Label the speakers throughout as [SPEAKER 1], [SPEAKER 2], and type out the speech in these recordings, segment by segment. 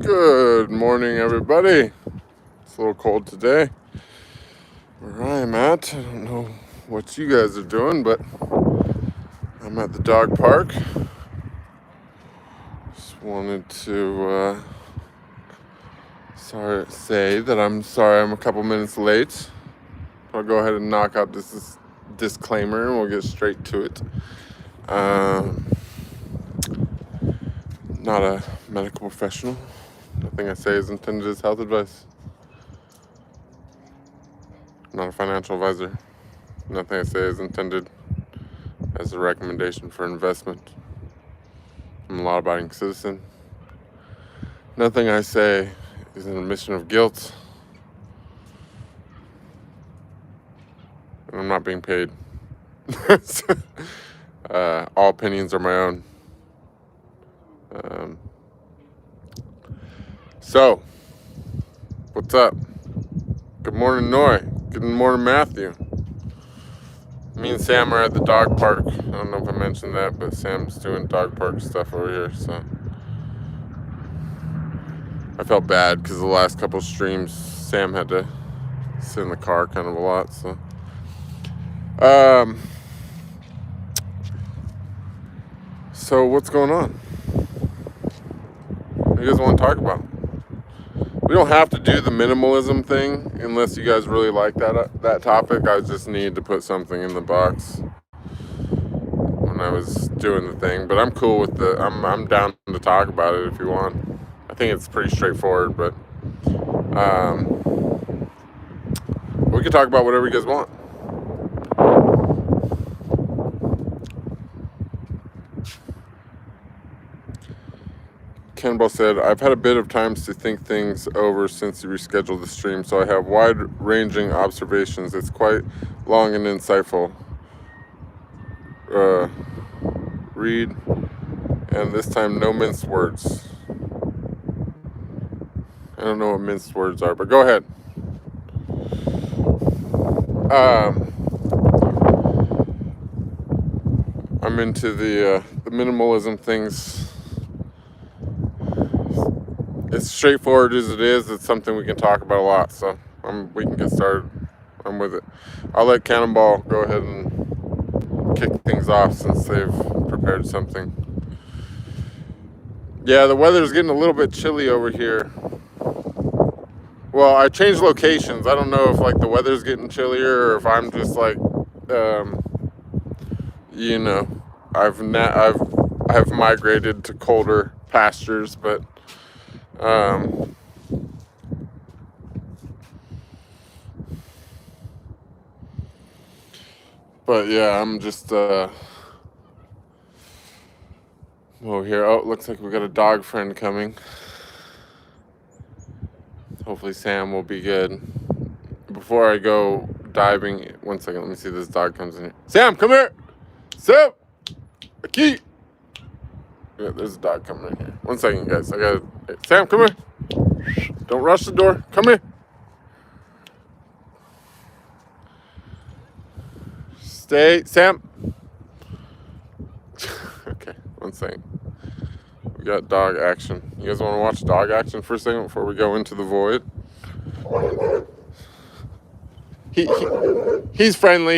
[SPEAKER 1] Good morning, everybody. It's a little cold today where I'm at. I don't know what you guys are doing, but I'm at the dog park. Just wanted to say that I'm sorry I'm a couple minutes late. I'll go ahead and knock out this disclaimer and we'll get straight to it. Not a medical professional. Nothing I say is intended as health advice. Not a financial advisor. Nothing I say is intended as a recommendation for investment. I'm a law-abiding citizen. Nothing I say is an admission of guilt. And I'm not being paid. All opinions are my own. So, what's up? Good morning, Noy. Good morning, Matthew. Me and Sam are at the dog park. I don't know if I mentioned that, but Sam's doing dog park stuff over here, so I felt bad because the last couple streams Sam had to sit in the car kind of a lot, so so what's going on? What do you guys want to talk about? We don't have to do the minimalism thing unless you guys really like that topic. I just need to put something in the box when I was doing the thing, but I'm cool with I'm down to talk about it if you want. I think it's pretty straightforward, but we can talk about whatever you guys want. Cannonball said, I've had a bit of time to think things over since you rescheduled the stream, so I have wide-ranging observations. It's quite long and insightful. Read, and this time no minced words. I don't know what minced words are, but go ahead. I'm into the minimalism things. As straightforward as it is, it's something we can talk about a lot, so we can get started. I'm with it. I'll let Cannonball go ahead and kick things off since they've prepared something. Yeah, the weather's getting a little bit chilly over here. Well, I changed locations. I don't know if like the weather's getting chillier or if I'm just like, I've migrated to colder pastures, but yeah, I'm just over here. Oh, it looks like we got a dog friend coming. Hopefully Sam will be good. Before I go diving, one second, let me see if this dog comes in here. Sam, come here! Sam! A key! Yeah, there's a dog coming in here. One second, guys. Sam, come here. Don't rush the door. Come here. Stay. Sam. Okay, one second. We got dog action. You guys want to watch dog action for a second before we go into the void? He's friendly.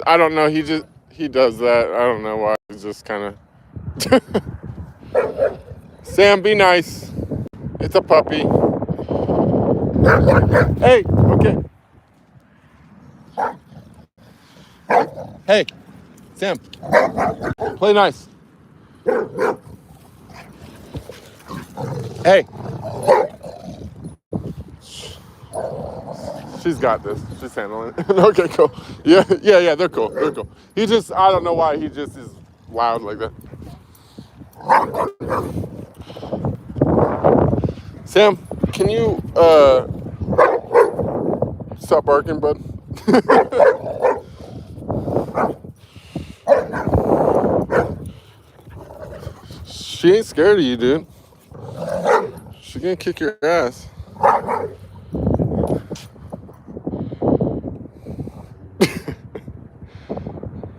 [SPEAKER 1] I don't know. He does that. I don't know why. He's just kind of... Sam, be nice. It's a puppy. Hey, okay. Hey, Sam, play nice. Hey. She's got this. She's handling it. Okay, cool. Yeah, they're cool. He just, I don't know why he just is loud like that. Sam, can you stop barking, bud? She ain't scared of you, dude. She gonna kick your ass.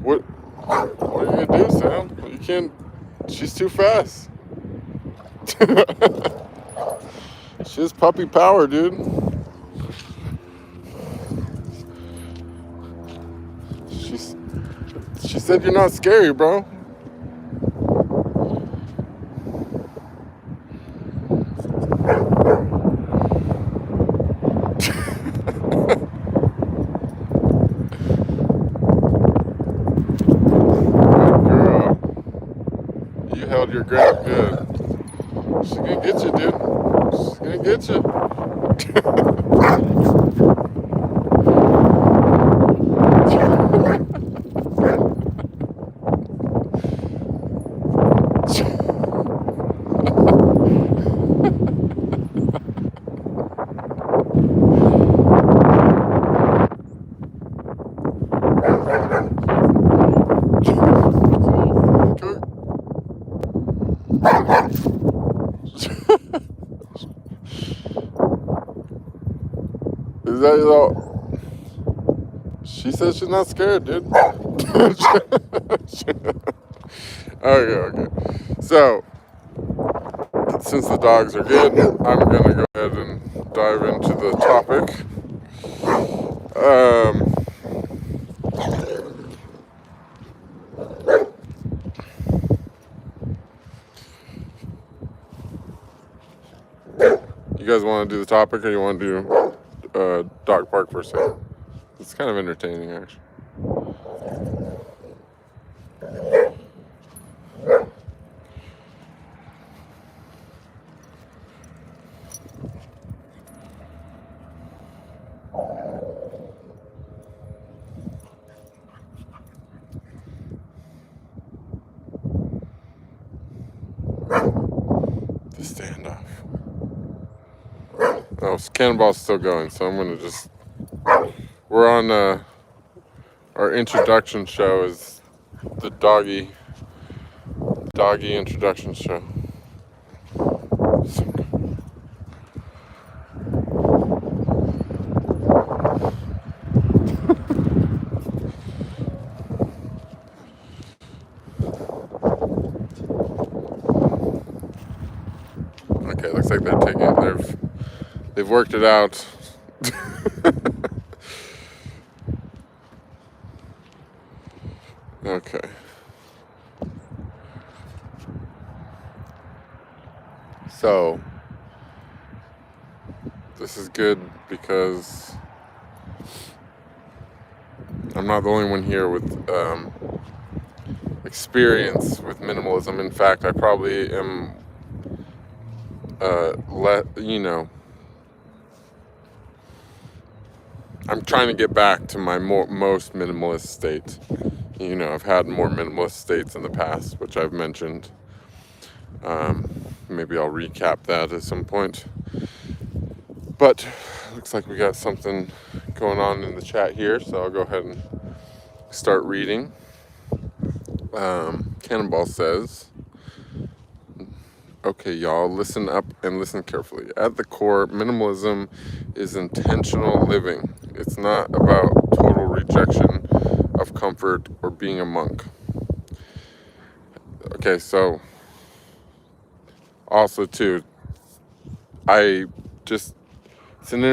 [SPEAKER 1] What are you gonna do, Sam? You can't. She's too fast. She has puppy power, dude. She said you're not scary, bro. Girl, you held your ground good. She's gonna get you, dude. She's gonna get you. Is that all? She says she's not scared, dude. Okay. So, since the dogs are good, I'm gonna go ahead and dive into the topic. You guys want to do the topic, or you want to do dog park for a second? It's kind of entertaining, actually. The standoff. Oh, Cannonball's still going, so I'm gonna just. We're on our introduction show is the doggy introduction show. Okay, looks like they're taking it. They've worked it out. Okay. So, this is good because I'm not the only one here with experience with minimalism. In fact, I probably am, I'm trying to get back to my most minimalist state. I've had more minimalist states in the past, which I've mentioned. Maybe I'll recap that at some point. But looks like we got something going on in the chat here, so I'll go ahead and start reading. Cannonball says, okay, y'all, listen up and listen carefully. At the core, minimalism is intentional living. It's not about total rejection of comfort or being a monk. Okay, so also too, it's an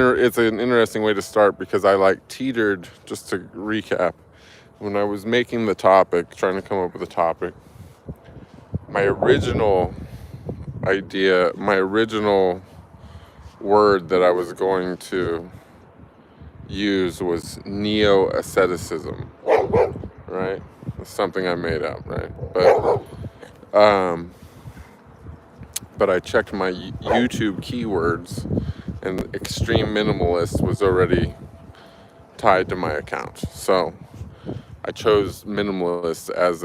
[SPEAKER 1] interesting way to start because I teetered, just to recap, when I was making the topic, trying to come up with a topic, my original idea, my original word that I was going to use was neo-asceticism, right? It's something I made up, right? But I checked my YouTube keywords, and extreme minimalist was already tied to my account. So I chose minimalist as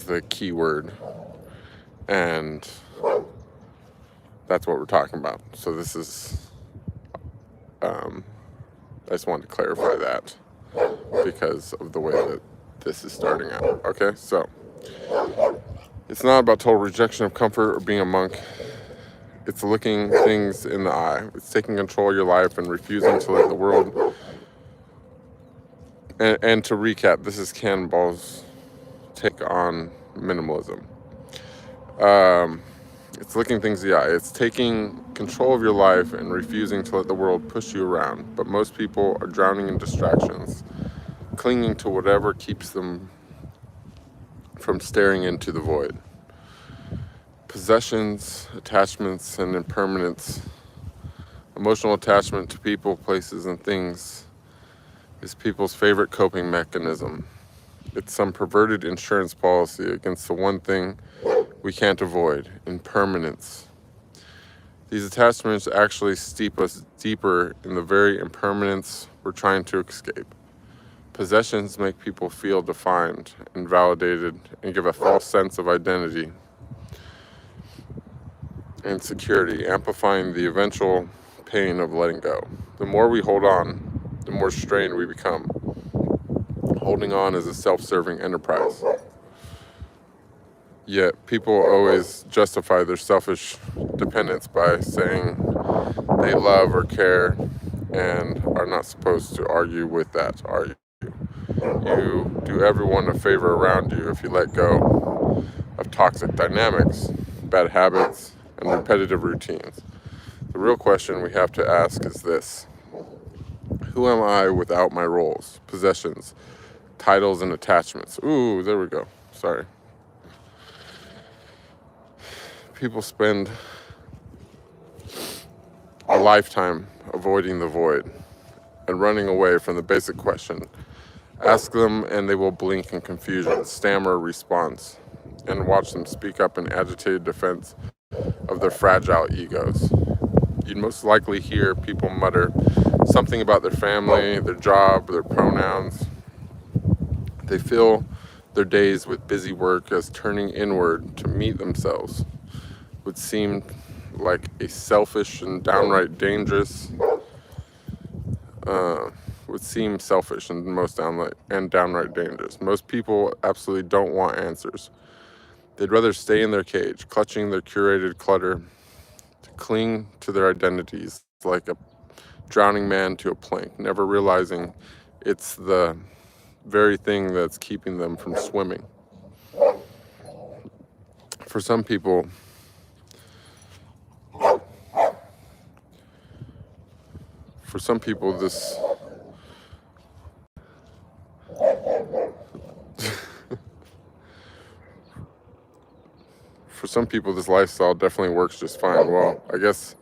[SPEAKER 1] the keyword, and that's what we're talking about. So this is, I just wanted to clarify that because of the way that this is starting out. Okay, so it's not about total rejection of comfort or being a monk. It's looking things in the eye. It's taking control of your life and refusing to let the world. And to recap, this is Cannonball's take on minimalism. It's looking things in the eye. It's taking control of your life and refusing to let the world push you around. But most people are drowning in distractions, clinging to whatever keeps them from staring into the void. Possessions, attachments, and impermanence. Emotional attachment to people, places, and things is people's favorite coping mechanism. It's some perverted insurance policy against the one thing we can't avoid, impermanence. These attachments actually steep us deeper in the very impermanence we're trying to escape. Possessions make people feel defined and validated and give a false sense of identity and security, amplifying the eventual pain of letting go. The more we hold on, the more strained we become. Holding on is a self-serving enterprise. Yet people always justify their selfish dependence by saying they love or care and are not supposed to argue with that, are you? You do everyone a favor around you if you let go of toxic dynamics, bad habits, and repetitive routines. The real question we have to ask is this: who am I without my roles, possessions, titles, and attachments? Ooh, there we go. Sorry. People spend a lifetime avoiding the void and running away from the basic question. Ask them and they will blink in confusion, stammer a response, and watch them speak up in agitated defense of their fragile egos. You'd most likely hear people mutter something about their family, their job, their pronouns. They fill their days with busy work as turning inward to meet themselves would seem like a selfish and downright dangerous, would seem selfish and downright dangerous. Most people absolutely don't want answers. They'd rather stay in their cage, clutching their curated clutter, to cling to their identities like a drowning man to a plank, never realizing it's the very thing that's keeping them from swimming. For some people, this this lifestyle definitely works just fine. Well, I guess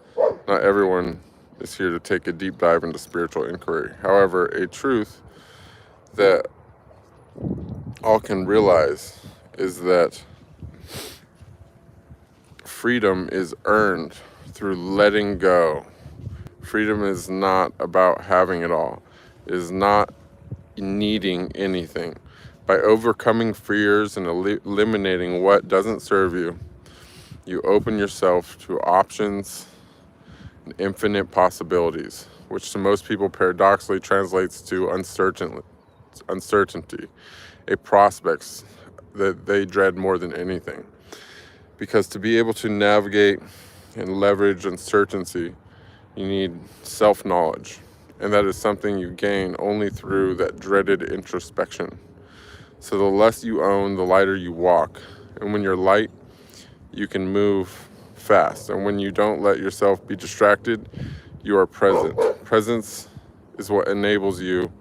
[SPEAKER 1] not everyone is here to take a deep dive into spiritual inquiry. However, a truth that all can realize is that freedom is earned through letting go. Freedom is not about having it all. It is not needing anything. By overcoming fears and eliminating what doesn't serve you, you open yourself to options and infinite possibilities, which to most people paradoxically translates to uncertainty, a prospect that they dread more than anything. Because to be able to navigate and leverage uncertainty, you need self-knowledge, and that is something you gain only through that dreaded introspection. So the less you own, the lighter you walk, and when you're light, you can move fast, and when you don't let yourself be distracted, you are present. Presence is what enables you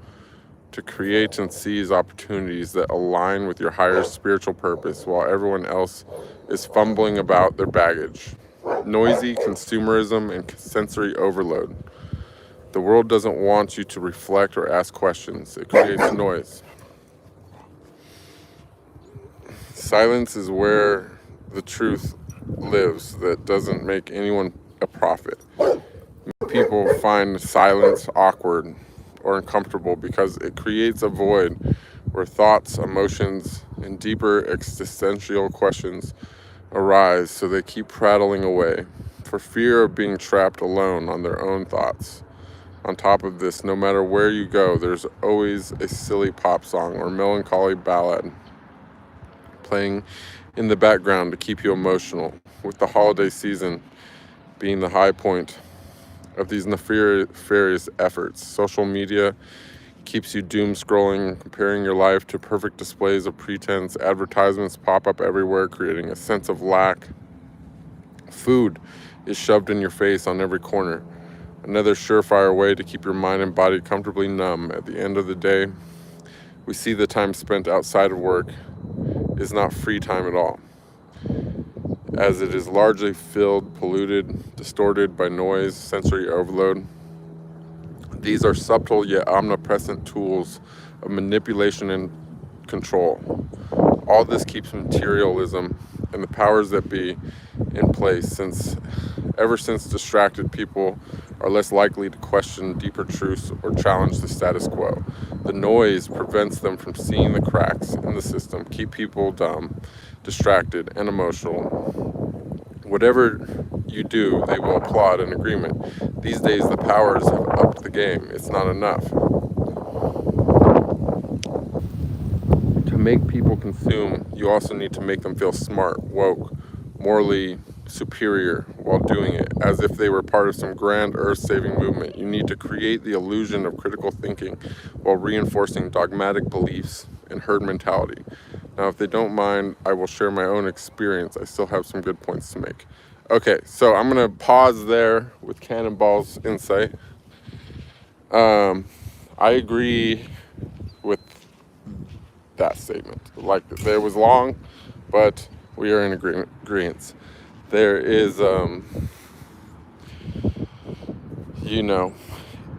[SPEAKER 1] to create and seize opportunities that align with your higher spiritual purpose while everyone else is fumbling about their baggage. Noisy consumerism and sensory overload. The world doesn't want you to reflect or ask questions. It creates noise. Silence is where the truth lives that doesn't make anyone a prophet. People find silence awkward or uncomfortable because it creates a void where thoughts, emotions, and deeper existential questions arise, so they keep prattling away for fear of being trapped alone on their own thoughts. On top of this, no matter where you go, there's always a silly pop song or melancholy ballad playing in the background to keep you emotional, with the holiday season being the high point of these nefarious efforts. Social media keeps you doom scrolling, comparing your life to perfect displays of pretense. Advertisements pop up everywhere, creating a sense of lack. Food is shoved in your face on every corner. Another surefire way to keep your mind and body comfortably numb. At the end of the day, we see the time spent outside of work is not free time at all, as it is largely filled, polluted, distorted by noise, sensory overload. These are subtle yet omnipresent tools of manipulation and control. All this keeps materialism and the powers that be in place, ever since distracted people are less likely to question deeper truths or challenge the status quo. The noise prevents them from seeing the cracks in the system, keep people dumb, distracted, and emotional. Whatever you do, they will applaud in agreement. These days, the powers have upped the game. It's not enough to make people consume. You also need to make them feel smart, woke, morally superior while doing it, as if they were part of some grand earth-saving movement. You need to create the illusion of critical thinking while reinforcing dogmatic beliefs and herd mentality. Now, if they don't mind, I will share my own experience. I still have some good points to make. Okay, so I'm going to pause there with Cannonball's insight. I agree with that statement. Like, it was long, but we are in agreement. There is,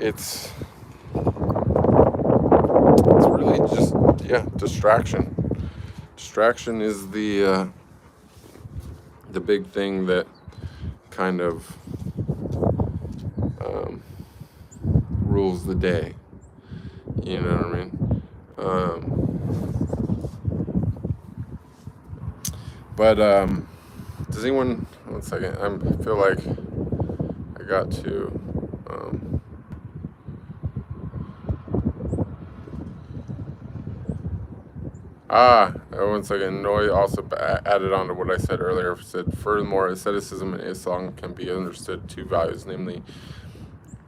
[SPEAKER 1] it's really just, distraction. Distraction is the big thing that kind of rules the day. You know what I mean? Does anyone, one second, I feel like I got to, one second, Noy also added on to what I said earlier, said, furthermore, asceticism in Islam can be understood two values, namely,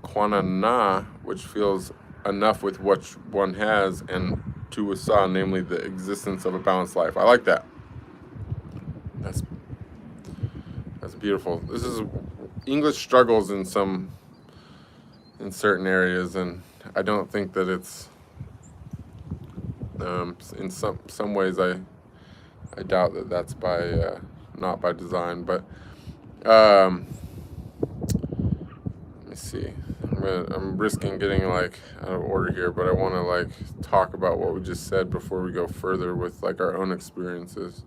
[SPEAKER 1] Qanana, which feels enough with what one has, and Tuwasa, namely the existence of a balanced life. I like that. That's beautiful. This is English struggles in certain areas, and I don't think that it's in some ways I doubt that that's by not by design, but let me see. I'm risking getting like out of order here, but I want to like talk about what we just said before we go further with like our own experiences.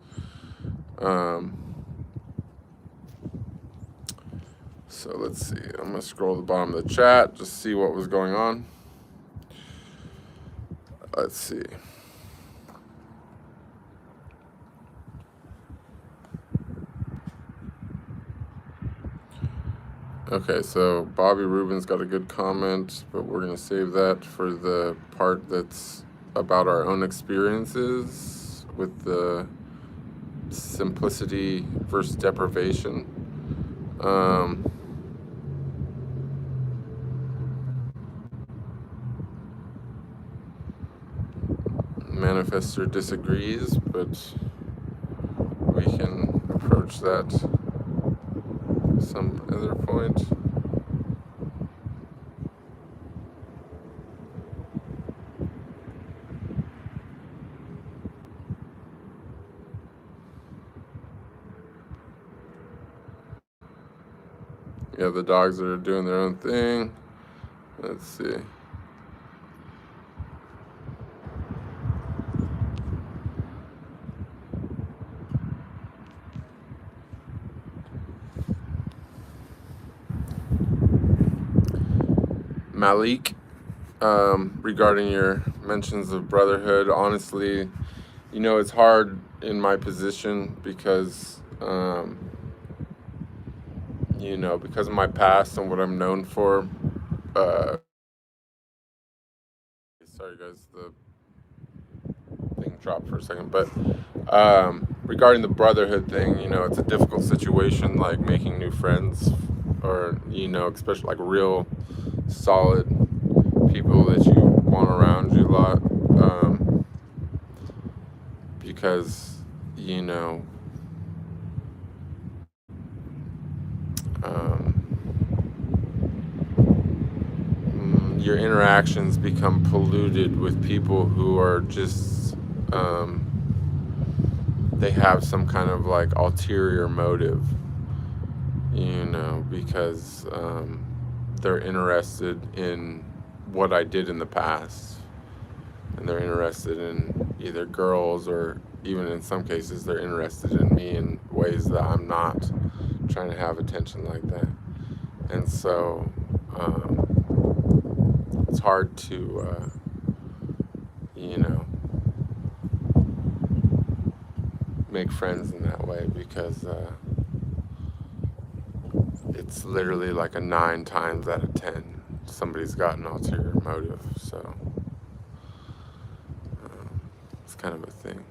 [SPEAKER 1] So let's see. I'm gonna scroll to the bottom of the chat, just see what was going on. Let's see. Okay, so Bobby Rubin's got a good comment, but we're going to save that for the part that's about our own experiences with the simplicity versus deprivation. Manifestor disagrees, but we can approach that some other point. Yeah, the dogs are doing their own thing. Let's see. Malik, regarding your mentions of brotherhood, honestly, it's hard in my position because, because of my past and what I'm known for. Sorry guys, the thing dropped for a second, but regarding the brotherhood thing, it's a difficult situation, like making new friends, or especially like real solid people that you want around you a lot, because, you know, your interactions become polluted with people who are just, they have some kind of like ulterior motive, you know, because they're interested in what I did in the past, and they're interested in either girls, or even in some cases they're interested in me in ways that I'm not trying to have attention like that. And so it's hard to you know, make friends in that way, because it's literally like a 9 times out of 10 somebody's got an ulterior motive. So it's kind of a thing.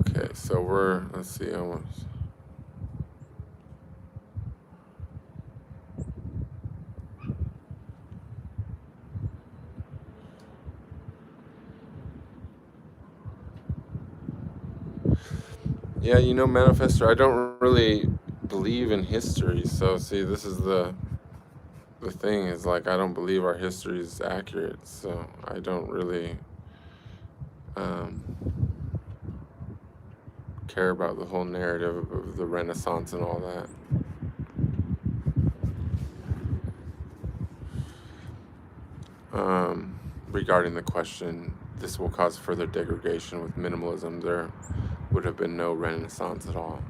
[SPEAKER 1] Okay, so let's see, almost. Yeah, you know, manifestor, I don't really believe in history. So see, this is the thing, is like, I don't believe our history is accurate. So I don't really care about the whole narrative of the Renaissance and all that. Regarding the question, this will cause further degradation with minimalism. There would have been no Renaissance at all.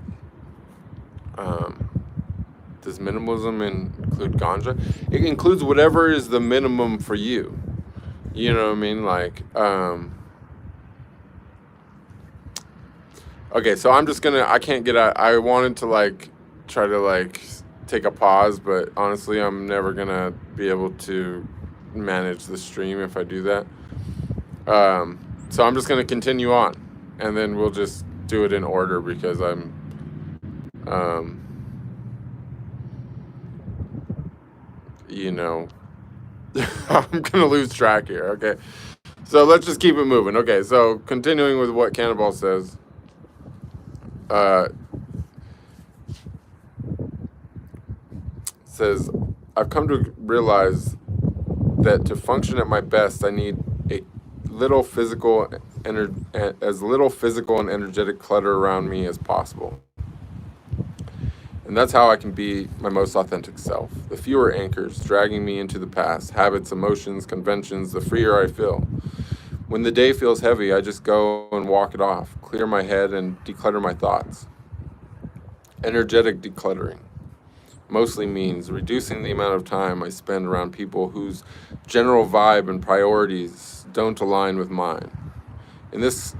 [SPEAKER 1] Does minimalism include ganja? It includes whatever is the minimum for you. You know what I mean? Like, okay, so I'm just gonna, I can't get out. I wanted to like try to like take a pause, but honestly, I'm never gonna be able to manage the stream if I do that. So I'm just gonna continue on, and then we'll just do it in order, because I'm you know, I'm gonna lose track here. Okay, so let's just keep it moving. Okay, so continuing with what Cannonball says. Says, I've come to realize that to function at my best, I need as little physical and energetic clutter around me as possible. And that's how I can be my most authentic self. The fewer anchors dragging me into the past, habits, emotions, conventions, the freer I feel. When the day feels heavy, I just go and walk it off, clear my head and declutter my thoughts. Energetic decluttering mostly means reducing the amount of time I spend around people whose general vibe and priorities don't align with mine. In this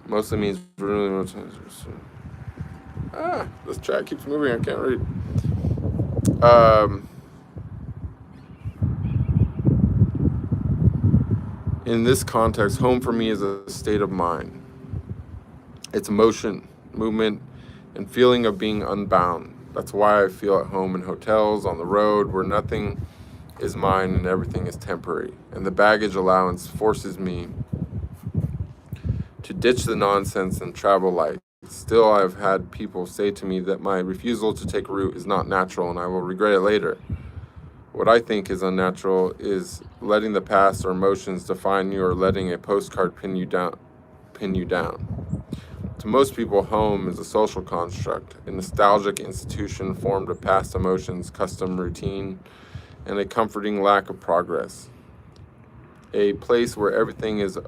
[SPEAKER 1] mostly means really no time. This chat keeps moving, I can't read. In this context, home for me is a state of mind. It's motion, movement, and feeling of being unbound. That's why I feel at home in hotels, on the road, where nothing is mine and everything is temporary. And the baggage allowance forces me to ditch the nonsense and travel light. Still, I've had people say to me that my refusal to take root is not natural and I will regret it later. What I think is unnatural is letting the past or emotions define you, or letting a postcard pin you down. To most people, home is a social construct, a nostalgic institution formed of past emotions, custom, routine, and a comforting lack of progress. A place where everything is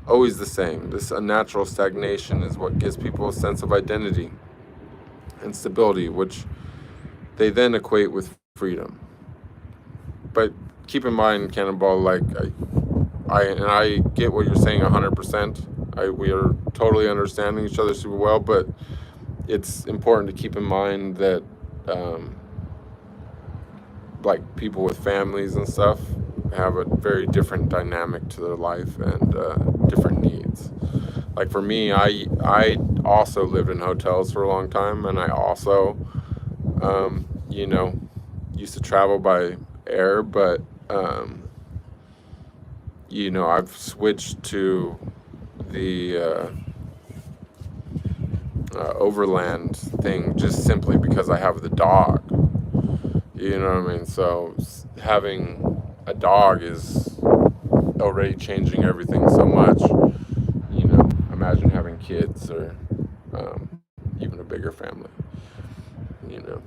[SPEAKER 1] always the same. This unnatural stagnation is what gives people a sense of identity and stability, which they then equate with freedom. But keep in mind, Cannonball, like I get what you're saying 100%. We are totally understanding each other super well, but it's important to keep in mind that like people with families and stuff, have a very different dynamic to their life and different needs. Like for me, I also lived in hotels for a long time, and I also, you know, used to travel by air, but you know, I've switched to the overland thing just simply because I have the dog. You know what I mean? So having a dog is already changing everything so much. You know, imagine having kids or even a bigger family. You know.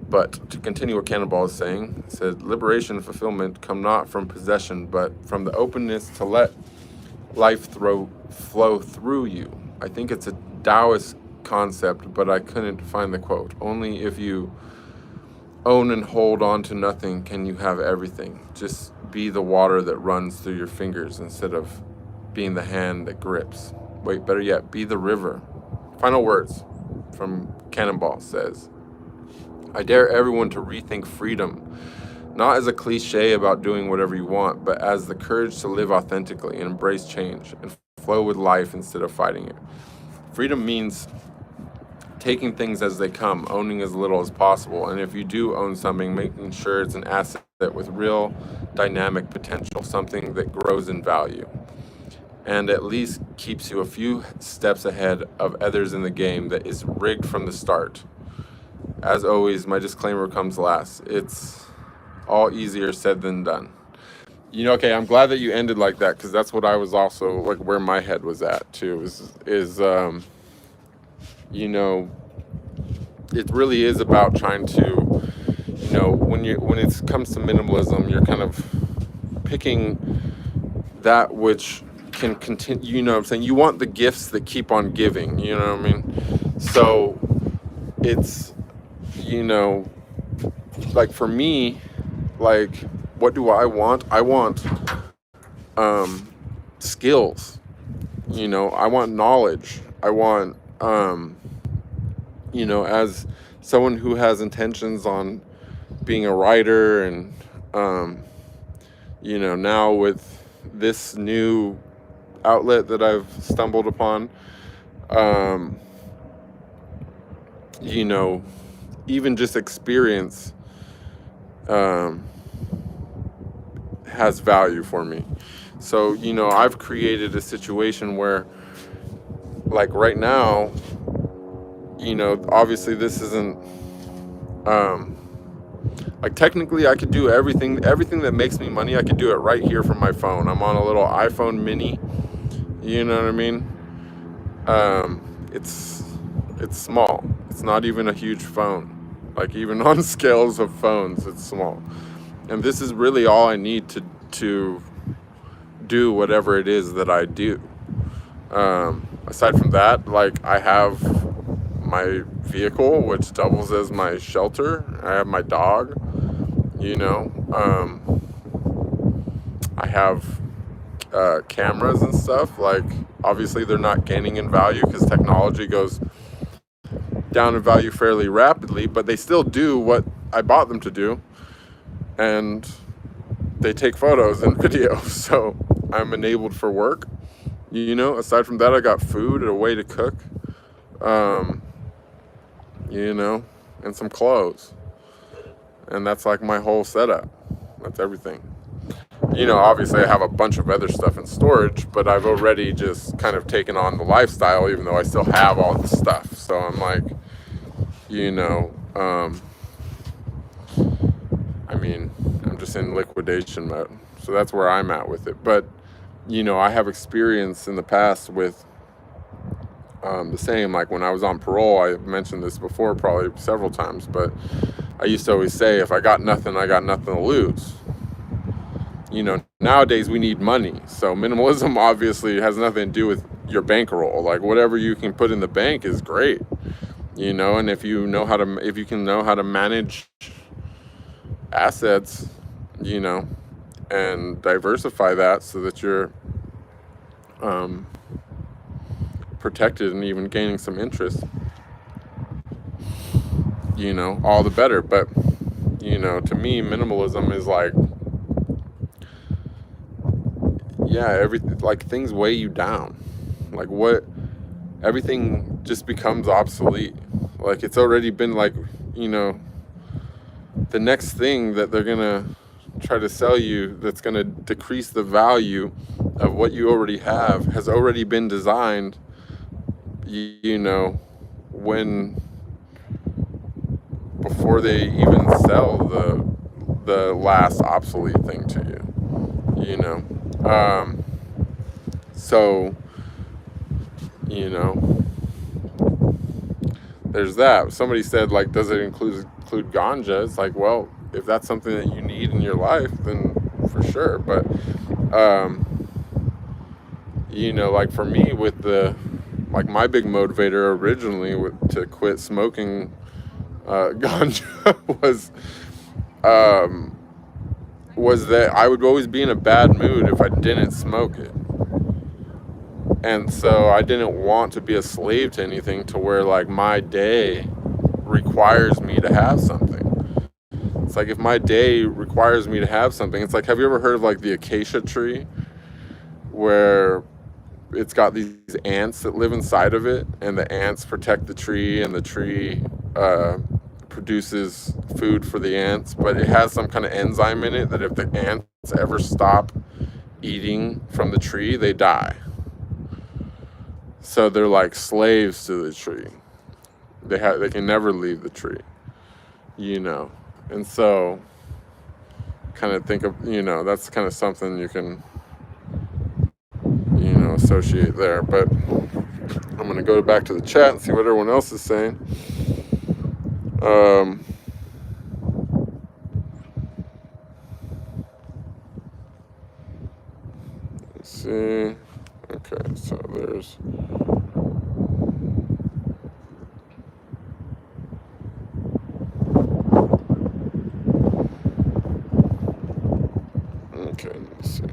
[SPEAKER 1] But to continue what Cannonball is saying, it said, liberation and fulfillment come not from possession, but from the openness to let life flow through you. I think it's a Taoist concept, but I couldn't find the quote. Only if you own and hold on to nothing can you have everything. Just be the water that runs through your fingers instead of being the hand that grips. Wait, better yet, be the river. Final words from Cannonball says, I dare everyone to rethink freedom, not as a cliche about doing whatever you want, but as the courage to live authentically and embrace change and flow with life instead of fighting it. Freedom means taking things as they come, owning as little as possible, and if you do own something, making sure it's an asset with real dynamic potential, something that grows in value, and at least keeps you a few steps ahead of others in the game that is rigged from the start. As always, my disclaimer comes last. It's all easier said than done. You know, okay, I'm glad that you ended like that, because that's what I was also, like, where my head was at, too, is you know, it really is about trying to, you know, when it comes to minimalism, you're kind of picking that which can continue, you know what I'm saying? You want the gifts that keep on giving, you know what I mean? So it's, you know, like for me, like, what do I want? I want skills, you know, I want knowledge. I want, you know, as someone who has intentions on being a writer and, you know, now with this new outlet that I've stumbled upon, you know, even just experience has value for me. So, you know, I've created a situation where, like right now, you know, obviously this isn't, like technically I could do everything that makes me money, I could do it right here from my phone. I'm on a little iPhone mini, you know what I mean? It's small. It's not even a huge phone. Like even on scales of phones, it's small. And this is really all I need to do whatever it is that I do. Aside from that, like I have my vehicle, which doubles as my shelter. I have my dog, you know. I have cameras and stuff. Like obviously they're not gaining in value because technology goes down in value fairly rapidly, but they still do what I bought them to do, and they take photos and videos. So I'm enabled for work, you know. Aside from that, I got food and a way to cook, you know, and some clothes, and that's like my whole setup. That's everything. You know, obviously I have a bunch of other stuff in storage, but I've already just kind of taken on the lifestyle, even though I still have all the stuff. So I'm like, you know, I mean, I'm just in liquidation mode. So that's where I'm at with it. But, you know, I have experience in the past with the same. Like when I was on parole, I mentioned this before probably several times, but I used to always say, if I got nothing, I got nothing to lose. You know, nowadays we need money. So minimalism obviously has nothing to do with your bankroll. Like whatever you can put in the bank is great, you know. And if you can know how to manage assets, you know, and diversify that so that you're protected and even gaining some interest, you know, all the better. But, you you know, to me, minimalism is like, yeah, like things weigh you down. Like everything just becomes obsolete. Like it's already been like, you know, the next thing that they're gonna try to sell you that's gonna decrease the value of what you already have has already been designed, you know, before they even sell the last obsolete thing to you, you know. So, you know, there's that. Somebody said, like, does it include ganja? It's like, well, if that's something that you need in your life, then for sure. But, you know, like for me with my big motivator originally to quit smoking ganja was that I would always be in a bad mood if I didn't smoke it. And so I didn't want to be a slave to anything to where like my day requires me to have something. It's like if my day requires me to have something, it's like, have you ever heard of like the acacia tree where it's got these ants that live inside of it, and the ants protect the tree, and the tree produces food for the ants, but it has some kind of enzyme in it that if the ants ever stop eating from the tree, they die. So they're like slaves to the tree. They can never leave the tree, you know. And so kind of think of, you know, that's kind of something you can, you know, associate there. But I'm going to go back to the chat and see what everyone else is saying. Let's see. Okay, so there's... Okay, let's see.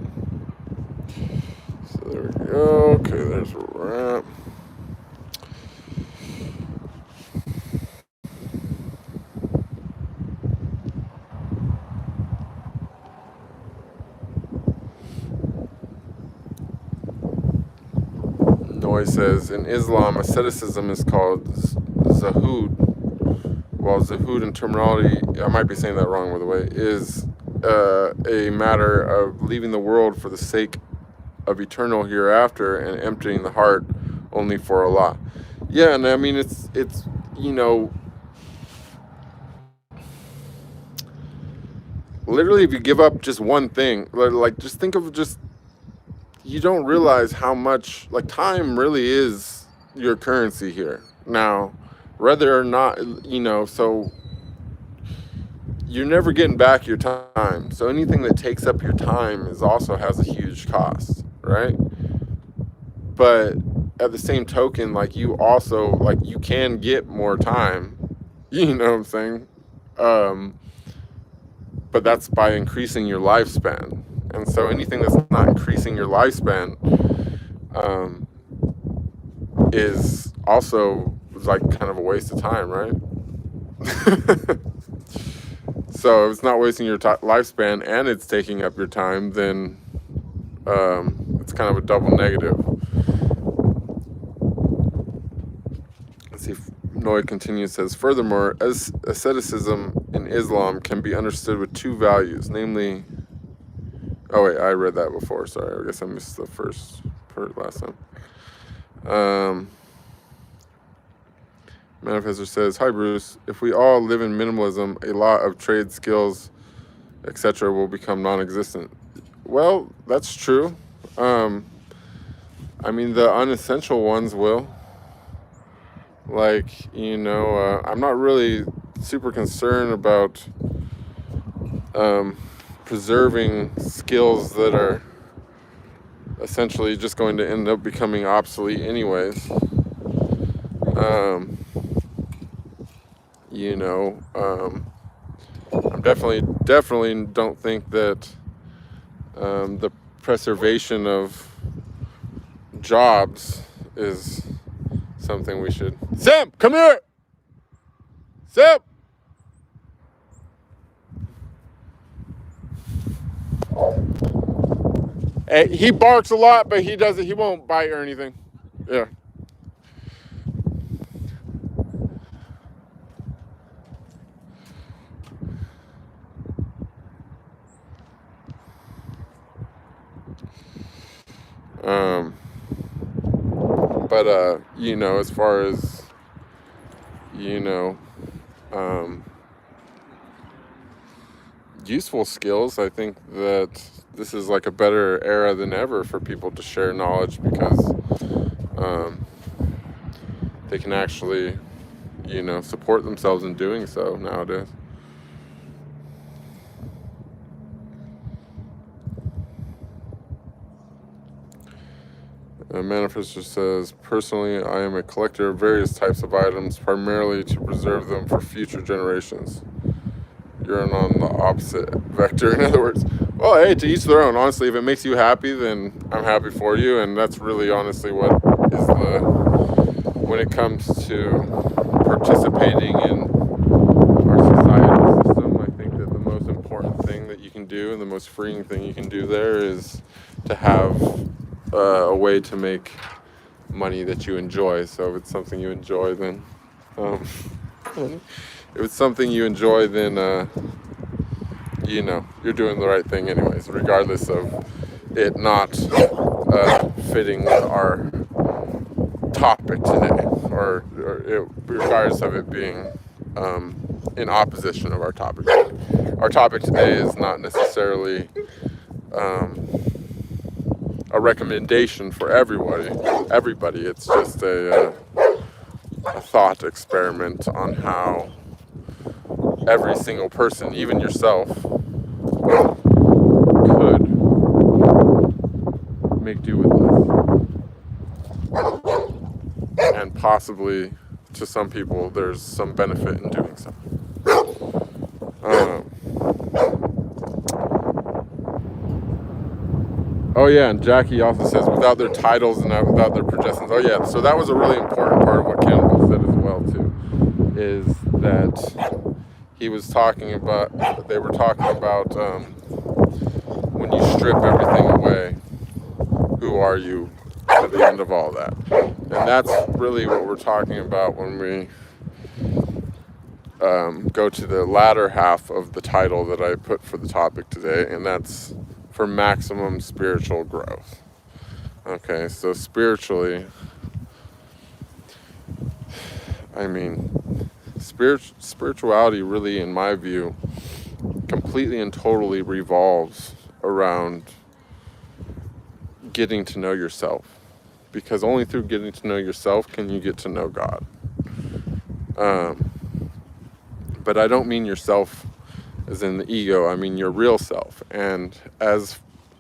[SPEAKER 1] So there we go. Okay, there's where we're at. Noy says, in Islam, asceticism is called zahud, while zahud in terminology, I might be saying that wrong by the way, is a matter of leaving the world for the sake of eternal hereafter and emptying the heart only for Allah. Yeah, and I mean, it's you know, literally if you give up just one thing, like just think of just, you don't realize how much, like, time really is your currency here. Now, whether or not, you know, so you're never getting back your time. So anything that takes up your time also has a huge cost, right? But at the same token, like, you also, like, you can get more time, you know what I'm saying? But that's by increasing your lifespan. And so anything that's not increasing your lifespan is also like kind of a waste of time, right? So if it's not wasting your lifespan and it's taking up your time, then it's kind of a double negative. Let's see if Noy continues, says, furthermore, as asceticism in Islam can be understood with two values, namely... Oh wait, I read that before, sorry, I guess I missed the first part last time. Manifestor says, hi Bruce, if we all live in minimalism, a lot of trade skills, etc. will become non-existent. Well, that's true. I mean, the unessential ones will. Like, you know, I'm not really super concerned about preserving skills that are essentially just going to end up becoming obsolete anyways. You know, I'm definitely don't think that the preservation of jobs is something we should... Sam, come here! Sam! He barks a lot, but he won't bite or anything. Yeah. But you know, as far as, you know, useful skills, I think that this is like a better era than ever for people to share knowledge, because they can actually, you know, support themselves in doing so nowadays. Manifestor says, personally, I am a collector of various types of items, primarily to preserve them for future generations. You're on the opposite vector. In other words, well, hey, to each their own. Honestly, if it makes you happy, then I'm happy for you. And that's really honestly what is when it comes to participating in our societal system, I think that the most important thing that you can do and the most freeing thing you can do there is to have a way to make money that you enjoy. So if it's something you enjoy, then you know, you're doing the right thing anyways, regardless of it not fitting with our topic today, or regardless of it being in opposition of our topic. Our topic today is not necessarily a recommendation for everybody. It's just a thought experiment on how every single person, even yourself, could make do with this. And possibly, to some people, there's some benefit in doing so. Oh yeah, and Jackie also says, without their titles and without their projections. Oh yeah, so that was a really important part of what Campbell said as well too, is that they were talking about when you strip everything away, who are you at the end of all that? And that's really what we're talking about when we go to the latter half of the title that I put for the topic today, and that's for maximum spiritual growth. Okay, so spiritually, I mean, spirituality really, in my view, completely and totally revolves around getting to know yourself, because only through getting to know yourself can you get to know God. But I don't mean yourself as in the ego, I mean your real self. And as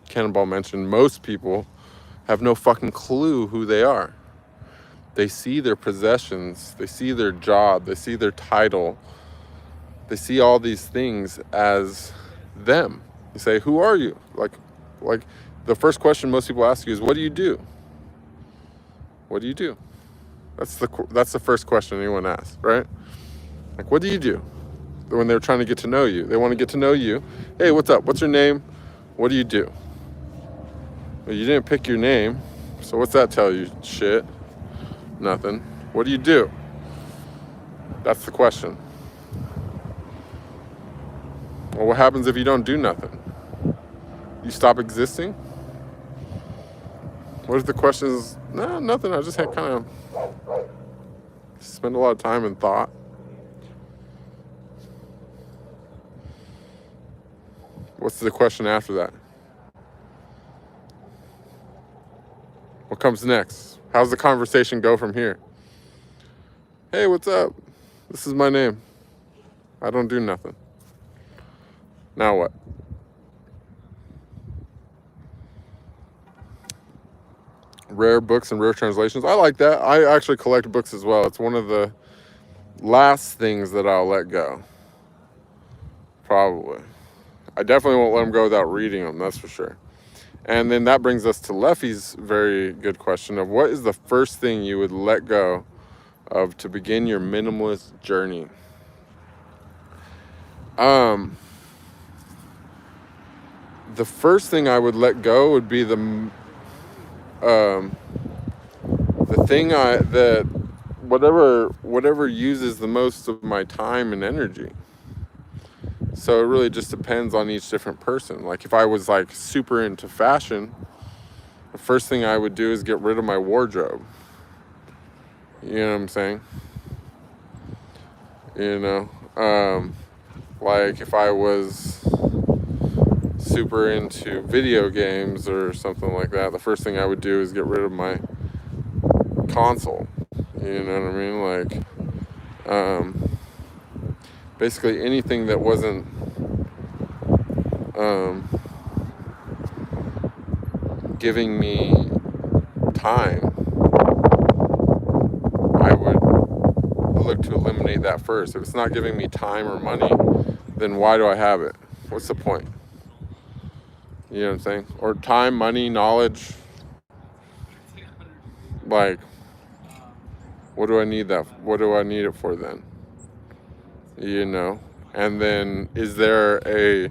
[SPEAKER 1] Cannonball mentioned, most people have no fucking clue who they are. They see their possessions, they see their job, they see their title, they see all these things as them. You say, who are you? Like the first question most people ask you is, what do you do? What do you do? That's the first question anyone asks, right? Like, what do you do? When they're trying to get to know you, they want to get to know you. Hey, what's up? What's your name? What do you do? Well, you didn't pick your name, so what's that tell you? Shit. Nothing. What do you do? That's the question. Well, what happens if you don't do nothing? You stop existing? What if the question is, no, nothing. I just had kind of spend a lot of time in thought. What's the question after that? What comes next? How's the conversation go from here? Hey, what's up? This is my name. I don't do nothing. Now what? Rare books and rare translations. I like that. I actually collect books as well. It's one of the last things that I'll let go. Probably. I definitely won't let them go without reading them, that's for sure. And then that brings us to Leffy's very good question of what is the first thing you would let go of to begin your minimalist journey? the first thing I would let go would be the thing that whatever uses the most of my time and energy. So it really just depends on each different person. Like if I was like super into fashion, the first thing I would do is get rid of my wardrobe. You know what I'm saying? You know, like if I was super into video games or something like that, the first thing I would do is get rid of my console. You know what I mean? Like, basically anything that wasn't giving me time, I would look to eliminate that first. If it's not giving me time or money, then why do I have it? What's the point? You know what I'm saying? Or time, money, knowledge. Like, what do I need that? What do I need it for then? You know? And then is there a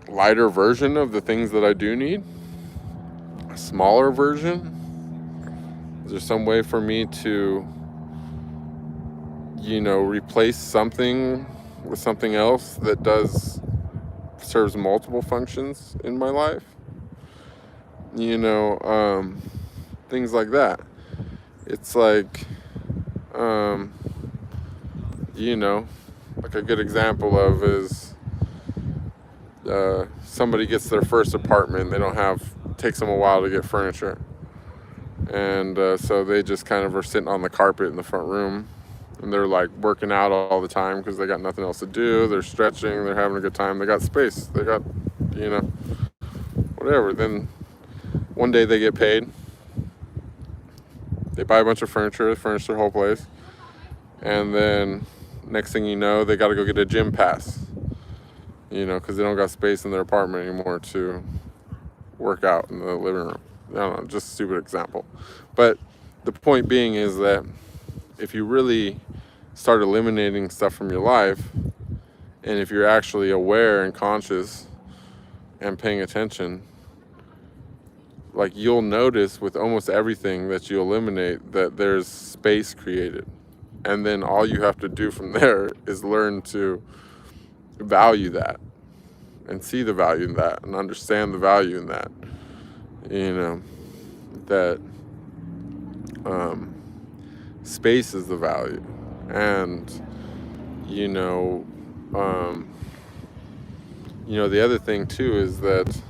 [SPEAKER 1] lighter version of the things that I do need? A smaller version? Is there some way for me to, you know, replace something with something else that serves multiple functions in my life? You know, things like that. It's like, you know, like a good example of is somebody gets their first apartment. Takes them a while to get furniture. And so they just kind of are sitting on the carpet in the front room. And they're like working out all the time because they got nothing else to do. They're stretching. They're having a good time. They got space. They got, you know, whatever. Then one day they get paid. They buy a bunch of furniture. They furnish their whole place. And then next thing you know, they got to go get a gym pass. You know, because they don't got space in their apartment anymore to work out in the living room. I don't know, just a stupid example. But the point being is that if you really start eliminating stuff from your life, and if you're actually aware and conscious and paying attention, like you'll notice with almost everything that you eliminate that there's space created. And then all you have to do from there is learn to value that and see the value in that and understand the value in that. You know, that space is the value. And, you know, the other thing too is that,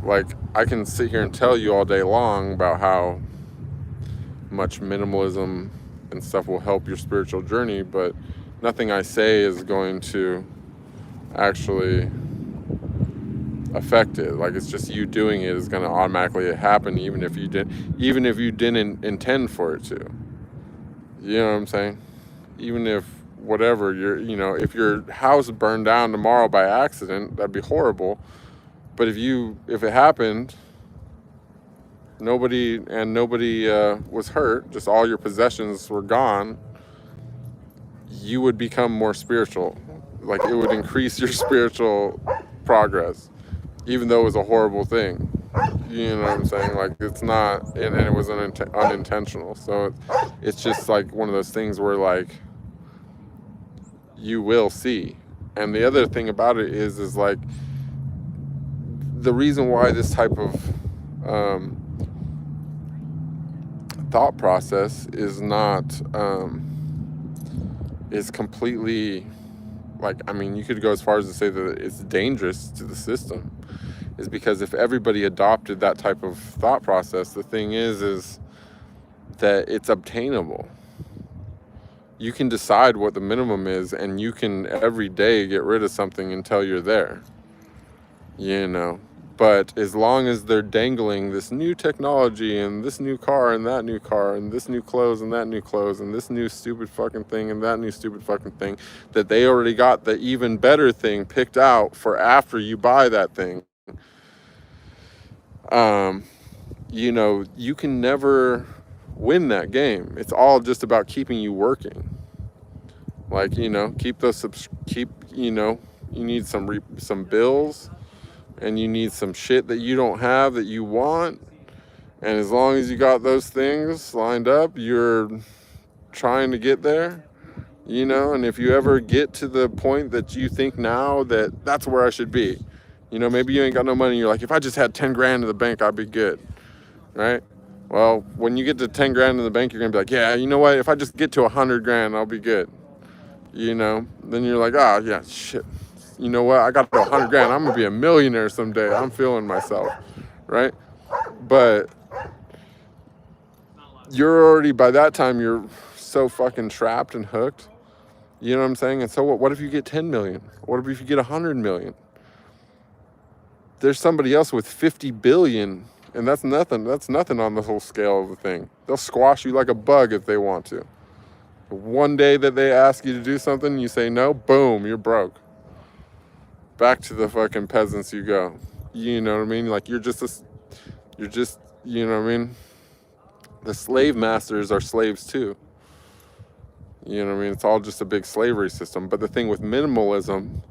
[SPEAKER 1] like, I can sit here and tell you all day long about how much minimalism and stuff will help your spiritual journey, but nothing I say is going to actually affect it. Like, it's just you doing it is going to automatically happen, even if you didn't intend for it to. You know what I'm saying? Even if whatever if your house burned down tomorrow by accident, that'd be horrible. But if it happened, nobody was hurt, just all your possessions were gone, you would become more spiritual. Like, it would increase your spiritual progress, even though it was a horrible thing. You know what I'm saying? Like, it's not, and it was unintentional. So it's just like one of those things where, like, you will see. And the other thing about it is like, the reason why this type of thought process is not is completely, like, I mean, you could go as far as to say that it's dangerous to the system, is because if everybody adopted that type of thought process, the thing is that it's obtainable. You can decide what the minimum is, and you can every day get rid of something until you're there, you know. But as long as they're dangling this new technology and this new car and that new car and this new clothes and that new clothes and this new stupid fucking thing and that new stupid fucking thing, that they already got the even better thing picked out for after you buy that thing, you can never win that game. It's all just about keeping you working. Like, keep need some bills, and you need some shit that you don't have that you want. And as long as you got those things lined up, you're trying to get there, you know. And if you ever get to the point that you think now that that's where I should be, you know, maybe you ain't got no money, you're like, if I just had 10 grand in the bank, I'd be good, right? Well, when you get to 10 grand in the bank, you're gonna be like, yeah, you know what, if I just get to 100 grand, I'll be good, you know. Then you're like, oh yeah, shit, you know what, I got to 100 grand, I'm gonna be a millionaire someday, I'm feeling myself, right? But you're already, by that time, you're so fucking trapped and hooked. You know what I'm saying? And so what if you get 10 million? What if you get 100 million? There's somebody else with 50 billion, and that's nothing. That's nothing on the whole scale of the thing. They'll squash you like a bug if they want to. One day that they ask you to do something, you say no, boom, you're broke. Back to the fucking peasants you go. You know what I mean? Like, you know what I mean? The slave masters are slaves too. You know what I mean? It's all just a big slavery system. But the thing with minimalism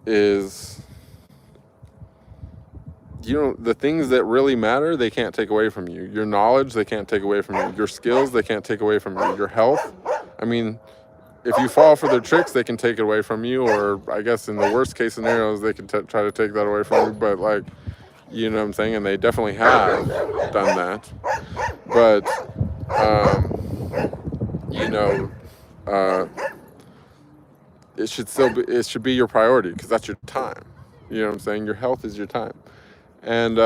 [SPEAKER 1] is, you know, the things that really matter, they can't take away from you. Your knowledge, they can't take away from you. Your skills, they can't take away from you. Your health, I mean, if you fall for their tricks, they can take it away from you. Or I guess in the worst case scenarios, they can try to take that away from you. But like, you know what I'm saying? And they definitely have done that. But, you know, it should be your priority, because that's your time. You know what I'm saying? Your health is your time. And,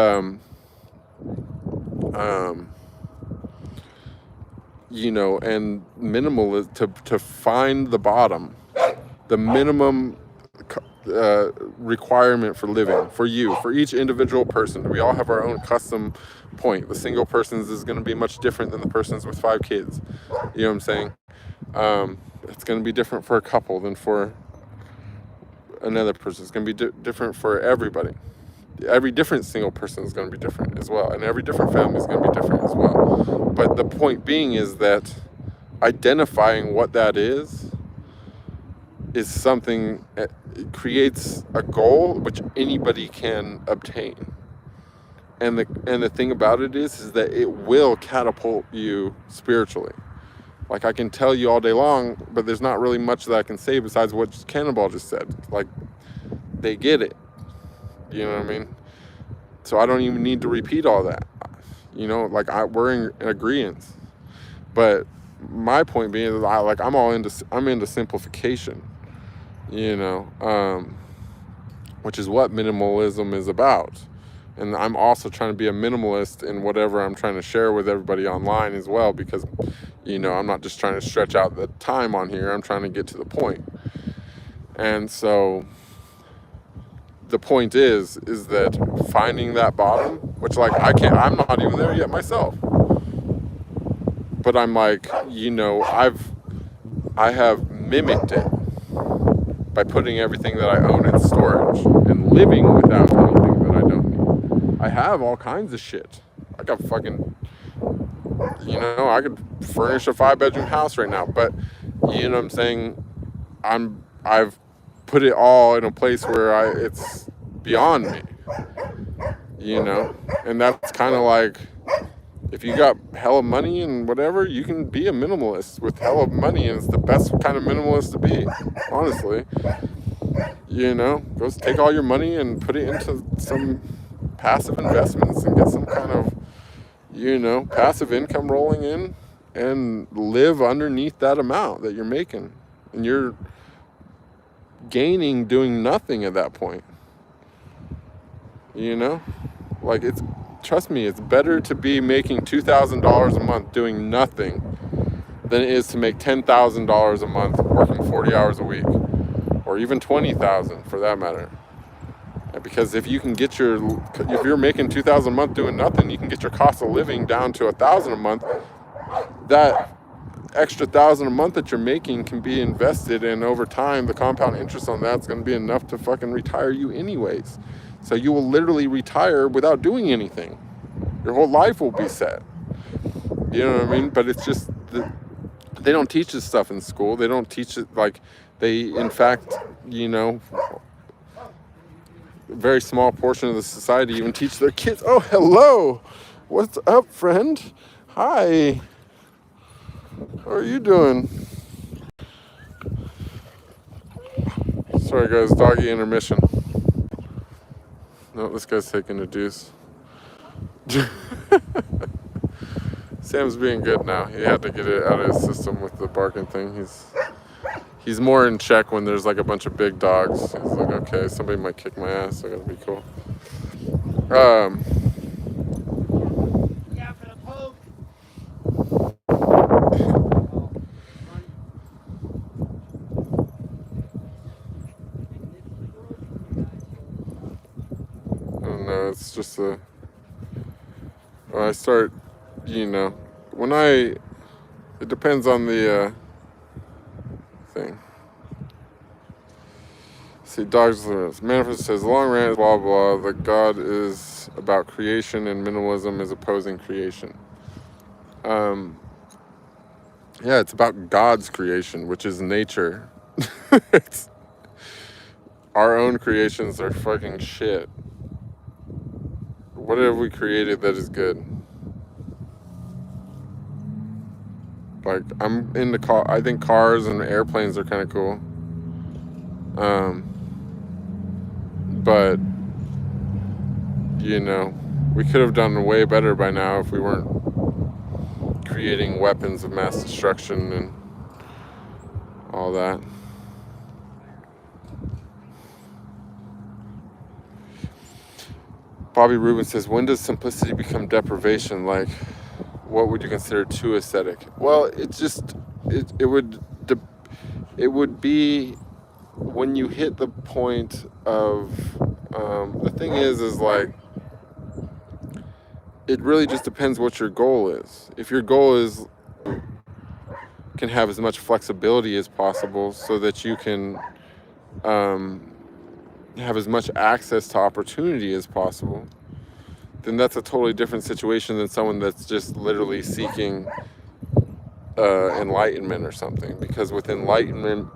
[SPEAKER 1] you know, and minimalism, to find the bottom, the minimum requirement for living, for you, for each individual person. We all have our own custom point. The single person's is going to be much different than the person's with 5 kids. You know what I'm saying? It's going to be different for a couple than for another person. It's going to be different for everybody. Every different single person is going to be different as well, and every different family is going to be different as well. But the point being is that identifying what that is something, it creates a goal which anybody can obtain. And the thing about it is that it will catapult you spiritually. Like, I can tell you all day long, but there's not really much that I can say besides what Cannonball just said. Like, they get it. You know what I mean? So I don't even need to repeat all that. You know, like, we're in agreement. But my point being is, I'm into simplification. You know, which is what minimalism is about. And I'm also trying to be a minimalist in whatever I'm trying to share with everybody online as well, because, you know, I'm not just trying to stretch out the time on here. I'm trying to get to the point. And so the point is that finding that bottom, which, like, I'm not even there yet myself. But I'm like, you know, I have mimicked it by putting everything that I own in storage and living without anything that I don't need. I have all kinds of shit. I got fucking, you know, I could furnish a 5-bedroom house right now, but, you know what I'm saying, I've put it all in a place where it's beyond me, you know. And that's kind of like, if you got hella money and whatever, you can be a minimalist with hella money, and it's the best kind of minimalist to be, honestly. You know, go take all your money and put it into some passive investments and get some kind of, you know, passive income rolling in, and live underneath that amount that you're making. And you're gaining doing nothing at that point. You know, like, trust me, it's better to be making $2,000 a month doing nothing than it is to make $10,000 a month working 40 hours a week, or even 20,000 for that matter. Because if you can if you're making $2,000 a month doing nothing, you can get your cost of living down to $1,000 a month. That extra $1,000 a month that you're making can be invested, and over time, the compound interest on that's going to be enough to fucking retire you anyways. So you will literally retire without doing anything. Your whole life will be set. You know what I mean? But it's just they don't teach this stuff in school. They don't teach it, like, they, in fact, you know, a very small portion of the society even teach their kids. Oh, hello. What's up, friend? Hi. How are you doing? Sorry, guys. Doggy intermission. No, this guy's taking a deuce. Sam's being good now. He had to get it out of his system with the barking thing. He's more in check when there's like a bunch of big dogs. He's like, okay, somebody might kick my ass. I gotta be cool. I don't know. It's just when I start, it depends on the thing. See, dogs, Manifest says, long rant, blah, blah, that God is about creation and minimalism is opposing creation. Yeah, it's about God's creation, which is nature. Our own creations are fucking shit. What have we created that is good? Like, I'm into I think cars and airplanes are kind of cool. But, we could have done way better by now if we weren't creating weapons of mass destruction and all that. Bobby Rubin says, when does simplicity become deprivation? Like, what would you consider too aesthetic? Well, it would be when you hit the point of, the thing is like, it really just depends what your goal is. If your goal is, can have as much flexibility as possible so that you can have as much access to opportunity as possible, then that's a totally different situation than someone that's just literally seeking enlightenment or something. Because with enlightenment,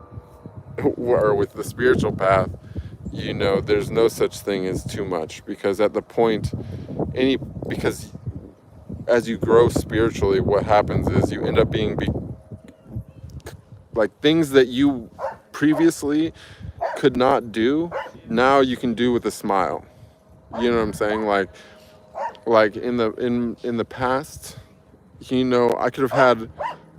[SPEAKER 1] or with the spiritual path, there's no such thing as too much, because at the point, because as you grow spiritually, what happens is you end up being like things that you previously could not do, now you can do with a smile. You know what I'm saying? Like in the past, I could have had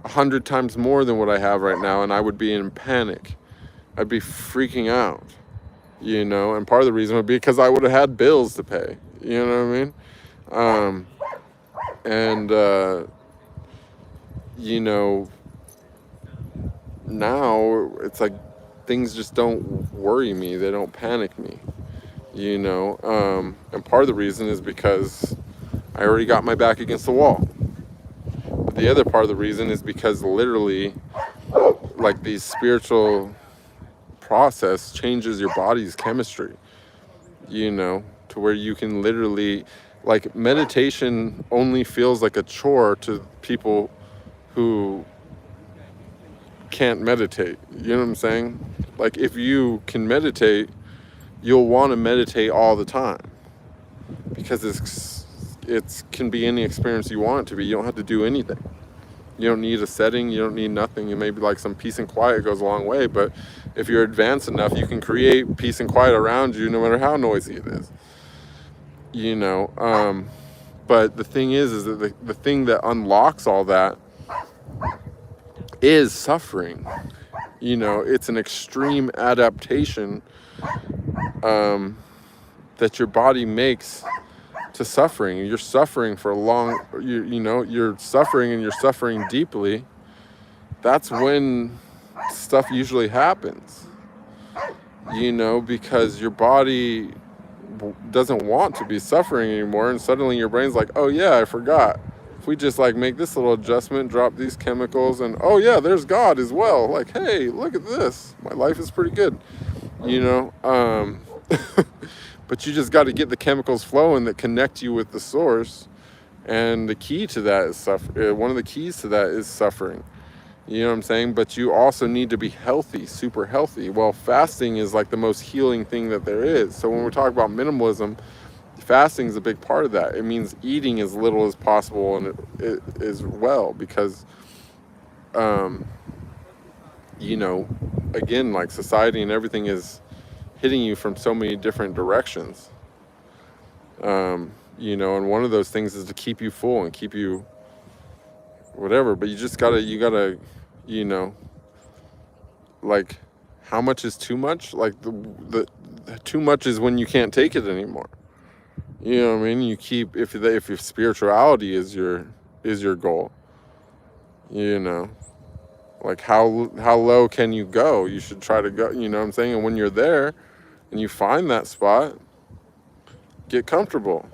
[SPEAKER 1] 100 times more than what I have right now, and I would be in panic. I'd be freaking out, and part of the reason would be because I would have had bills to pay. You know what I mean? Now it's like things just don't worry me. They don't panic me, and part of the reason is because I already got my back against the wall. But the other part of the reason is because literally, like, these spiritual process changes your body's chemistry, to where you can literally, like, meditation only feels like a chore to people who can't meditate. You know what I'm saying? Like, if you can meditate, you'll want to meditate all the time, because it can be any experience you want it to be. You don't have to do anything. You don't need a setting. You don't need nothing. You maybe like some peace and quiet goes a long way, but if you're advanced enough, you can create peace and quiet around you no matter how noisy it is. But the thing is that the thing that unlocks all that is suffering. It's an extreme adaptation that your body makes to suffering. You're suffering for a long, you're suffering, and you're suffering deeply. That's when stuff usually happens, because your body doesn't want to be suffering anymore, and suddenly your brain's like, oh yeah, I forgot. If we just like make this little adjustment, drop these chemicals, and oh yeah, there's God as well. Like, hey, look at this. My life is pretty good, But you just got to get the chemicals flowing that connect you with the source. And the key to that is one of the keys to that is suffering. You know what I'm saying? But you also need to be healthy, super healthy. Well, fasting is like the most healing thing that there is. So when we talk about minimalism, fasting is a big part of that. It means eating as little as possible, and it is well, because you know, again, like society and everything is hitting you from so many different directions. You know, and one of those things is to keep you full and keep you whatever, but you gotta, you know, like, how much is too much? Like the too much is when you can't take it anymore. You know what I mean? You keep, if your spirituality is your goal, you know, like how low can you go? You should try to go, you know what I'm saying? And when you're there and you find that spot, get comfortable.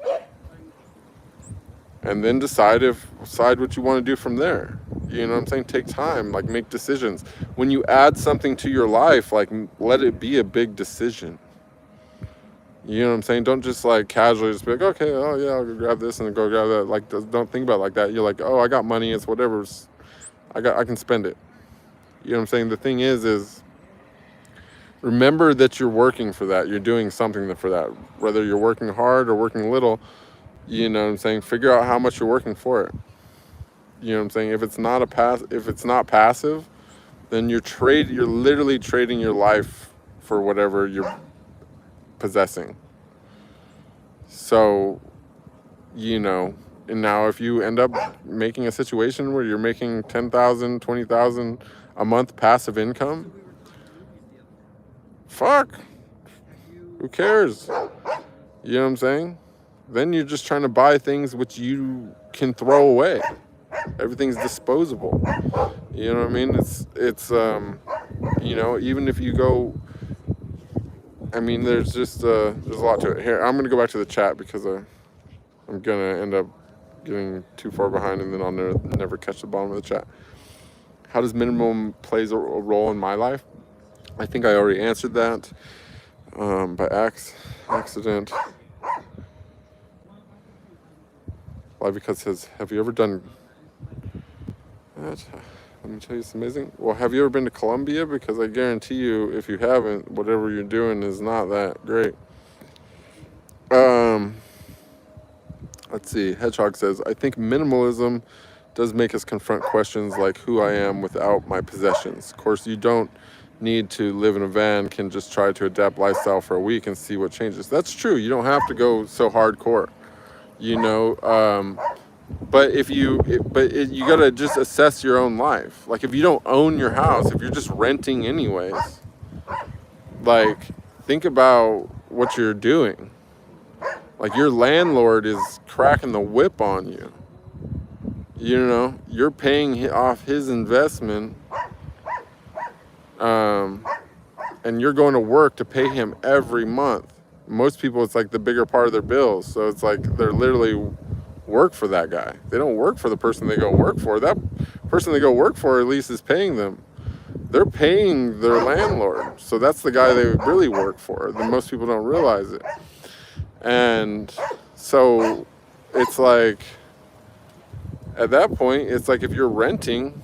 [SPEAKER 1] And then decide what you want to do from there. You know what I'm saying? Take time, like make decisions. When you add something to your life, like let it be a big decision. You know what I'm saying? Don't just like casually just be like, okay, oh yeah, I'll go grab this and go grab that. Like, don't think about it like that. You're like, oh, I got money, it's whatever. I can spend it. You know what I'm saying? The thing is remember that you're working for that. You're doing something for that. Whether you're working hard or working little, you know what I'm saying? Figure out how much you're working for it. You know what I'm saying? If it's not passive, then you're literally trading your life for whatever you're possessing. So, you know, and now if you end up making a situation where you're making 10,000, 20,000 a month passive income, fuck, who cares? You know what I'm saying? Then you're just trying to buy things which you can throw away. Everything's disposable. You know what I mean? It's you know, even if you go, I mean, there's a lot to it. Here, I'm gonna go back to the chat because I'm gonna end up getting too far behind, and then I'll never catch the bottom of the chat. How does minimum plays a role in my life? I think I already answered that by accident. Why? Because says, have you ever done that? Let me tell you, it's amazing. Well, have you ever been to Colombia? Because I guarantee you, if you haven't, whatever you're doing is not that great. Let's see. Hedgehog says, I think minimalism does make us confront questions like who I am without my possessions. Of course, you don't need to live in a van, can just try to adapt lifestyle for a week and see what changes. That's true. You don't have to go so hardcore, you know. But you gotta just assess your own life. Like, if you don't own your house, if you're just renting anyways, like, think about what you're doing. Like, your landlord is cracking the whip on you. You know, you're paying off his investment, and you're going to work to pay him every month. Most people, it's like the bigger part of their bills. So it's like they're literally work for that guy. They don't work for the person they go work for. That person they go work for at least is paying them. They're paying their landlord. So that's the guy they really work for. Most people don't realize it. And so it's like, at that point, it's like if you're renting,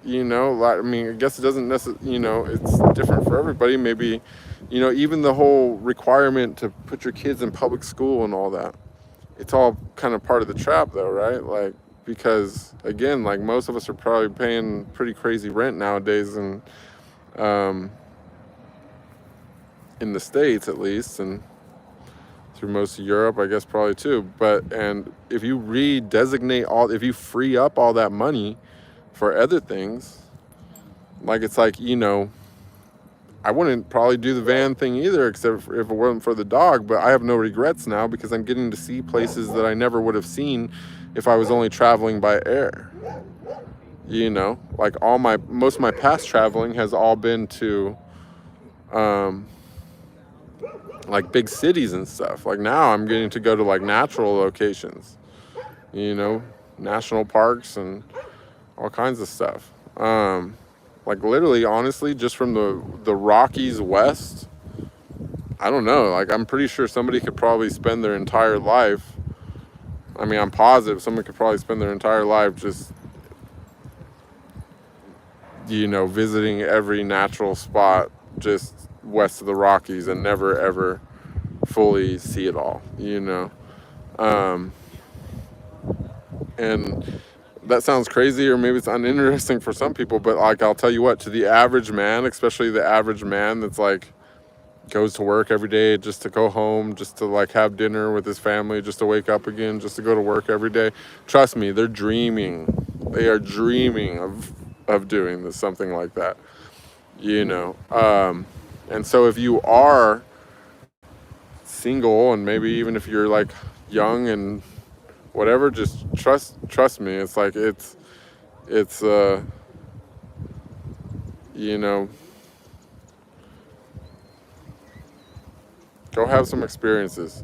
[SPEAKER 1] you know, I mean, I guess it doesn't necessarily, you know, it's different for everybody. Maybe, you know, even the whole requirement to put your kids in public school and all that, it's all kind of part of the trap though, right? Like, because again, like, most of us are probably paying pretty crazy rent nowadays, and in the States at least, and through most of Europe, I guess probably too. But, and if you if you free up all that money for other things, like, it's like, you know, I wouldn't probably do the van thing either, except if it wasn't for the dog. But I have no regrets now because I'm getting to see places that I never would have seen if I was only traveling by air. You know, like, most of my past traveling has all been to, like, big cities and stuff. Like, now I'm getting to go to, like, natural locations, you know, national parks and all kinds of stuff. Like, literally, honestly, just from the Rockies west, I don't know, like, I'm pretty sure somebody could probably spend their entire life, I mean, I'm positive somebody could probably spend their entire life just you know, visiting every natural spot just west of the Rockies and never ever fully see it all, you know. And that sounds crazy, or maybe it's uninteresting for some people, but like, I'll tell you what, to the average man, especially the average man that's like goes to work every day just to go home, just to like have dinner with his family, just to wake up again, just to go to work every day, trust me, they're dreaming. They are dreaming of doing this, something like that, you know. And so if you are single, and maybe even if you're like young and whatever, just trust me, it's like it's you know, go have some experiences.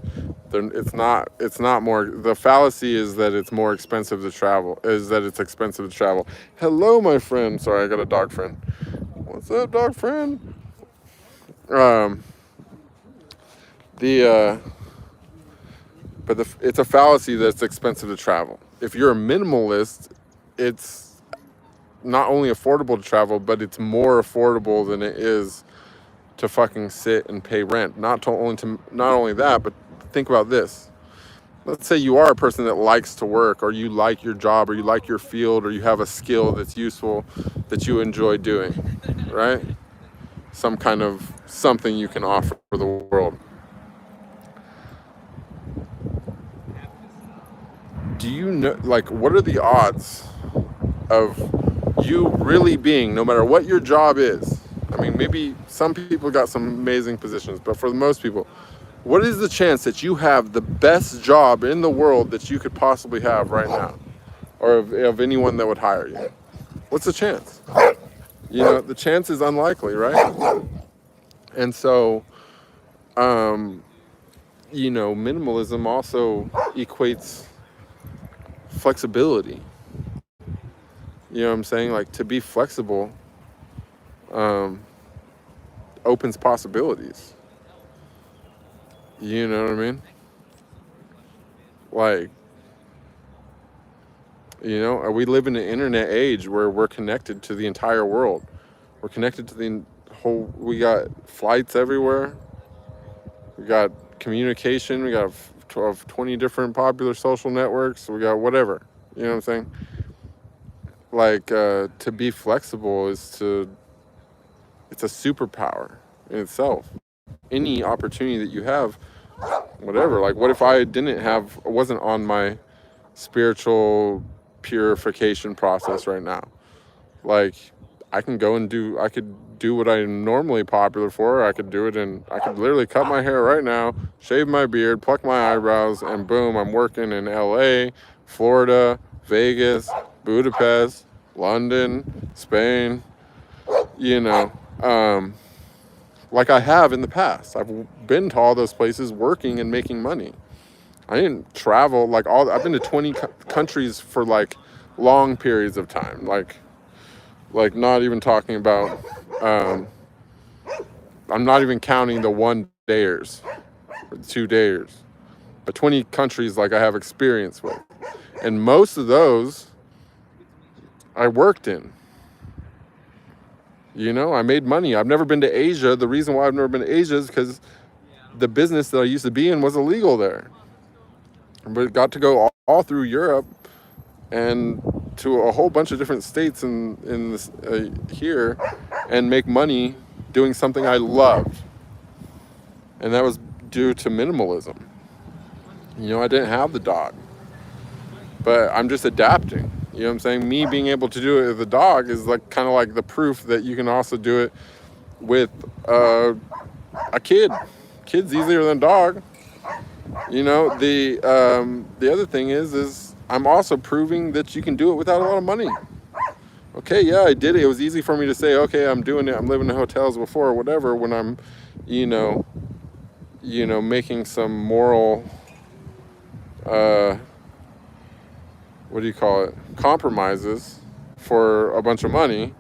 [SPEAKER 1] It's not more, the fallacy is that it's more expensive to travel, is that it's expensive to travel. Hello, my friend. Sorry, I got a dog friend. What's up, dog friend? The but it's a fallacy that it's expensive to travel. If you're a minimalist, it's not only affordable to travel, but it's more affordable than it is to fucking sit and pay rent. Not only that, but think about this. Let's say you are a person that likes to work, or you like your job, or you like your field, or you have a skill that's useful that you enjoy doing, right? Some kind of something you can offer the world. Do you know, like, what are the odds of you really being, no matter what your job is? I mean, maybe some people got some amazing positions, but for most people, what is the chance that you have the best job in the world that you could possibly have right now? Or of anyone that would hire you? What's the chance? You know, the chance is unlikely, right? And so, you know, minimalism also equates flexibility. You know what I'm saying? Like, to be flexible opens possibilities. You know what I mean? Like, you know, we live in an internet age where we're connected to the entire world. We're connected to the whole, we got flights everywhere. We got communication. We got 12, 20 different popular social networks. We got whatever. You know what I'm saying? Like, to be flexible it's a superpower in itself. Any opportunity that you have, whatever. Like, what if I wasn't on my spiritual purification process right now? Like, I could do what I'm normally popular for. I could literally cut my hair right now, shave my beard, pluck my eyebrows, and boom, I'm working in LA, Florida, Vegas, Budapest, London, Spain, you know, like I have in the past. I've been to all those places working and making money. I didn't travel like I've been to 20 countries for like long periods of time. Like not even talking about, I'm not even counting the 1 dayers, or 2 dayers, but 20 countries like I have experience with. And most of those I worked in. You know, I made money. I've never been to Asia. The reason why I've never been to Asia is because the business that I used to be in was illegal there. But got to go all through Europe and to a whole bunch of different states in this here, and make money doing something I loved. And that was due to minimalism. You know, I didn't have the dog, but I'm just adapting. You know what I'm saying? Me being able to do it with a dog is like kind of like the proof that you can also do it with a kid. Kid's easier than a dog. You know, the other thing is I'm also proving that you can do it without a lot of money. Okay, yeah, I did it. It was easy for me to say, okay, I'm doing it. I'm living in hotels before or whatever, when I'm, you know, making some moral, compromises for a bunch of money,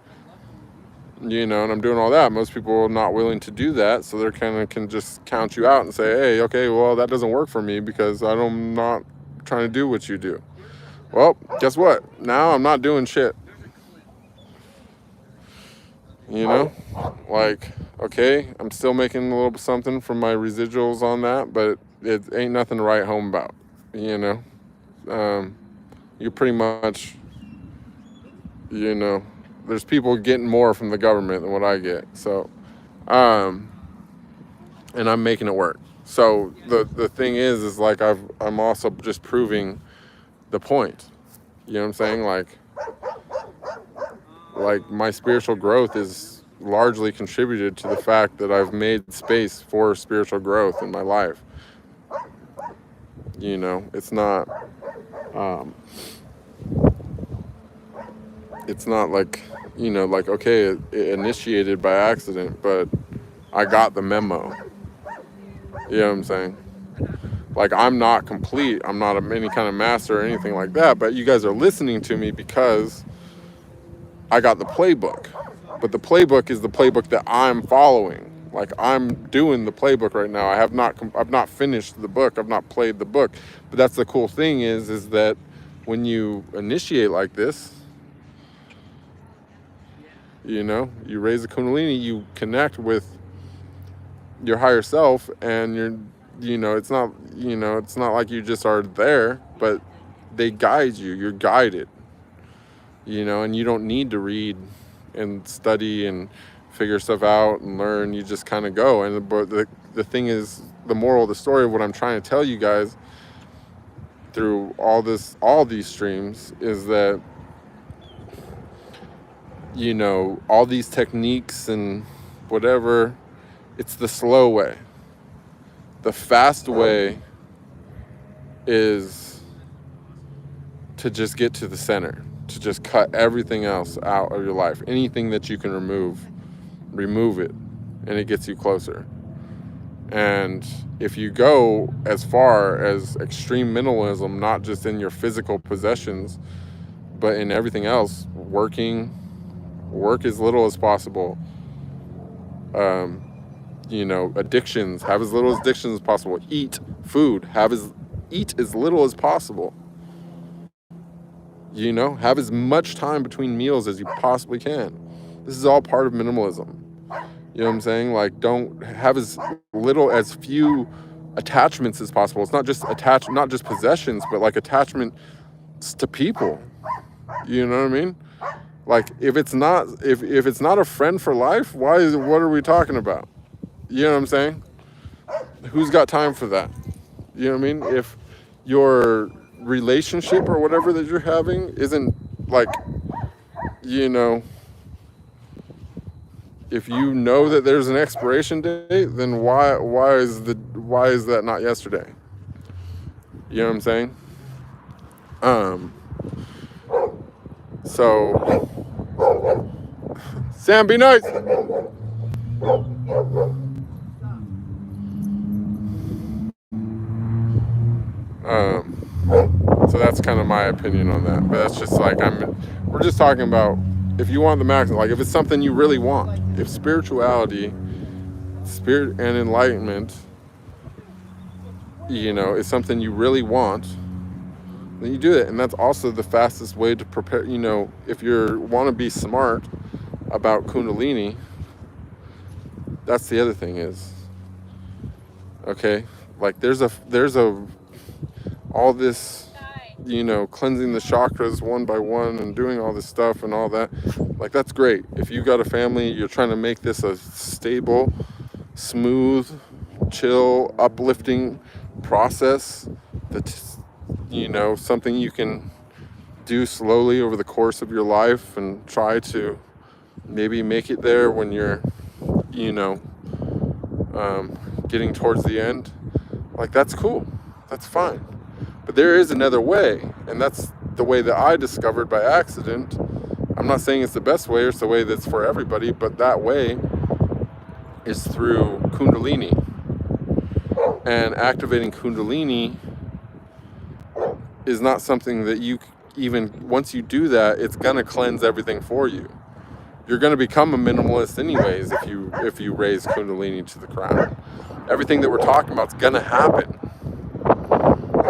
[SPEAKER 1] you know, and I'm doing all that. Most people are not willing to do that, so they're kind of can just count you out and say, hey, okay, well, that doesn't work for me because I'm not trying to do what you do. Well, guess what? Now I'm not doing shit. You know, like, okay, I'm still making a little something from my residuals on that, but it ain't nothing to write home about. You know, you're pretty much, you know, there's people getting more from the government than what I get. So, and I'm making it work. So the thing is like I'm also just proving the point. You know what I'm saying? Like my spiritual growth is largely contributed to the fact that I've made space for spiritual growth in my life. You know, it's not like, you know, like, okay, it initiated by accident, but I got the memo. You know what I'm saying? Like, I'm not complete. I'm not any kind of master or anything like that, but you guys are listening to me because I got the playbook. But the playbook is the playbook that I'm following. Like, I'm doing the playbook right now. I've not finished the book. I've not played the book. But that's the cool thing is that when you initiate like this, you know, you raise the Kundalini, you connect with your higher self, and it's not like you just are there, but they guide you. You're guided, you know, and you don't need to read and study and figure stuff out and learn. You just kind of go. And the thing is, the moral of the story of what I'm trying to tell you guys through all these streams is that, you know, all these techniques and whatever, it's the slow way. The fast way is to just get to the center, to just cut everything else out of your life. Anything that you can remove it, and it gets you closer. And if you go as far as extreme minimalism, not just in your physical possessions, but in everything else, work as little as possible. You know, addictions, have as little addictions as possible. Eat food, eat as little as possible. You know, have as much time between meals as you possibly can. This is all part of minimalism. You know what I'm saying? Like, don't have as few attachments as possible. It's not just possessions, but like attachments to people. You know what I mean? Like, if it's not a friend for life, what are we talking about? You know what I'm saying? Who's got time for that? You know what I mean? If your relationship or whatever that you're having isn't like, you know, if you know that there's an expiration date, then why is that not yesterday? You know what I'm saying? So Sam, be nice. So that's kind of my opinion on that. But that's just like, we're just talking about, if you want the maximum, like if it's something you really want, if spirituality, spirit and enlightenment, you know, is something you really want, then you do it. And that's also the fastest way to prepare. You know, if you want to be smart about Kundalini, that's the other thing is, okay, like there's all this, you know, cleansing the chakras one by one and doing all this stuff and all that. Like, that's great. If you got a family, you're trying to make this a stable, smooth, chill, uplifting process that's, you know, something you can do slowly over the course of your life and try to maybe make it there when you're, you know, getting towards the end. Like, that's cool. That's fine. But there is another way, and that's the way that I discovered by accident. I'm not saying it's the best way or it's the way that's for everybody, but that way is through Kundalini. And activating Kundalini is not something that you even, once you do that, it's going to cleanse everything for you. You're going to become a minimalist anyways if you raise Kundalini to the crown. Everything that we're talking about is going to happen.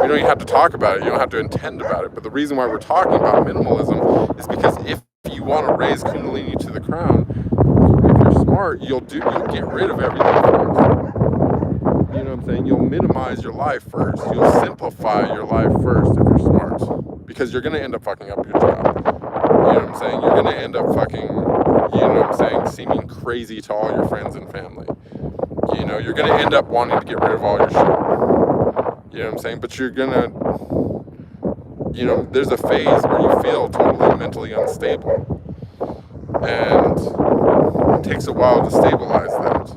[SPEAKER 1] You don't even have to talk about it. You don't have to intend about it. But the reason why we're talking about minimalism is because if you want to raise Kundalini to the crown, smart, you'll get rid of everything first. You know what I'm saying? You'll minimize your life first. You'll simplify your life first if you're smart. Because you're going to end up fucking up your job. You know what I'm saying? You're going to end up fucking, you know what I'm saying, seeming crazy to all your friends and family. You know, you're going to end up wanting to get rid of all your shit. You know what I'm saying? But you're going to, you know, there's a phase where you feel totally mentally unstable. And it takes a while to stabilize that.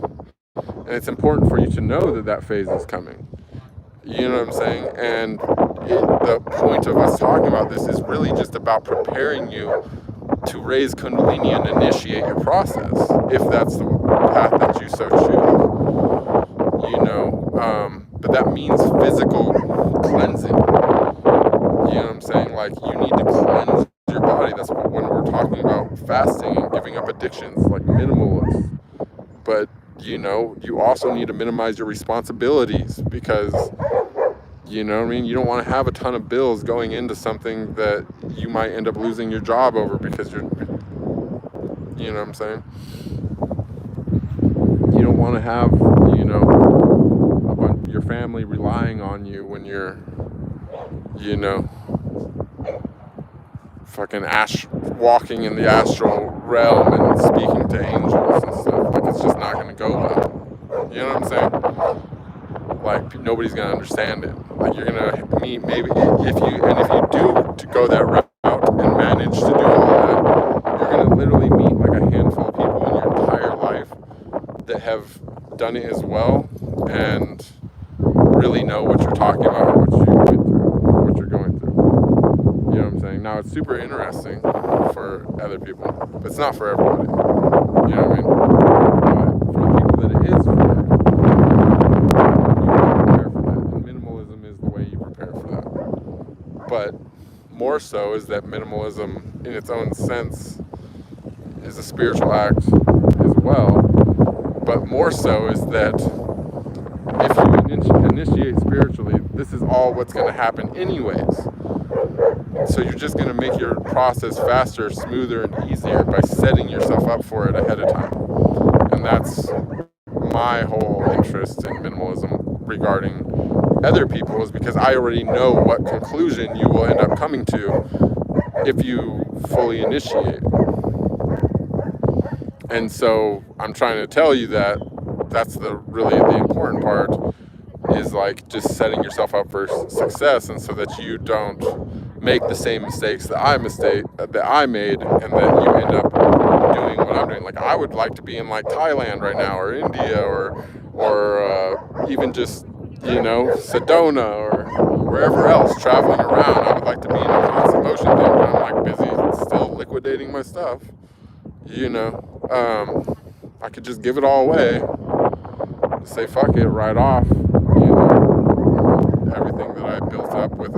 [SPEAKER 1] And it's important for you to know that that phase is coming. You know what I'm saying? And the point of us talking about this is really just about preparing you to raise Kundalini and initiate your process, if that's the path that you so choose. You know, but that means physical cleansing. You know what I'm saying? Like, you need to cleanse your body. That's what, when we're talking about fasting and giving up addictions, like minimalists. But you know, you also need to minimize your responsibilities because, you know what I mean, you don't want to have a ton of bills going into something that you might end up losing your job over because you're, you know what I'm saying? You don't want to have, you know, your family relying on you when you're, you know, fucking walking in the astral realm and speaking to angels and stuff. Like, it's just not going to go well. You know what I'm saying? Like, nobody's going to understand it. Like, you're going to meet, maybe, if you do to go that route and manage to do all that, you're going to literally meet like a handful of people in your entire life that have done it as well and really know what you're talking about, what you're going through. You know what I'm saying? Now, it's super interesting for other people, but it's not for everybody. You know what I mean? But for the people that it is for, you prepare for that. And minimalism is the way you prepare for that. But more so is that minimalism, in its own sense, is a spiritual act as well. But more so is that if you initiate spiritually, this is all what's going to happen anyways. So you're just going to make your process faster, smoother, and easier by setting yourself up for it ahead of time. And that's my whole interest in minimalism regarding other people, is because I already know what conclusion you will end up coming to if you fully initiate. And so I'm trying to tell you that that's really the important part, is like just setting yourself up for success, and so that you don't make the same mistakes that I made, and that you end up doing what I'm doing. Like, I would like to be in like Thailand right now, or India, or even just, you know, Sedona or wherever else, traveling around. I would like to be in a constant motion thing, but I'm like busy still liquidating my stuff. You know, I could just give it all away, just say fuck it right off. You know, everything that I built up with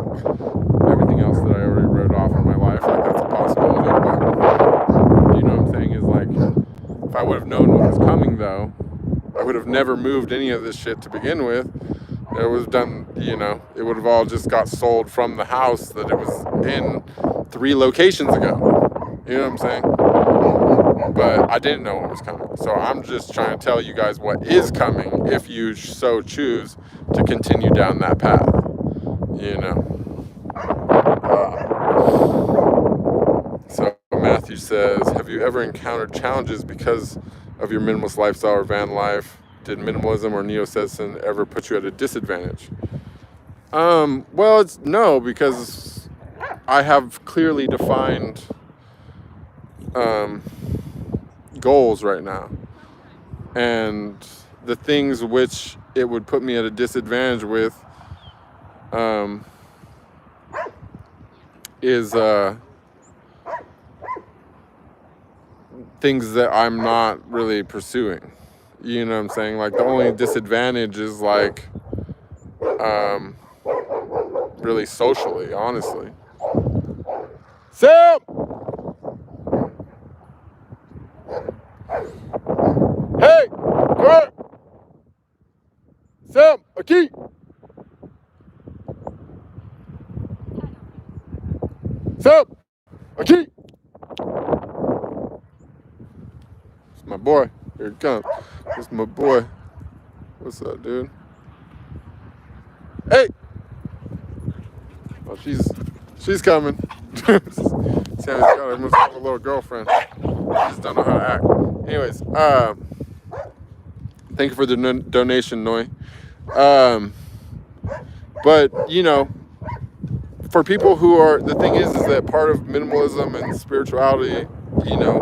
[SPEAKER 1] everything else that I already wrote off in my life, like, that's a possibility. But you know what I'm saying, is like, if I would have known what was coming, though, I would have never moved any of this shit to begin with. It was done, you know, it would have all just got sold from the house that it was in 3 locations ago. You know what I'm saying? But I didn't know what was coming. So I'm just trying to tell you guys what is coming if you so choose to continue down that path. You know. So Matthew says, have you ever encountered challenges because of your minimalist lifestyle or van life? Did minimalism or neo-citizen ever put you at a disadvantage? Well, it's no, because I have clearly defined goals right now. And the things which it would put me at a disadvantage with is things that I'm not really pursuing. You know what I'm saying? Like, the only disadvantage is like really socially, honestly. Sam! Hey! Come here! Sam! A key! Sam! A key! It's my boy. Here it comes. It's my boy. What's up, dude? Hey! Oh, she's coming. Sammy's got her must have a little girlfriend. She just don't know how to act. Anyways, thank you for the donation, Noi. But you know, for people who are, the thing is that part of minimalism and spirituality, you know,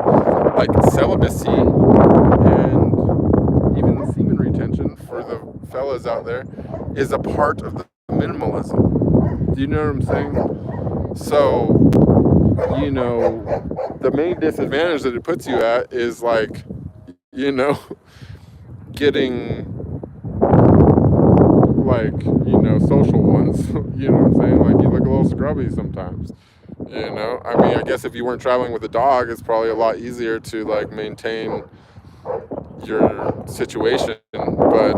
[SPEAKER 1] like celibacy and even semen retention for the fellas out there is a part of the minimalism. Do you know what I'm saying? So, you know, the main disadvantage that it puts you at is like, you know, getting like, you know, social ones. You know what I'm saying? Like, you look a little scrubby sometimes. You know, I mean, I guess if you weren't traveling with a dog, it's probably a lot easier to like maintain your situation. But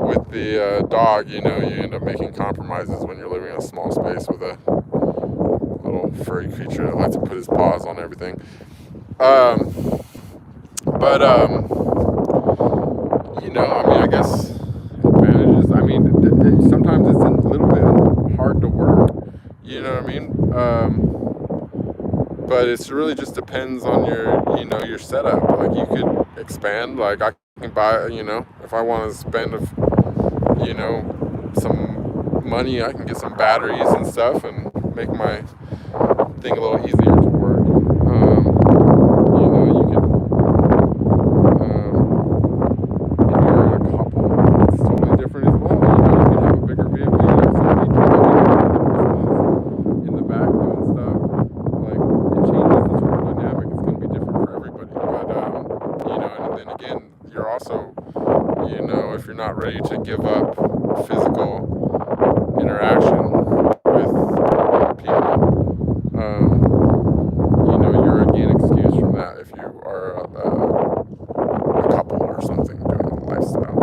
[SPEAKER 1] with the dog, you know, you end up making compromises when you're living in a small space with a little furry creature that likes to put his paws on everything. You know, I mean, I guess advantages. I mean, sometimes it's a little bit hard to work. You know what I mean? But it's really just depends on your, you know, your setup. Like you could expand. Like I can buy, you know, if I want to spend, you know, some money, I can get some batteries and stuff and make my thing a little easier to work. You know, you could, if you're in a couple, it's totally different as well. You know, you can have a bigger vehicle, you have somebody driving in the back doing stuff. Like, it changes the total dynamic. It's going to be different for everybody. But, you know, and then again, you're also, you know, if you're not ready to give up physical interaction with people, you know, you're again excused from that if you are a couple or something doing a lifestyle.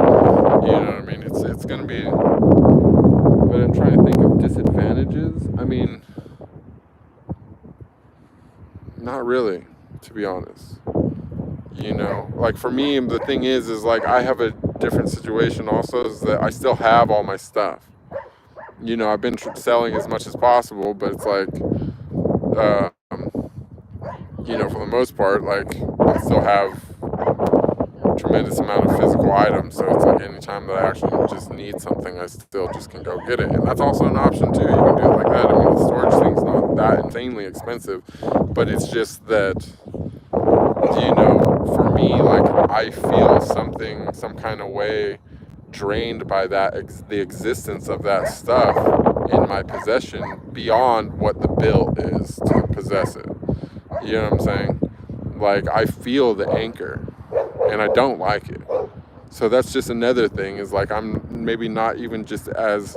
[SPEAKER 1] You know what I mean? It's going to be, but I'm trying to think of disadvantages. I mean, not really, to be honest. You know, like for me, the thing is like I have a different situation also, is that I still have all my stuff. You know, I've been selling as much as possible, but it's like, you know, for the most part, like I still have a tremendous amount of physical items. So it's like anytime that I actually just need something, I still just can go get it. And that's also an option too. You can do it like that. I mean, the storage thing's not that insanely expensive, but it's just that, you know, for me, like I feel something, some kind of way drained by that, the existence of that stuff in my possession beyond what the bill is to possess it. You know what I'm saying? Like I feel the anchor and I don't like it. So that's just another thing, is like I'm maybe not even just as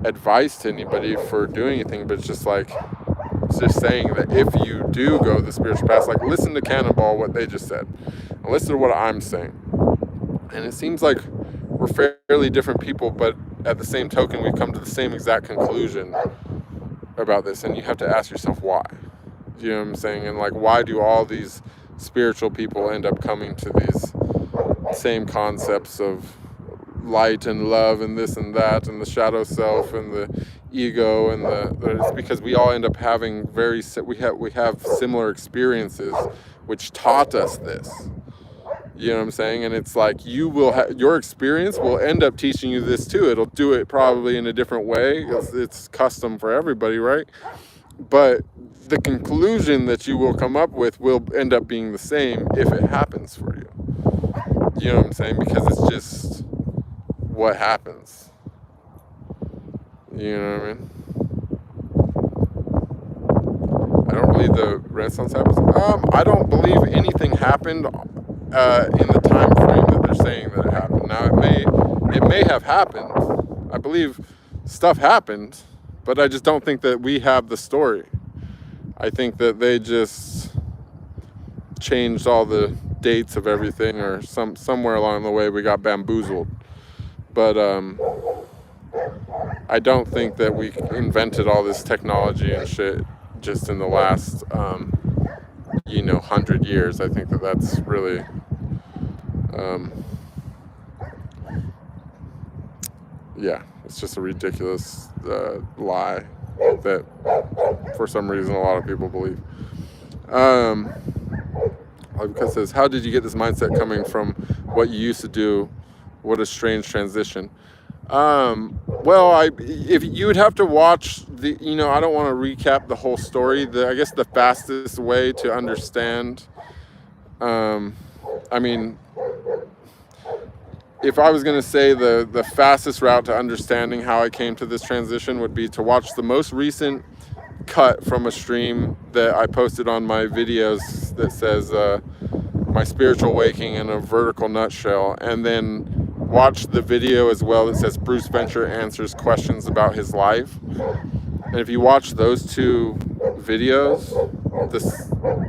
[SPEAKER 1] advice to anybody for doing anything, but it's just like, it's just saying that if you do go the spiritual path, like listen to Cannonball, what they just said, and listen to what I'm saying. And it seems like we're fairly different people, but at the same token, we've come to the same exact conclusion about this. And you have to ask yourself why. You know what I'm saying? And like, why do all these spiritual people end up coming to these same concepts of light and love and this and that and the shadow self and the ego and it's because we all end up having we have similar experiences which taught us this. You know what I'm saying? And it's like your experience will end up teaching you this too. It'll do it probably in a different way. It's custom for everybody, right? But the conclusion that you will come up with will end up being the same if it happens for you. You know what I'm saying? Because it's just what happens. You know what I mean? I don't believe the Renaissance happens. I don't believe anything happened in the time frame that they're saying that it happened. Now it may have happened. I believe stuff happened, but I just don't think that we have the story. I think that they just changed all the dates of everything, or somewhere along the way we got bamboozled. But I don't think that we invented all this technology and shit just in the last 100 years. I think that that's really Yeah, it's just a ridiculous lie that for some reason a lot of people believe. Because it says, how did you get this mindset coming from what you used to do? What a strange transition. Well, if you would have to watch I don't want to recap the whole story. I guess the fastest way to understand, I mean, if I was going to say the fastest route to understanding how I came to this transition would be to watch the most recent cut from a stream that I posted on my videos that says my spiritual waking in a vertical nutshell, and then watch the video as well that says Bruce Venture answers questions about his life. And if you watch those two videos,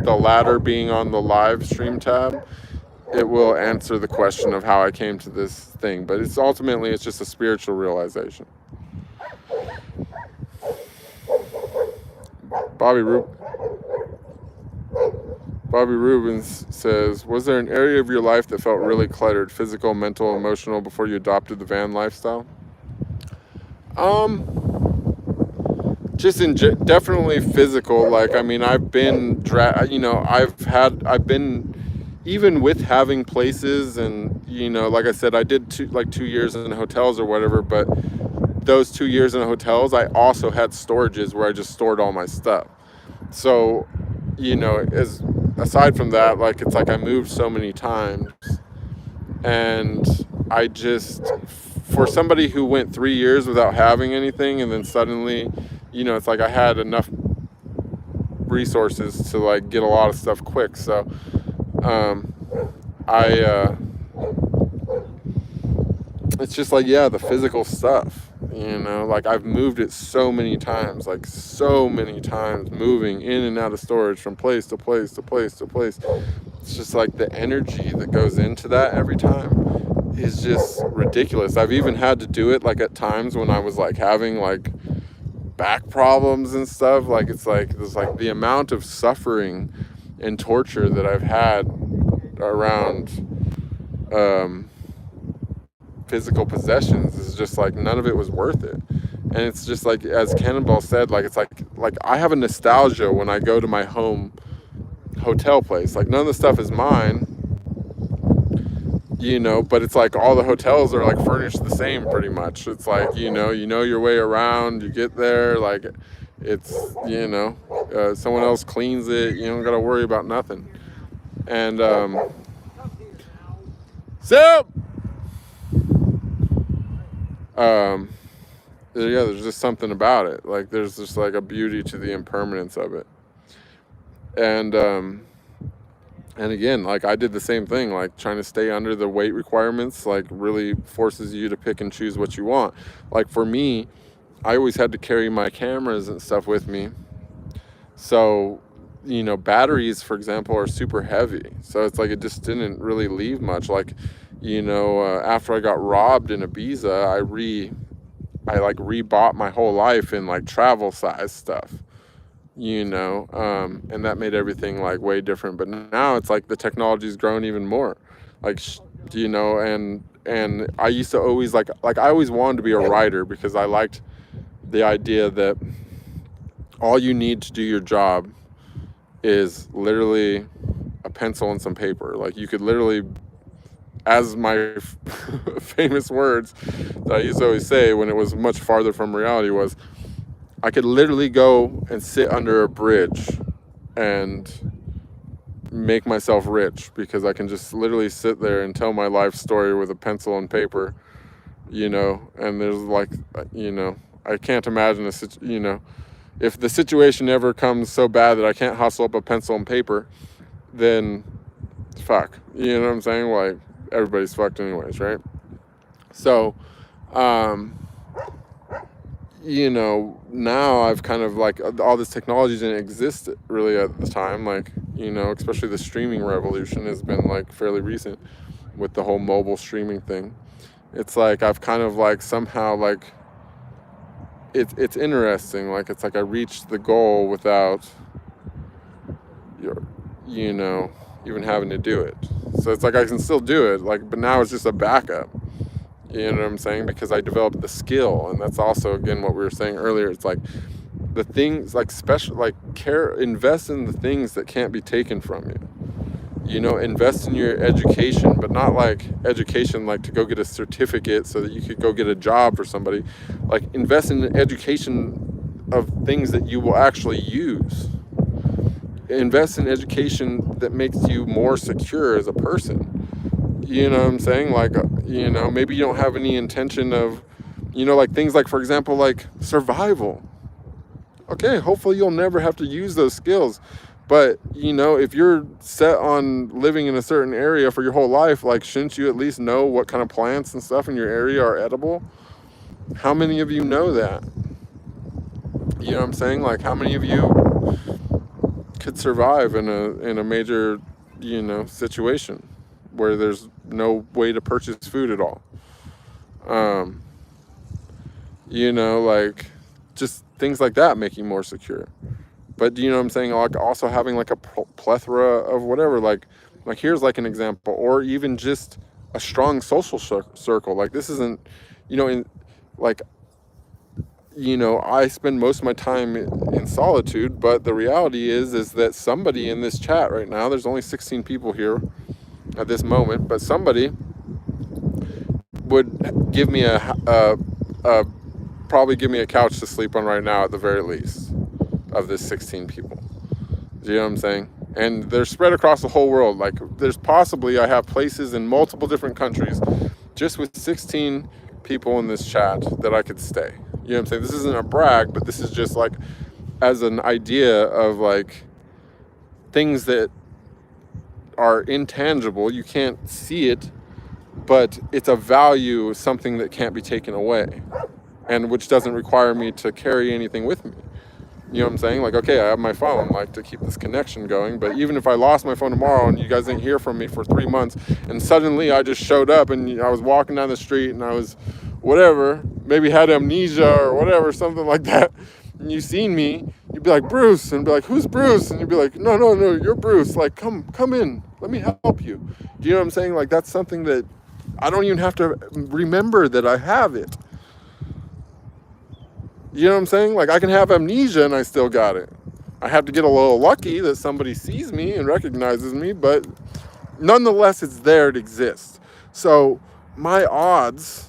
[SPEAKER 1] the latter being on the live stream tab, it will answer the question of how I came to this thing. But it's just a spiritual realization. Bobby Rubens says, was there an area of your life that felt really cluttered, physical, mental, emotional, before you adopted the van lifestyle? Definitely physical. Like, I mean, I've been, I've been, even with having places, and, like I said, I did 2 years in hotels or whatever, but those 2 years in hotels, I also had storages where I just stored all my stuff. So, aside from that, like, it's like I moved so many times, and for somebody who went 3 years without having anything, and then suddenly, it's like I had enough resources to like get a lot of stuff quick. So, it's just like, yeah, the physical stuff, like I've moved it so many times, moving in and out of storage from place to place to place to place. It's just like the energy that goes into that every time is just ridiculous. I've even had to do it like at times when I was like having like back problems and stuff. Like, it's like the amount of suffering and torture that I've had around physical possessions is just like none of it was worth it. And it's just like, as Cannonball said, like, it's like I have a nostalgia when I go to my home hotel place. Like, none of the stuff is mine, but it's like all the hotels are like furnished the same pretty much. It's like, you know your way around, you get there, like it's, someone else cleans it, you don't gotta worry about nothing. And there's just something about it. Like, there's just like a beauty to the impermanence of it. And again, like, I did the same thing, like trying to stay under the weight requirements, like really forces you to pick and choose what you want. Like, for me, I always had to carry my cameras and stuff with me. So, batteries, for example, are super heavy. So it's like, it just didn't really leave much. Like, after I got robbed in Ibiza, I rebought my whole life in like travel size stuff, and that made everything like way different. But now it's like the technology's grown even more, like, and I used to always I always wanted to be a writer, because I liked the idea that all you need to do your job is literally a pencil and some paper. Like, you could literally, as my famous words that I used to always say when it was much farther from reality was, I could literally go and sit under a bridge and make myself rich, because I can just literally sit there and tell my life story with a pencil and paper, and there's like, I can't imagine if the situation ever comes so bad that I can't hustle up a pencil and paper, then fuck, you know what I'm saying? Like, everybody's fucked anyways, right? So, now I've kind of like, all this technology didn't exist really at the time, like, especially the streaming revolution has been like fairly recent with the whole mobile streaming thing. It's like, I've kind of like somehow like, it's interesting. Like, it's like I reached the goal without even having to do it. So it's like I can still do it, like, but now it's just a backup. You know what I'm saying? Because I developed the skill, and that's also, again, what we were saying earlier. It's like the things, like special, like invest in the things that can't be taken from you. You know, invest in your education, but not like education like to go get a certificate so that you could go get a job for somebody. Like, invest in education of things that you will actually use. Invest in education that makes you more secure as a person. You know what I'm saying? Like, you know, maybe you don't have any intention of, you know, like things like, for example, like survival. Okay, hopefully you'll never have to use those skills. But, you know, if you're set on living in a certain area for your whole life, like, shouldn't you at least know what kind of plants and stuff in your area are edible? How many of you know that? You know what I'm saying? Like, how many of you could survive in a major, you know, situation where there's no way to purchase food at all? You know, like, just things like that make you more secure. But do you know what I'm saying? Like, also having like a plethora of whatever, like here's like an example, or even just a strong social circle. Like, this isn't, you know, in like, you know, I spend most of my time in solitude, but the reality is that somebody in this chat right now, there's only 16 people here at this moment, but somebody would give me probably give me a couch to sleep on right now at the very least of this 16 people. Do you know what I'm saying? And they're spread across the whole world. Like, there's possibly, I have places in multiple different countries just with 16 people in this chat that I could stay. You know what I'm saying? This isn't a brag, but this is just like as an idea of like things that are intangible. You can't see it, but it's a value, something that can't be taken away, and which doesn't require me to carry anything with me. You know what I'm saying? Like, okay, I have my phone, like, to keep this connection going, but even if I lost my phone tomorrow and you guys didn't hear from me for 3 months, and suddenly I just showed up and I was walking down the street and I was whatever, maybe had amnesia or whatever, something like that, and you seen me, you'd be like, Bruce, and be like, who's Bruce? And you'd be like, no, you're Bruce. Like, come in, let me help you. Do you know what I'm saying? Like, that's something that I don't even have to remember that I have it. You know what I'm saying? Like, I can have amnesia and I still got it. I have to get a little lucky that somebody sees me and recognizes me, but nonetheless, it's there, it exists. So my odds,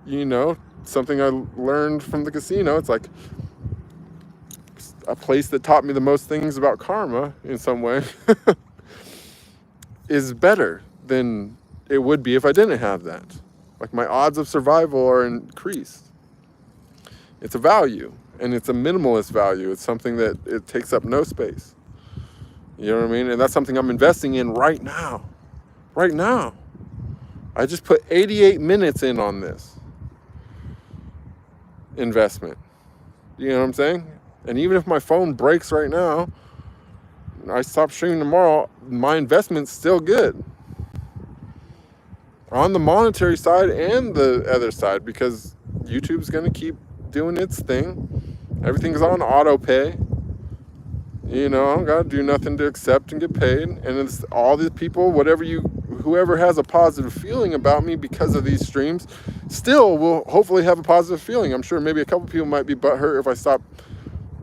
[SPEAKER 1] you know, something I learned from the casino, it's like a place that taught me the most things about karma in some way, is better than it would be if I didn't have that. Like, my odds of survival are increased. It's a value, and it's a minimalist value. It's something that it takes up no space. You know what I mean? And that's something I'm investing in right now. Right now. I just put 88 minutes in on this investment. You know what I'm saying? And even if my phone breaks right now, I stop streaming tomorrow, my investment's still good. On the monetary side and the other side, because YouTube's going to keep doing its thing. Everything's on auto pay. You know, I don't gotta do nothing to accept and get paid. And it's all these people, whoever has a positive feeling about me because of these streams, still will hopefully have a positive feeling. I'm sure maybe a couple people might be butthurt if I stop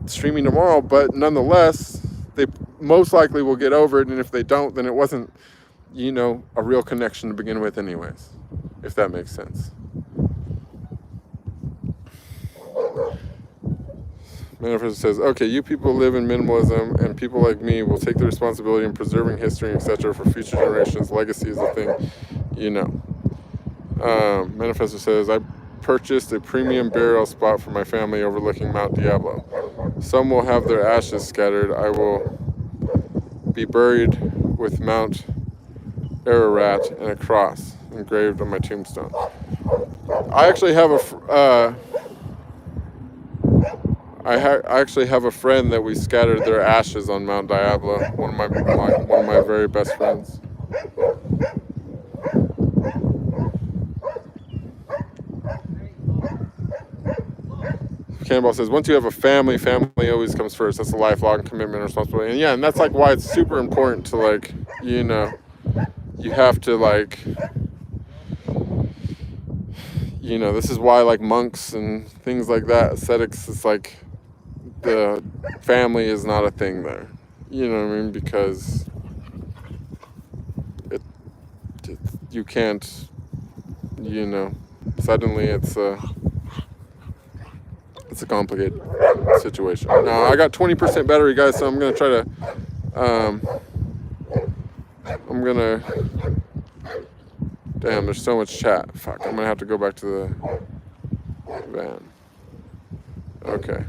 [SPEAKER 1] streaming tomorrow, but nonetheless, they most likely will get over it. And if they don't, then it wasn't, you know, a real connection to begin with anyways, if that makes sense. Manifest says, okay, you people live in minimalism, and people like me will take the responsibility in preserving history, etc. for future generations. Legacy is a thing, you know. Manifestor says, I purchased a premium burial spot for my family overlooking Mount Diablo. Some will have their ashes scattered. I will be buried with Mount Ararat and a cross engraved on my tombstone. I actually have I actually have a friend that we scattered their ashes on Mount Diablo. One of my very best friends. Cannonball says, once you have a family, family always comes first. That's a lifelong commitment and responsibility. And yeah, and that's like why it's super important to like, you know, you have to like, you know, this is why like monks and things like that, ascetics, it's like the family is not a thing there. You know what I mean? Because it you can't, you know, suddenly it's a complicated situation. Now I got 20% battery, guys, so I'm gonna try to damn, there's so much chat. Fuck, I'm gonna have to go back to the van. Okay.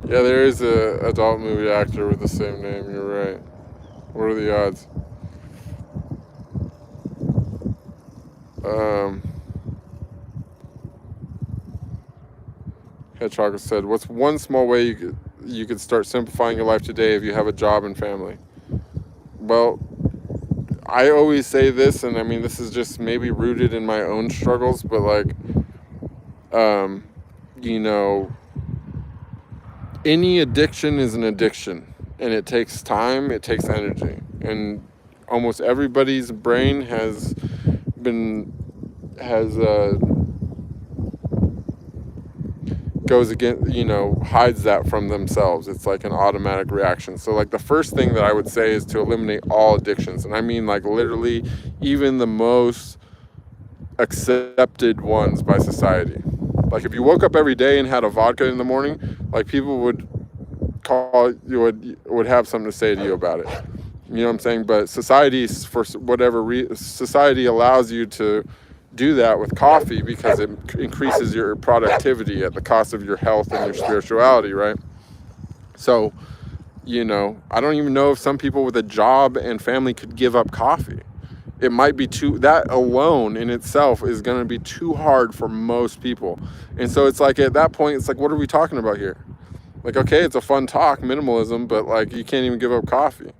[SPEAKER 1] Yeah, there is a adult movie actor with the same name. You're right. What are the odds? Hedgehog said, "What's one small way you could start simplifying your life today if you have a job and family?" Well, I always say this, and I mean this is just maybe rooted in my own struggles, but like, you know, any addiction is an addiction, and it takes time, it takes energy, and almost everybody's brain has goes against, you know, hides that from themselves. It's like an automatic reaction. So like the first thing that I would say is to eliminate all addictions, and I mean like literally even the most accepted ones by society. Like if you woke up every day and had a vodka in the morning, like people would have something to say to you about it. You know what I'm saying? But society, for whatever society allows you to do that with coffee because it increases your productivity at the cost of your health and your spirituality, right? So, you know, I don't even know if some people with a job and family could give up coffee. It might be that alone in itself is going to be too hard for most people. And so it's like at that point, it's like, what are we talking about here? Like, okay, it's a fun talk, minimalism, but like you can't even give up coffee.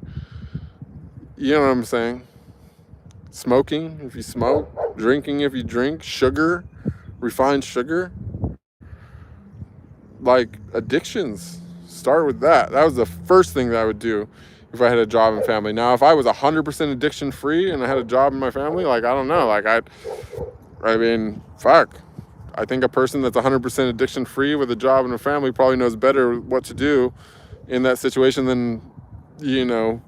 [SPEAKER 1] You know what I'm saying? Smoking, if you smoke, drinking, if you drink, sugar, refined sugar. Like addictions, start with that. That was the first thing that I would do if I had a job and family. Now, if I was 100% addiction free and I had a job in my family, like, I don't know, like I mean, fuck. I think a person that's 100% addiction free with a job and a family probably knows better what to do in that situation than, you know,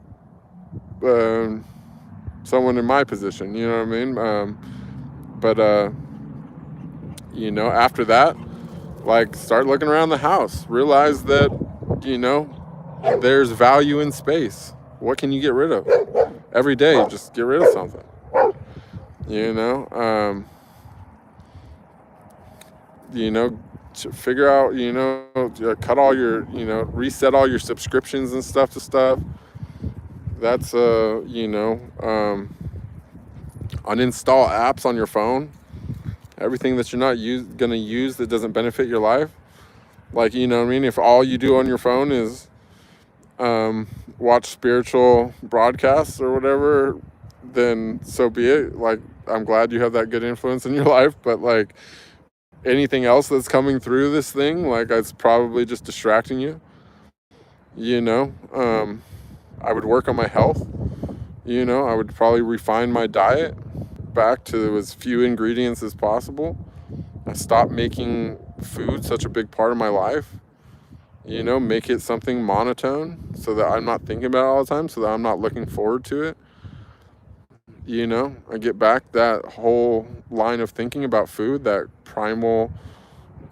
[SPEAKER 1] someone in my position, you know what I mean? But you know, after that, like, start looking around the house. Realize that, you know, there's value in space. What can you get rid of? Every day, just get rid of something. You know, figure out, you know, cut all your, you know, reset all your subscriptions and stuff to stuff. That's, you know, uninstall apps on your phone. Everything that you're not going to use that doesn't benefit your life. Like, you know what I mean? If all you do on your phone is watch spiritual broadcasts or whatever, then so be it. Like, I'm glad you have that good influence in your life, but like anything else that's coming through this thing, like, it's probably just distracting you. You know, I would work on my health. You know, I would probably refine my diet back to as few ingredients as possible. I stopped making food such a big part of my life. You know, make it something monotone so that I'm not thinking about it all the time, so that I'm not looking forward to it. You know, I get back that whole line of thinking about food, that primal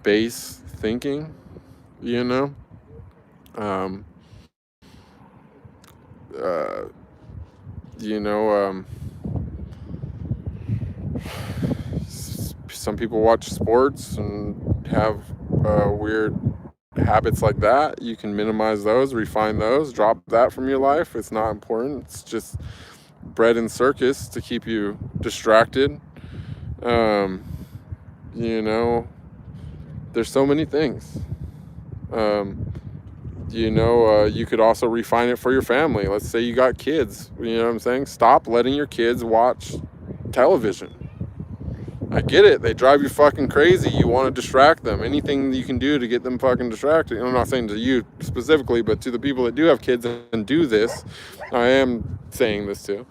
[SPEAKER 1] base thinking, you know. You know, some people watch sports and have weird habits like that, you can minimize those, refine those, drop that from your life. It's not important. It's just bread and circus to keep you distracted. You know, there's so many things. You could also refine it for your family. Let's say you got kids. You know what I'm saying? Stop letting your kids watch television. I get it. They drive you fucking crazy. You want to distract them. Anything you can do to get them fucking distracted. I'm not saying to you specifically, but to the people that do have kids and do this, I am saying this too.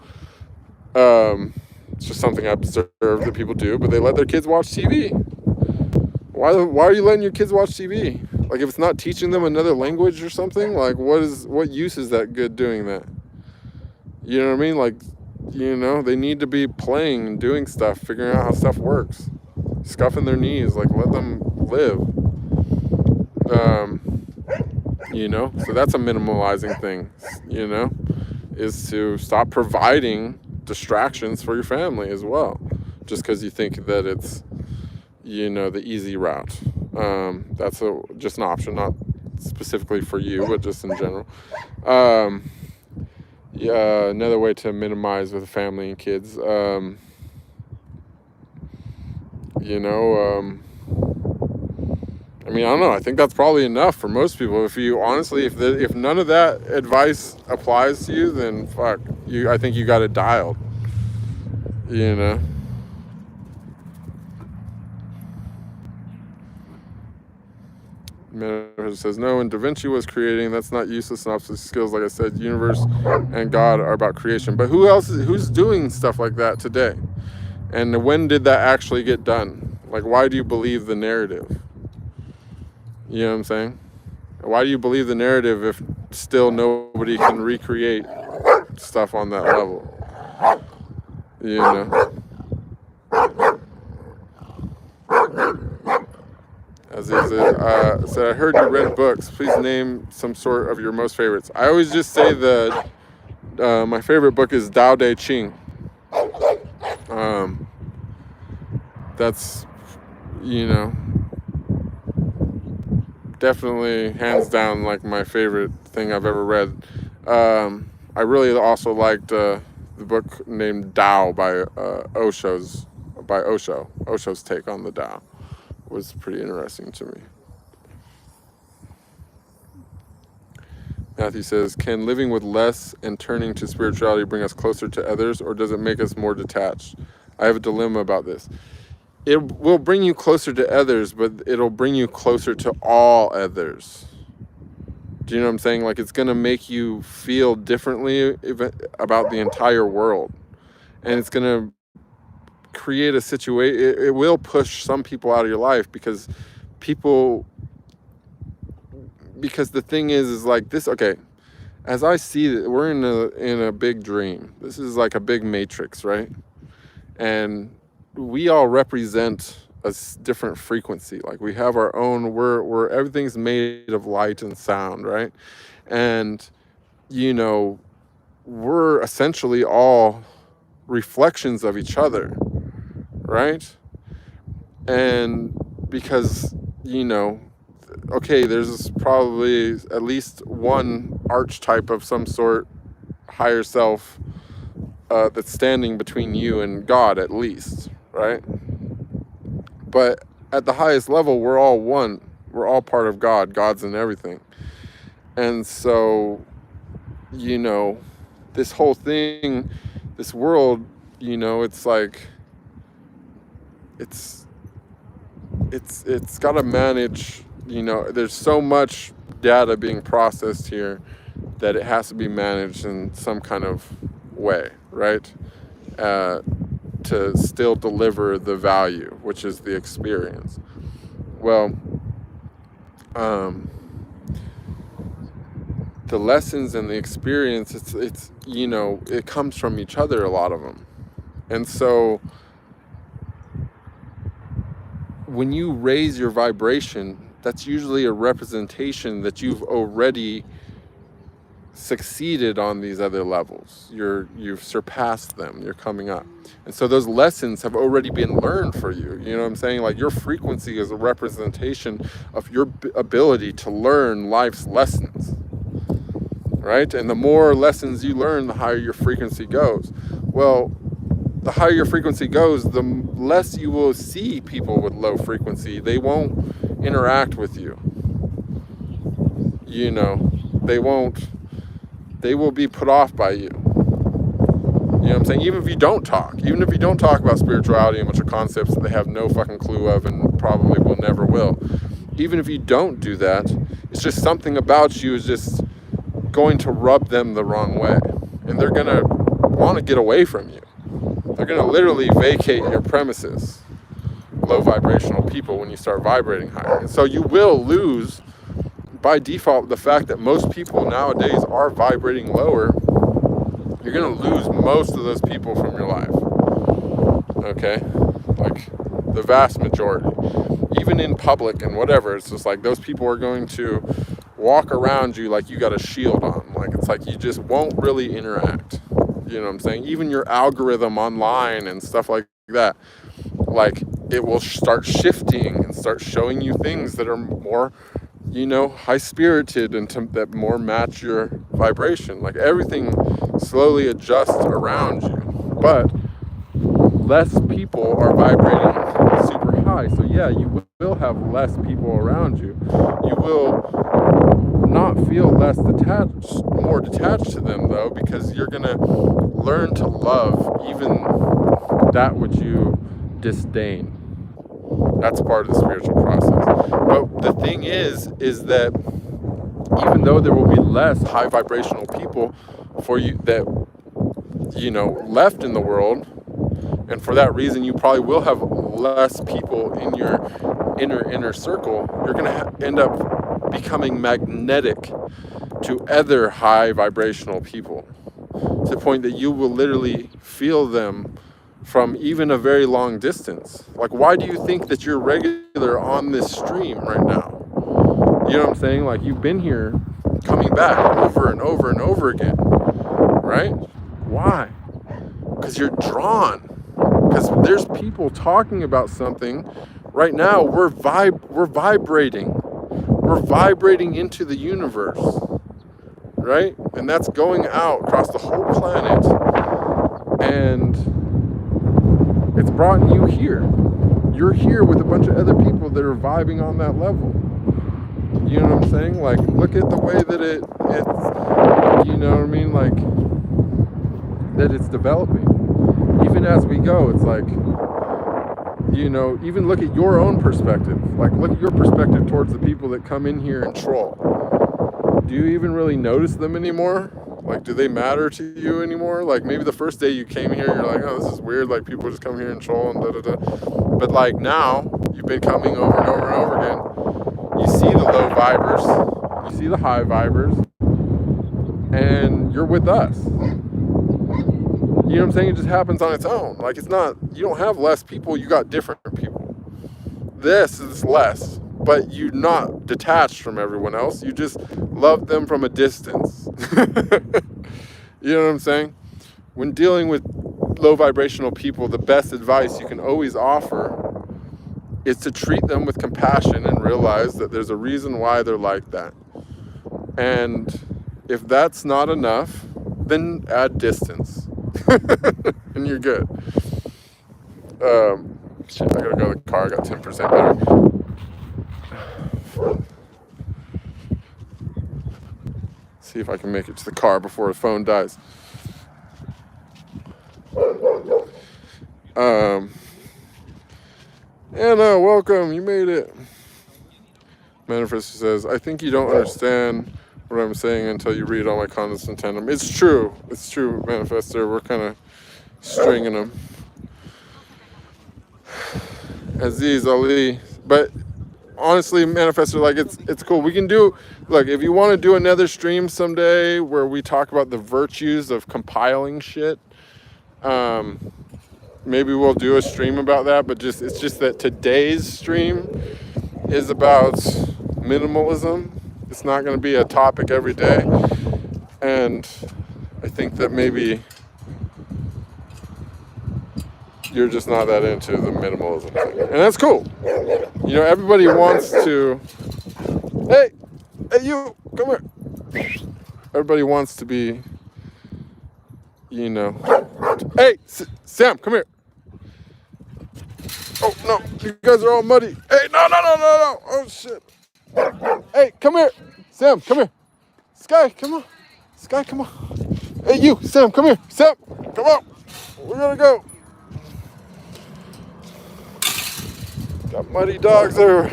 [SPEAKER 1] It's just something I've observed that people do, but they let their kids watch TV. Why are you letting your kids watch TV? Like, if it's not teaching them another language or something, like, what use is that good doing that? You know what I mean? Like, they need to be playing and doing stuff, figuring out how stuff works, scuffing their knees, like, let them live. So that's a minimalizing thing, is to stop providing distractions for your family as well, just because you think that it's, the easy route. That's just an option, not specifically for you, but just in general. Another way to minimize with family and kids, I don't know. I think that's probably enough for most people. If you honestly, if none of that advice applies to you, then fuck you. I think you got it dialed. It says, no, when Da Vinci was creating, that's not useless synopsis skills. Like I said, universe and God are about creation. But who's doing stuff like that today? And when did that actually get done? Like, why do you believe the narrative? You know what I'm saying? Why do you believe the narrative if still nobody can recreate stuff on that level? As he said, I heard you read books. Please name some sort of your most favorites. I always just say that my favorite book is Tao Te Ching. That's, definitely hands down like my favorite thing I've ever read. I really also liked the book named Tao by Osho's take on the Tao was pretty interesting to me. Matthew says, can living with less and turning to spirituality bring us closer to others, or does it make us more detached? I have a dilemma about this. It will bring you closer to others, but it'll bring you closer to all others. Do you know what I'm saying? Like, it's going to make you feel differently about the entire world. And it's going to create a situation. It will push some people out of your life because the thing is like this. Okay, as I see it, we're in a big dream. This is like a big matrix, right? And we all represent a different frequency. Like, we have our own, we're everything's made of light and sound, right? And we're essentially all reflections of each other, right? And because okay, there's probably at least one archetype of some sort, higher self, that's standing between you and God, at least, right? But at the highest level, we're all one. We're all part of God. God's in everything. And so, this whole thing, this world, it's like, it's got to manage, there's so much data being processed here that it has to be managed in some kind of way, right? To still deliver the value, which is the experience. Well, the lessons and the experience, it's it comes from each other, a lot of them. And so when you raise your vibration, that's usually a representation that you've already succeeded on these other levels. You've surpassed them. You're coming up. And so those lessons have already been learned for you. You know what I'm saying? Like, your frequency is a representation of your ability to learn life's lessons, right? And the more lessons you learn, the higher your frequency goes. Well, the higher your frequency goes, the less you will see people with low frequency. They won't interact with you. You know, they will be put off by you. You know what I'm saying? Even if you don't talk about spirituality and a bunch of concepts that they have no fucking clue of and probably will never will. Even if you don't do that, it's just something about you is just going to rub them the wrong way. And they're going to want to get away from you. They're going to literally vacate your premises. Low vibrational people when you start vibrating higher. And so you will lose, by default, the fact that most people nowadays are vibrating lower. You're going to lose most of those people from your life. Okay? Like, the vast majority. Even in public and whatever, it's just like those people are going to walk around you like you got a shield on. Like, it's like you just won't really interact. You know what I'm saying? Even your algorithm online and stuff like that, like, it will start shifting and start showing you things that are more, you know, high-spirited and that more match your vibration. Like, everything slowly adjusts around you. But less people are vibrating super high. So yeah, you will have less people around you. You will not feel more detached to them, though, because you're going to learn to love even that which you disdain. That's part of the spiritual process. But the thing is that even though there will be less high vibrational people for you that, you know, left in the world, and for that reason you probably will have less people in your inner circle, you're going to end up becoming magnetic to other high vibrational people, to the point that you will literally feel them from even a very long distance. Like, why do you think that you're regular on this stream right now? You know what I'm saying? Like, you've been here coming back over and over and over again, right? Why? Because you're drawn. Because there's people talking about something right now. We're vibrating. We're vibrating into the universe, right? And that's going out across the whole planet. And it's brought you here. You're here with a bunch of other people that are vibing on that level. You know what I'm saying? Like, look at the way that it's, you know what I mean? Like, that it's developing. Even as we go, it's like, you know, even look at your own perspective. Like, look at your perspective towards the people that come in here and troll. Do you even really notice them anymore? Like, do they matter to you anymore? Like, maybe the first day you came here, you're like, oh, this is weird. Like, people just come here and troll and da-da-da. But, like, now, you've been coming over and over and over again. You see the low vibers. You see the high vibers. And you're with us. You know what I'm saying? It just happens on its own. Like, it's not, you don't have less people, you got different people. This is less, but you're not detached from everyone else. You just love them from a distance. You know what I'm saying? When dealing with low vibrational people, the best advice you can always offer is to treat them with compassion and realize that there's a reason why they're like that. And if that's not enough, then add distance. And you're good. Shit, I gotta go to the car. I got 10% better. See if I can make it to the car before the phone dies. Anna, welcome. You made it. Manifestor says, I think you don't understand what I'm saying until you read all my comments in tandem. It's true. It's true, Manifestor. We're kind of stringing them. Aziz Ali. But honestly, Manifestor, like, it's cool. We can do, look, if you want to do another stream someday where we talk about the virtues of compiling shit, maybe we'll do a stream about that. But it's just that today's stream is about minimalism. It's not going to be a topic every day. And I think that maybe you're just not that into the minimalism thing. And that's cool. You know, everybody wants to, hey, you, come here. Everybody wants to be, you know, hey, Sam, come here. Oh, no, you guys are all muddy. Hey, no. Oh, shit. Hey, come here. Sam, come here. Sky, come on. Sky, come on. Hey, you, Sam, come here. Sam, come on. We're gonna go. Got muddy dogs there.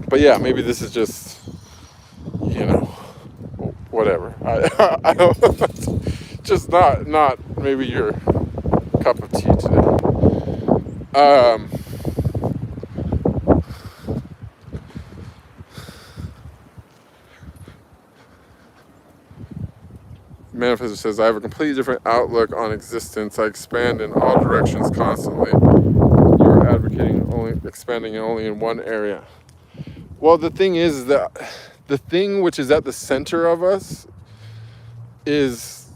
[SPEAKER 1] But yeah, maybe this is just, you know, whatever. I don't, just not maybe your cup of tea today. Manifestor says, I have a completely different outlook on existence. I expand in all directions constantly. You're advocating only expanding only in one area. Well, the thing is that the thing which is at the center of us is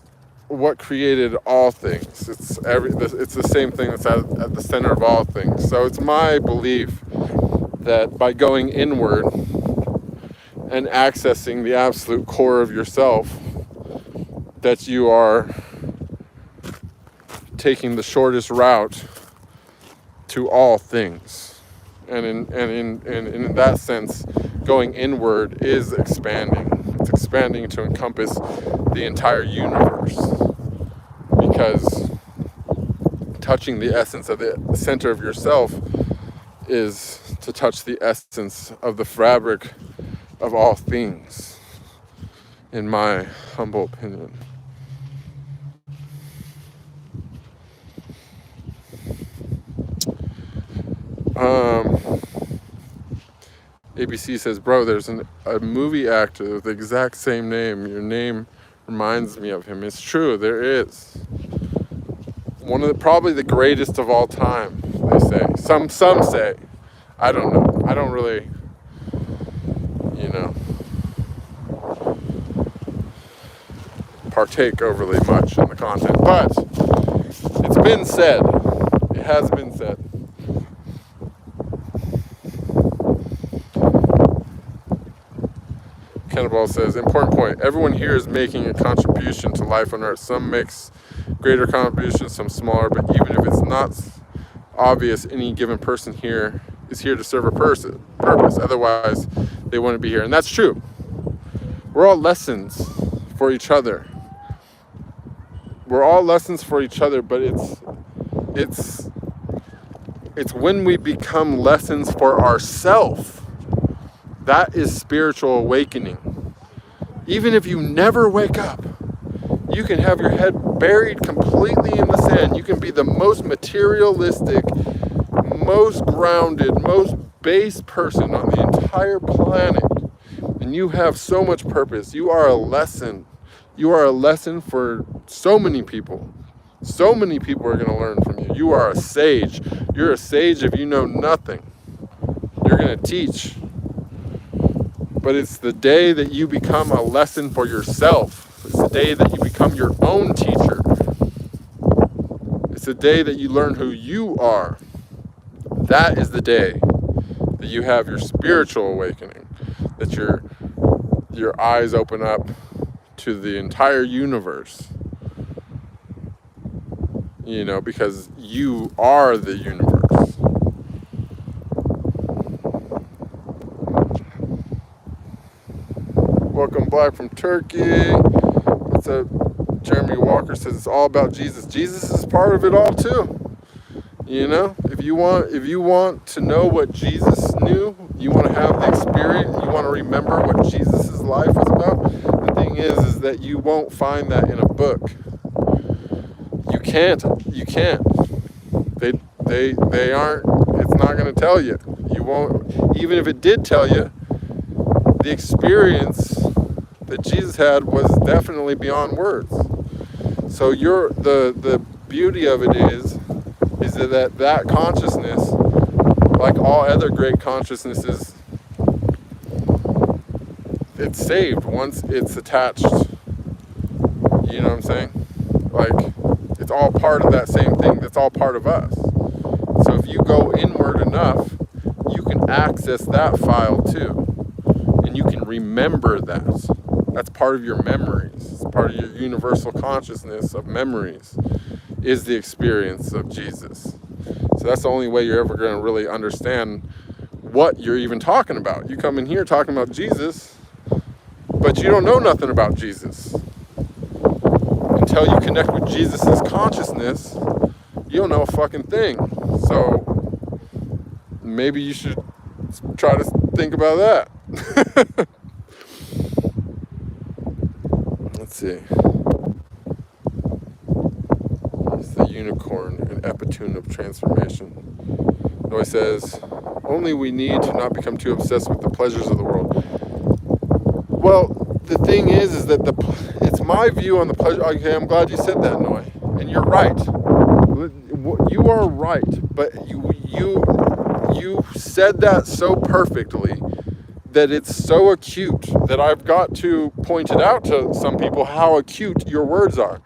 [SPEAKER 1] what created all things. It's the same thing that's at the center of all things. So it's my belief that by going inward and accessing the absolute core of yourself, that you are taking the shortest route to all things. And in that sense, going inward is expanding. It's expanding to encompass the entire universe. Because touching the essence of the center of yourself is to touch the essence of the fabric of all things, in my humble opinion. ABC says, bro, there's a movie actor with the exact same name. Your name reminds me of him. It's true, there is. One of probably the greatest of all time, they say. Some say. I don't know. I don't really, you know, partake overly much in the content. But it's been said. It has been said. Cannibal says, important point. Everyone here is making a contribution to life on Earth. Some makes greater contributions, some smaller, but even if it's not obvious, any given person here is here to serve a purpose. Otherwise, they wouldn't be here. And that's true. We're all lessons for each other. We're all lessons for each other, but it's when we become lessons for ourselves. That is spiritual awakening. Even if you never wake up, you can have your head buried completely in the sand. You can be the most materialistic, most grounded, most base person on the entire planet. And you have so much purpose. You are a lesson. You are a lesson for so many people. So many people are going to learn from you. You are a sage. You're a sage if you know nothing. You're going to teach. But it's the day that you become a lesson for yourself. It's the day that you become your own teacher. It's the day that you learn who you are. That is the day that you have your spiritual awakening. That your eyes open up to the entire universe. You know, because you are the universe. Welcome Black from Turkey. What's up? Jeremy Walker says it's all about Jesus. Jesus is part of it all too. You know, if you want to know what Jesus knew, you want to have the experience, you want to remember what Jesus' life was about. The thing is that you won't find that in a book. You can't. They aren't. It's not going to tell you. You won't. Even if it did tell you, the experience that Jesus had was definitely beyond words. So the beauty of it is that consciousness, like all other great consciousnesses, it's saved once it's attached. You know what I'm saying? Like, it's all part of that same thing. That's all part of us. So if you go inward enough, you can access that file too. And you can remember that. That's part of your memories. It's part of your universal consciousness of memories, is the experience of Jesus. So that's the only way you're ever going to really understand what you're even talking about. You come in here talking about Jesus, but you don't know nothing about Jesus. Until you connect with Jesus's consciousness, you don't know a fucking thing. So maybe you should try to think about that. Let's see. It's the unicorn, an epitune of transformation. Noy says, only we need to not become too obsessed with the pleasures of the world. Well, the thing is that it's my view on the pleasure. Okay, I'm glad you said that, Noy. And you're right. You are right. But you said that so perfectly that it's so acute that I've got to point it out to some people how acute your words are.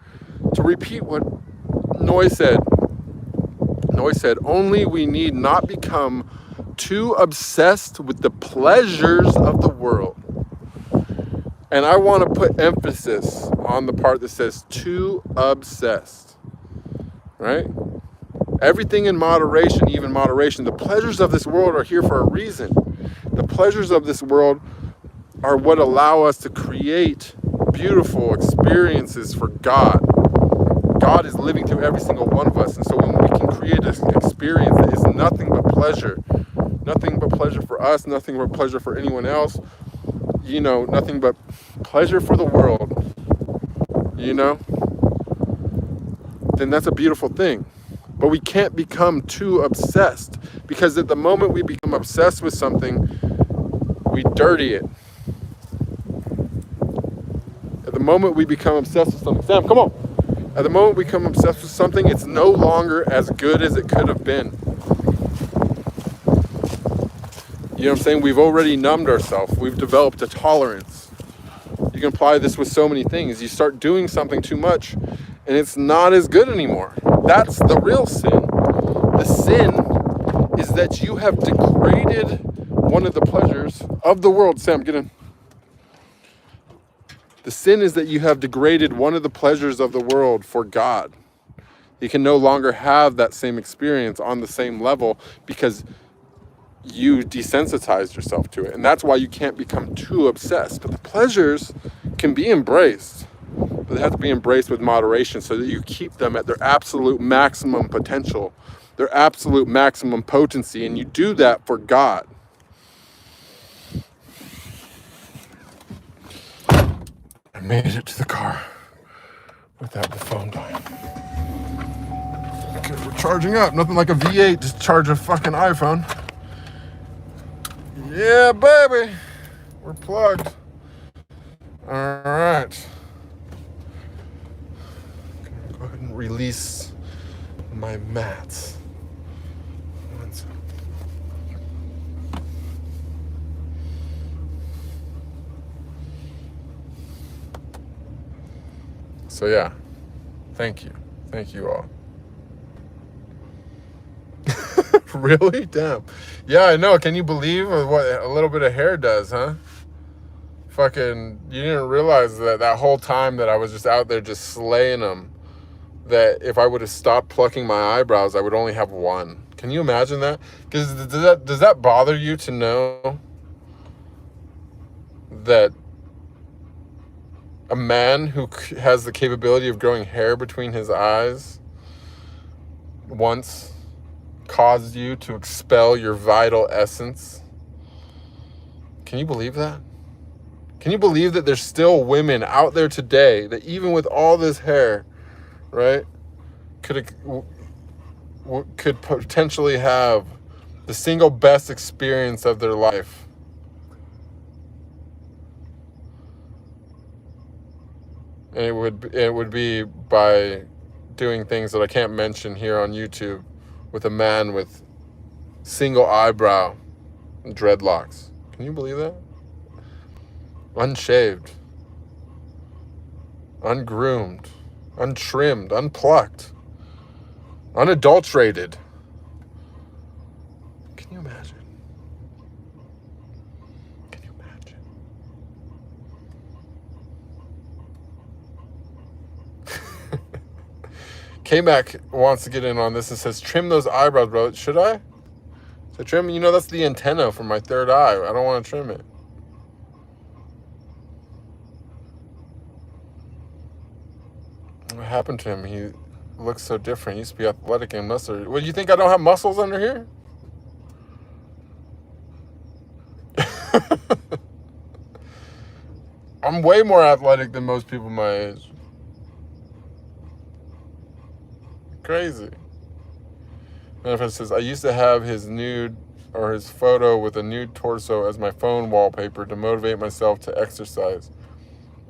[SPEAKER 1] To repeat what Noy said. Noy said, only we need not become too obsessed with the pleasures of the world. And I want to put emphasis on the part that says too obsessed, right? Everything in moderation, even moderation. The pleasures of this world are here for a reason. The pleasures of this world are what allow us to create beautiful experiences for God. God is living through every single one of us. And so when we can create an experience that is nothing but pleasure for us, nothing but pleasure for anyone else, you know, nothing but pleasure for the world, you know, then that's a beautiful thing. But we can't become too obsessed, because at the moment we become obsessed with something, we dirty it. At the moment we become obsessed with something, Sam, come on. At the moment we become obsessed with something, it's no longer as good as it could have been. You know what I'm saying? We've already numbed ourselves. We've developed a tolerance. You can apply this with so many things. You start doing something too much and it's not as good anymore. That's the real sin. The sin is that you have degraded one of the pleasures of the world. Sam, get in. The sin is that you have degraded one of the pleasures of the world for God. You can no longer have that same experience on the same level because you desensitized yourself to it. And that's why you can't become too obsessed. But the pleasures can be embraced, but they have to be embraced with moderation so that you keep them at their absolute maximum potential, their absolute maximum potency, and you do that for God. I made it to the car without the phone dying. Okay, we're charging up. Nothing like a V8 to charge a fucking iPhone. Yeah, baby. We're plugged. All right. Go ahead and release my mats. So yeah, thank you all. Really? Damn. Yeah, I know. Can you believe what a little bit of hair does, huh? Fucking, you didn't realize that whole time that I was just out there just slaying them, that if I would have stopped plucking my eyebrows, I would only have one. Can you imagine that? Because does that bother you to know that a man who has the capability of growing hair between his eyes once caused you to expel your vital essence? Can you believe that? Can you believe that there's still women out there today that even with all this hair, right, could potentially have the single best experience of their life? And it would be by doing things that I can't mention here on YouTube with a man with single eyebrow and dreadlocks. Can you believe that? unshaved, ungroomed, untrimmed, unplucked, unadulterated. Can you imagine? Can you imagine? K-Mac wants to get in on this and says, trim those eyebrows, bro. Should I? So trim, you know, that's the antenna for my third eye. I don't want to trim it. What happened to him? He looks so different. He used to be athletic and muscular. Well, you think I don't have muscles under here? I'm way more athletic than most people my age. Crazy. Manifest says, I used to have his nude or his photo with a nude torso as my phone wallpaper to motivate myself to exercise.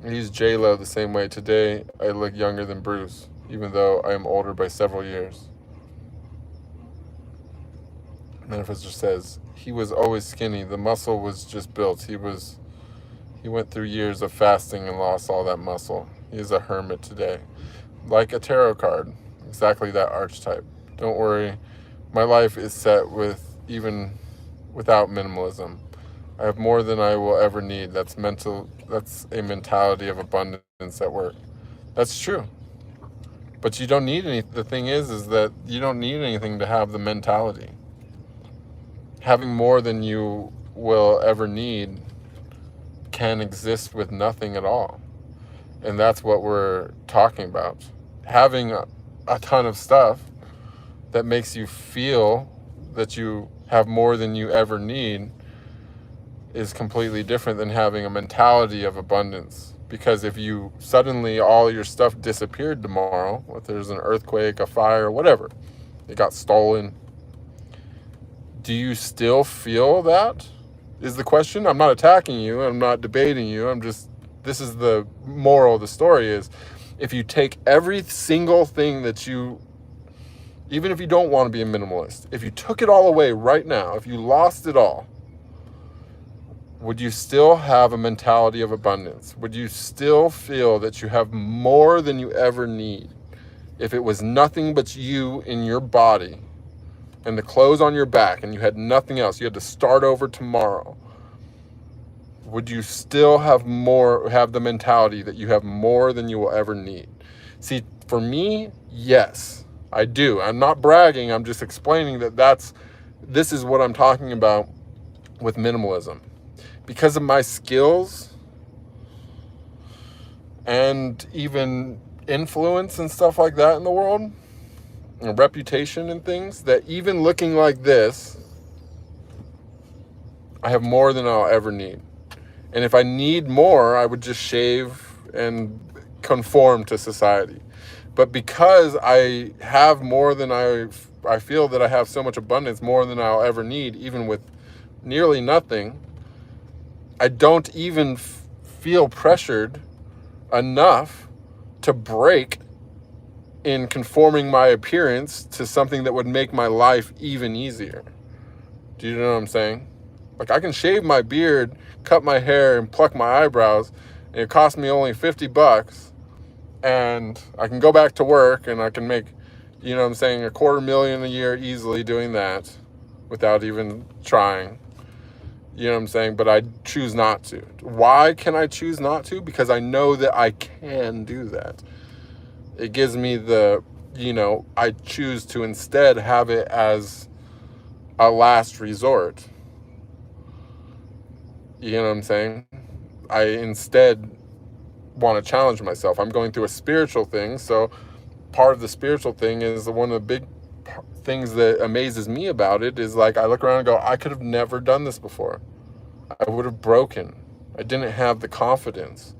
[SPEAKER 1] I use J-Lo the same way. Today, I look younger than Bruce, even though I am older by several years. Manifestor says, he was always skinny. The muscle was just built. He went through years of fasting and lost all that muscle. He is a hermit today. Like a tarot card. Exactly that archetype. Don't worry. My life is set with even without minimalism. I have more than I will ever need. That's a mentality of abundance at work. That's true. But you don't need any. The thing is that you don't need anything to have the mentality. Having more than you will ever need can exist with nothing at all. And that's what we're talking about. Having a ton of stuff that makes you feel that you have more than you ever need is completely different than having a mentality of abundance. Because if you suddenly all your stuff disappeared tomorrow, if there's an earthquake, a fire, whatever, it got stolen, do you still feel that? Is the question. I'm not attacking you. I'm not debating you. This is the moral of the story is, if you take every single thing that you, even if you don't want to be a minimalist, if you took it all away right now, if you lost it all, would you still have a mentality of abundance? Would you still feel that you have more than you ever need? If it was nothing but you in your body and the clothes on your back and you had nothing else, you had to start over tomorrow, would you still have the mentality that you have more than you will ever need? See, for me, yes, I do. I'm not bragging. I'm just explaining this is what I'm talking about with minimalism. Because of my skills and even influence and stuff like that in the world, and reputation and things, that even looking like this, I have more than I'll ever need. And if I need more, I would just shave and conform to society. But because I have more than I feel that I have so much abundance, more than I'll ever need, even with nearly nothing, I don't even feel pressured enough to break in conforming my appearance to something that would make my life even easier. Do you know what I'm saying? Like, I can shave my beard, cut my hair, and pluck my eyebrows, and it costs me only $50, and I can go back to work, and I can make, you know what I'm saying, $250,000 a year easily doing that without even trying. You know what I'm saying? But I choose not to. Why can I choose not to? Because I know that I can do that. It gives me I choose to instead have it as a last resort. You know what I'm saying? I instead want to challenge myself. I'm going through a spiritual thing, so part of the spiritual thing is one of the big things that amazes me about it is, like, I look around and go, I could have never done this before. I would have broken. I didn't have the confidence.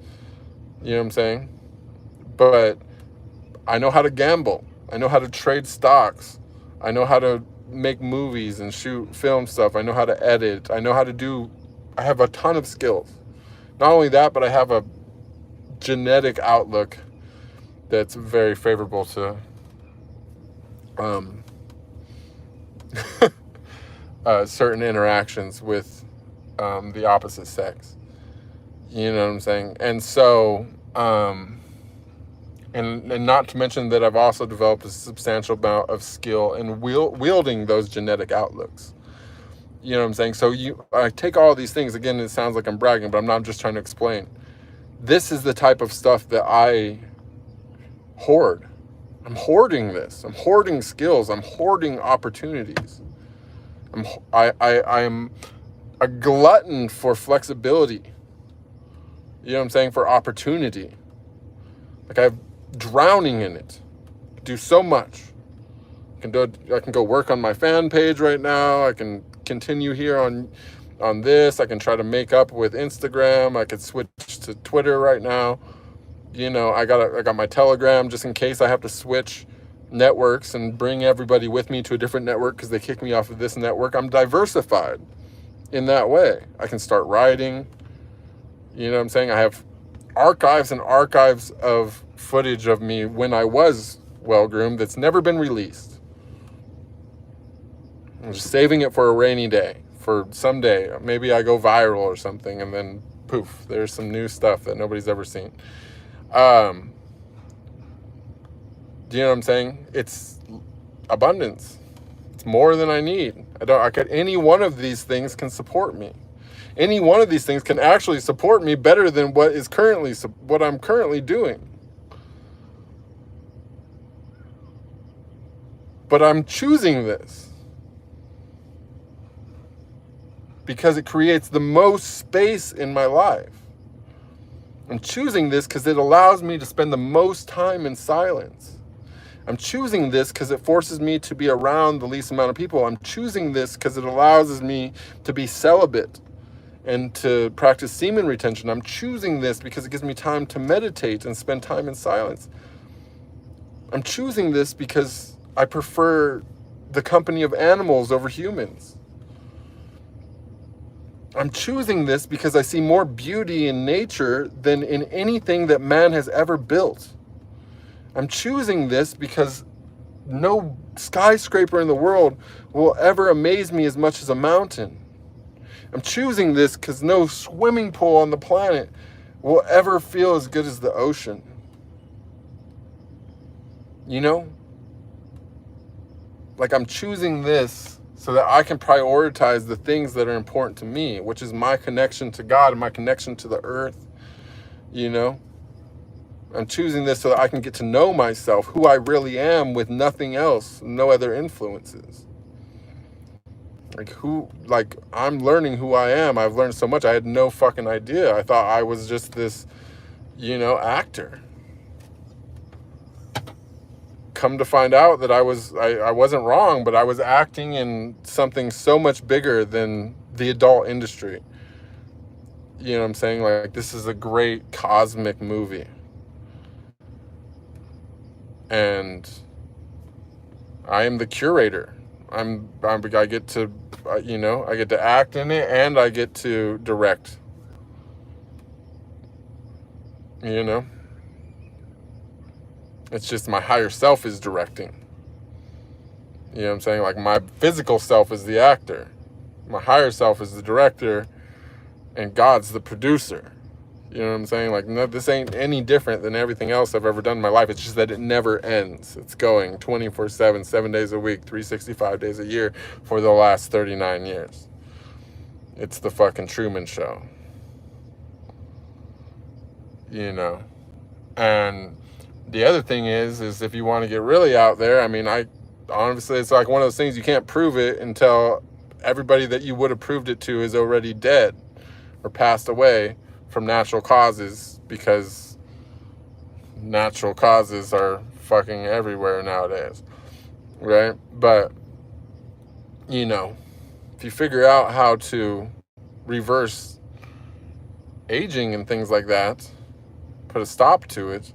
[SPEAKER 1] You know what I'm saying? But I know how to gamble. I know how to trade stocks. I know how to make movies and shoot film stuff. I know how to edit. I have a ton of skills. Not only that, but I have a genetic outlook that's very favorable to certain interactions with the opposite sex. You know what I'm saying? And so, and not to mention that I've also developed a substantial amount of skill in wielding those genetic outlooks. You know what I'm saying? So I take all these things, again, it sounds like I'm bragging, but I'm just trying to explain. This is the type of stuff that I hoard. I'm hoarding this. I'm hoarding skills. I'm hoarding opportunities. I'm a glutton for flexibility. You know what I'm saying? For opportunity. Like I'm drowning in it. Do so much. I can go work on my fan page right now. I can continue here on this. I can try to make up with Instagram. I could switch to Twitter right now. You know, I got my Telegram just in case I have to switch networks and bring everybody with me to a different network because they kick me off of this network. I'm diversified in that way. I can start writing. You know what I'm saying? I have archives and archives of footage of me when I was well-groomed that's never been released. I'm just saving it for a rainy day, for someday. Maybe I go viral or something, and then poof, there's some new stuff that nobody's ever seen. Do you know what I'm saying? It's abundance. It's more than I need. Any one of these things can support me. Any one of these things can actually support me better than what I'm currently doing. But I'm choosing this because it creates the most space in my life. I'm choosing this because it allows me to spend the most time in silence. I'm choosing this because it forces me to be around the least amount of people. I'm choosing this because it allows me to be celibate and to practice semen retention. I'm choosing this because it gives me time to meditate and spend time in silence. I'm choosing this because I prefer the company of animals over humans. I'm choosing this because I see more beauty in nature than in anything that man has ever built. I'm choosing this because no skyscraper in the world will ever amaze me as much as a mountain. I'm choosing this because no swimming pool on the planet will ever feel as good as the ocean. You know? Like I'm choosing this so that I can prioritize the things that are important to me, which is my connection to God and my connection to the earth. You know? I'm choosing this so that I can get to know myself, who I really am, with nothing else, no other influences. Like I'm learning who I am. I've learned so much. I had no fucking idea. I thought I was just this, actor. Come to find out that I wasn't wrong, but I was acting in something so much bigger than the adult industry. You know what I'm saying? Like, this is a great cosmic movie. And I am the curator. I get to, I get to act in it and I get to direct. You know? It's just my higher self is directing. You know what I'm saying? Like my physical self is the actor. My higher self is the director. And God's the producer. You know what I'm saying? Like, no, this ain't any different than everything else I've ever done in my life. It's just that it never ends. It's going 24/7, 7 days a week, 365 days a year for the last 39 years. It's the fucking Truman Show. You know? And the other thing is if you want to get really out there, I mean, honestly, it's like one of those things you can't prove it until everybody that you would have proved it to is already dead or passed away from natural causes, because natural causes are fucking everywhere nowadays, right? But, if you figure out how to reverse aging and things like that, put a stop to it,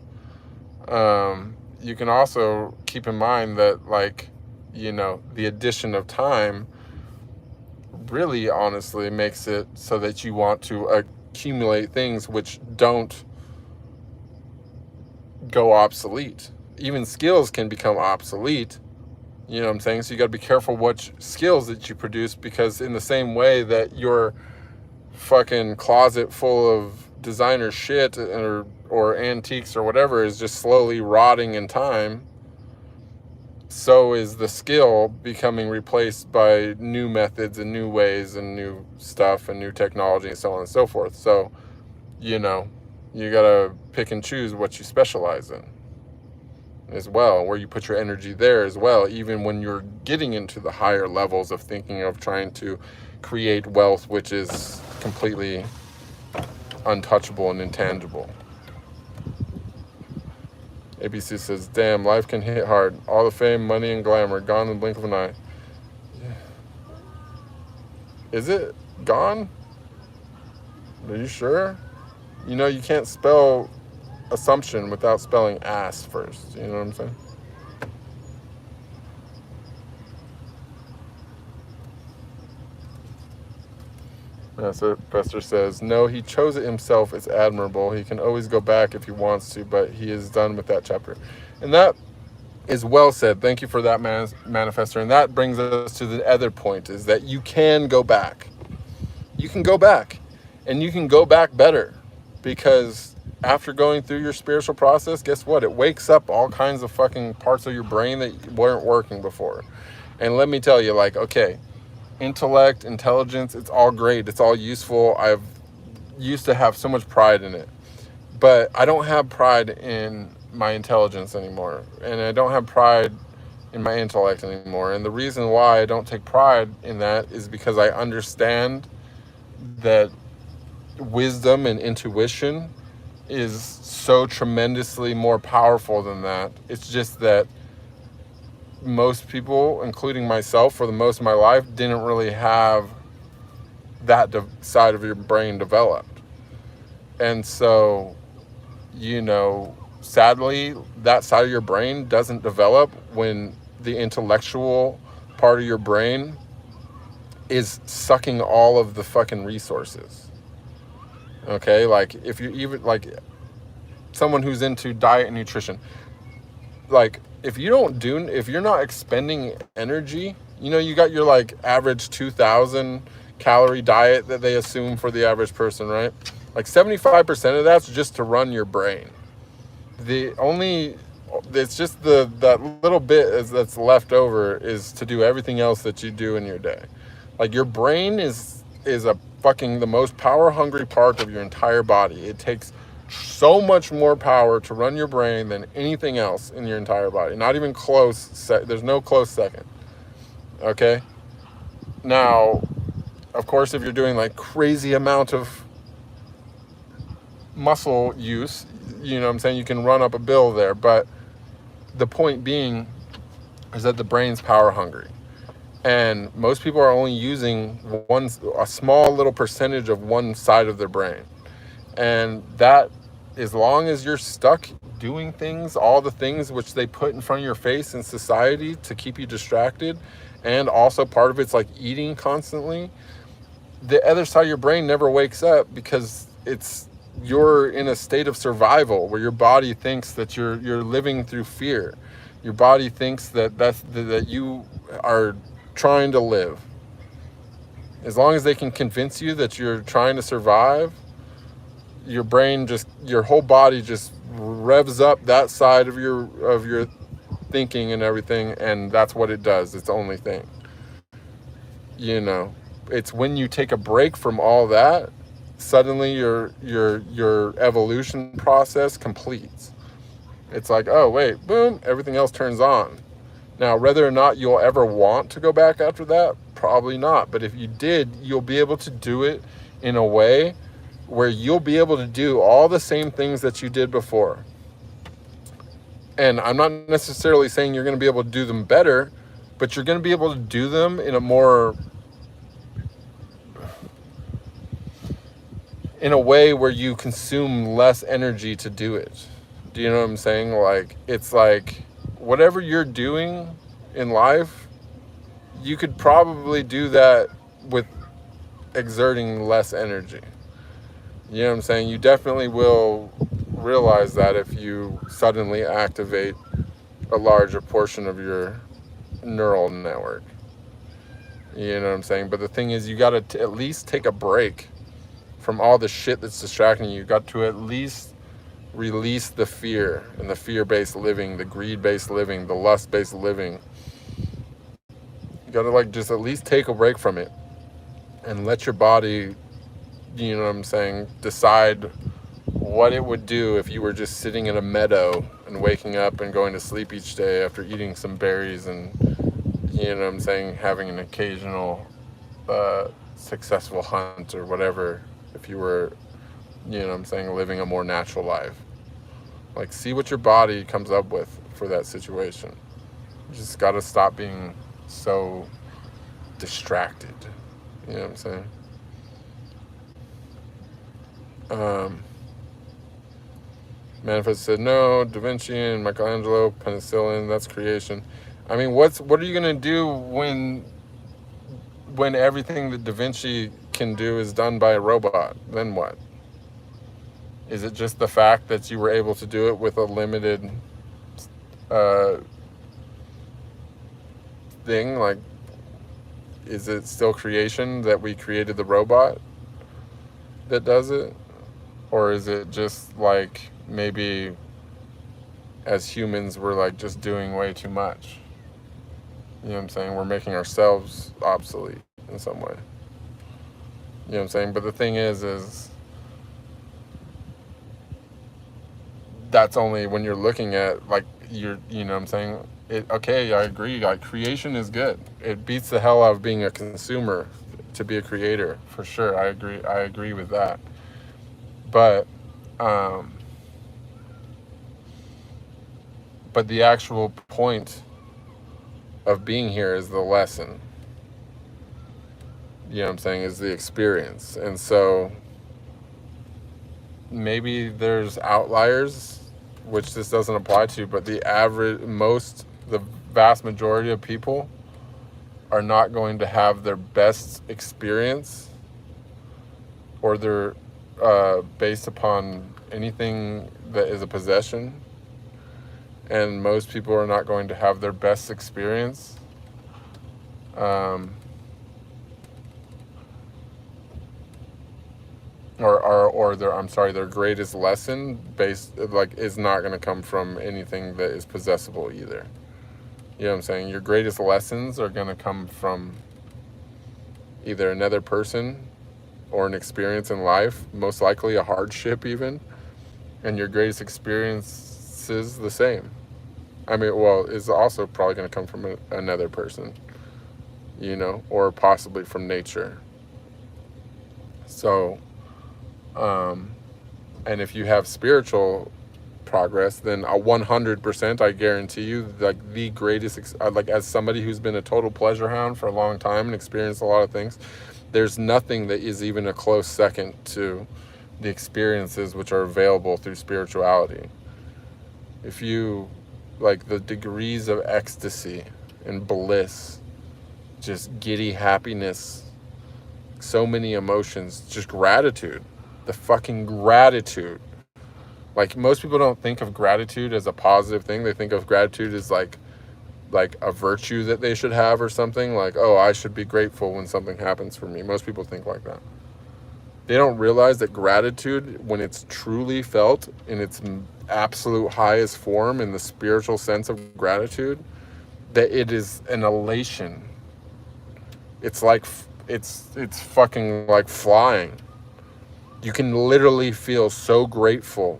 [SPEAKER 1] you can also keep in mind that, like, the addition of time really honestly makes it so that you want to accumulate things which don't go obsolete. Even skills can become obsolete. You know what I'm saying? So you got to be careful what skills that you produce, because in the same way that your fucking closet full of designer shit or antiques or whatever is just slowly rotting in time, so is the skill becoming replaced by new methods and new ways and new stuff and new technology and so on and so forth. So, you gotta pick and choose what you specialize in as well, where you put your energy there as well, even when you're getting into the higher levels of thinking of trying to create wealth, which is completely untouchable and intangible. ABC says, damn, life can hit hard. All the fame, money, and glamour gone in the blink of an eye. Is it gone? Are you sure? You can't spell assumption without spelling ass first. You know what I'm saying? So Fester says, no, he chose it himself. It's admirable. He can always go back if he wants to, but he is done with that chapter. And that is well said. Thank you for that, Manifester. And that brings us to the other point, is that you can go back. You can go back. And you can go back better. Because after going through your spiritual process, guess what? It wakes up all kinds of fucking parts of your brain that weren't working before. And let me tell you, okay, intellect, intelligence, it's all great. It's all useful. I've used to have so much pride in it. But I don't have pride in my intelligence anymore. And I don't have pride in my intellect anymore. And the reason why I don't take pride in that is because I understand that wisdom and intuition is so tremendously more powerful than that. It's just that most people, including myself, for the most of my life, didn't really have that side of your brain developed. And so, sadly, that side of your brain doesn't develop when the intellectual part of your brain is sucking all of the fucking resources. Okay, if you even someone who's into diet and nutrition, if you're not expending energy, you got your average 2,000 calorie diet that they assume for the average person, right? 75% of that's just to run your brain. It's just that little bit that's left over is to do everything else that you do in your day. Your brain is the most power hungry part of your entire body. It takes so much more power to run your brain than anything else in your entire body. Not even close. There's no close second. Okay? Now, of course, if you're doing crazy amount of muscle use, you know what I'm saying, you can run up a bill there. But the point being is that the brain's power hungry. And most people are only using a small little percentage of one side of their brain. And that, as long as you're stuck doing things, all the things which they put in front of your face in society to keep you distracted, and also part of it's eating constantly, the other side of your brain never wakes up because you're in a state of survival where your body thinks that you're living through fear. Your body thinks that you are trying to live. As long as they can convince you that you're trying to survive, your whole body just revs up that side of your thinking and everything, and that's what it does. It's the only thing. It's when you take a break from all that, suddenly your evolution process completes. It's oh wait, boom, everything else turns on. Now, whether or not you'll ever want to go back after that, probably not. But if you did, you'll be able to do it in a way where you'll be able to do all the same things that you did before. And I'm not necessarily saying you're going to be able to do them better, but you're going to be able to do them in a way where you consume less energy to do it. Do you know what I'm saying? It's whatever you're doing in life, you could probably do that with exerting less energy. You know what I'm saying? You definitely will realize that if you suddenly activate a larger portion of your neural network. You know what I'm saying? But the thing is, you got to at least take a break from all the shit that's distracting you. You got to at least release the fear and the fear-based living, the greed-based living, the lust-based living. You got to like just at least take a break from it and let your body, you know what I'm saying, decide what it would do if you were just sitting in a meadow and waking up and going to sleep each day after eating some berries and, you know what I'm saying, having an occasional successful hunt or whatever, if you were, you know what I'm saying, living a more natural life. Like, see what your body comes up with for that situation. You just got to stop being so distracted. You know what I'm saying? Manifest said, no, Da Vinci and Michelangelo, penicillin, that's creation. I mean, what are you going to do when everything that Da Vinci can do is done by a robot? Then what? Is it just the fact that you were able to do it with a limited thing? Like, is it still creation that we created the robot that does it? Or is it just like maybe as humans we're like just doing way too much? You know what I'm saying? We're making ourselves obsolete in some way. You know what I'm saying? But the thing is that's only when you're looking at like you know what I'm saying? Okay, I agree. Like, creation is good. It beats the hell out of being a consumer to be a creator, for sure. I agree with that. But the actual point of being here is the lesson. You know what I'm saying? Is the experience. And so maybe there's outliers, which this doesn't apply to, but the vast majority of people are not going to have their best experience or their based upon anything that is a possession, and most people are not going to have their best experience their greatest lesson is not going to come from anything that is possessible either. You know what I'm saying? Your greatest lessons are going to come from either another person or an experience in life, most likely a hardship even, and your greatest experience is the same. I mean, well, is also probably going to come from another person, you know, or possibly from nature. So, and if you have spiritual progress, then 100%, I guarantee you, like the greatest, like as somebody who's been a total pleasure hound for a long time and experienced a lot of things, there's nothing that is even a close second to the experiences which are available through spirituality. If you, like the degrees of ecstasy and bliss, just giddy happiness, so many emotions, just gratitude, the fucking gratitude. Like, most people don't think of gratitude as a positive thing. They think of gratitude as like a virtue that they should have or something. Like, oh, I should be grateful when something happens for me. Most people think like that. They don't realize that gratitude, when it's truly felt in its absolute highest form, in the spiritual sense of gratitude, that it is an elation. It's like, it's fucking like flying. You can literally feel so grateful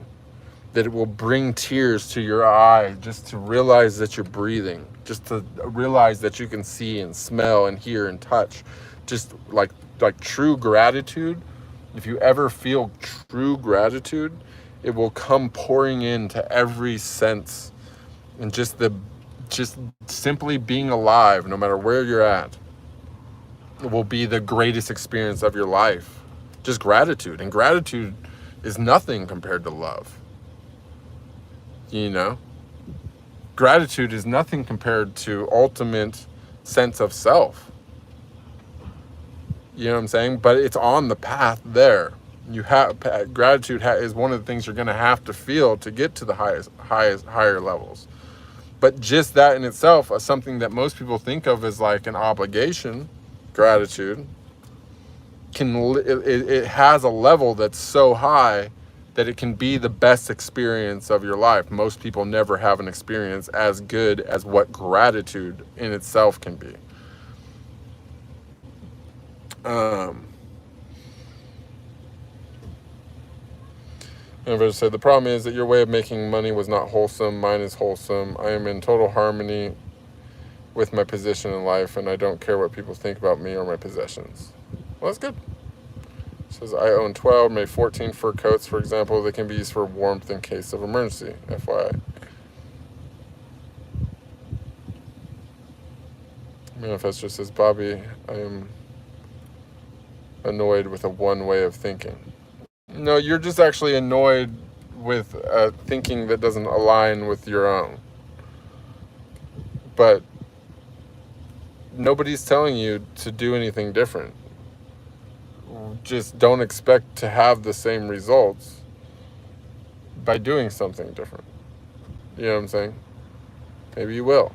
[SPEAKER 1] that it will bring tears to your eye just to realize that you're breathing, just to realize that you can see and smell and hear and touch. Just like true gratitude. If you ever feel true gratitude, it will come pouring into every sense, and just simply being alive, no matter where you're at, it will be the greatest experience of your life. Just gratitude. And gratitude is nothing compared to love. You know? Gratitude is nothing compared to ultimate sense of self. You know what I'm saying? But it's on the path there. You have gratitude is one of the things you're going to have to feel to get to the higher levels. But just that in itself is something that most people think of as like an obligation. Gratitude. it has a level that's so high that it can be the best experience of your life. Most people never have an experience as good as what gratitude in itself can be. Another said, the problem is that your way of making money was not wholesome. Mine is wholesome. I am in total harmony with my position in life, and I don't care what people think about me or my possessions. Well, that's good. It says, I own 12, maybe 14 fur coats, for example. They can be used for warmth in case of emergency, FYI. Manifestor says, Bobby, I am annoyed with a one way of thinking. No, you're just actually annoyed with thinking that doesn't align with your own. But nobody's telling you to do anything different. Just don't expect to have the same results by doing something different. You know what I'm saying? Maybe you will.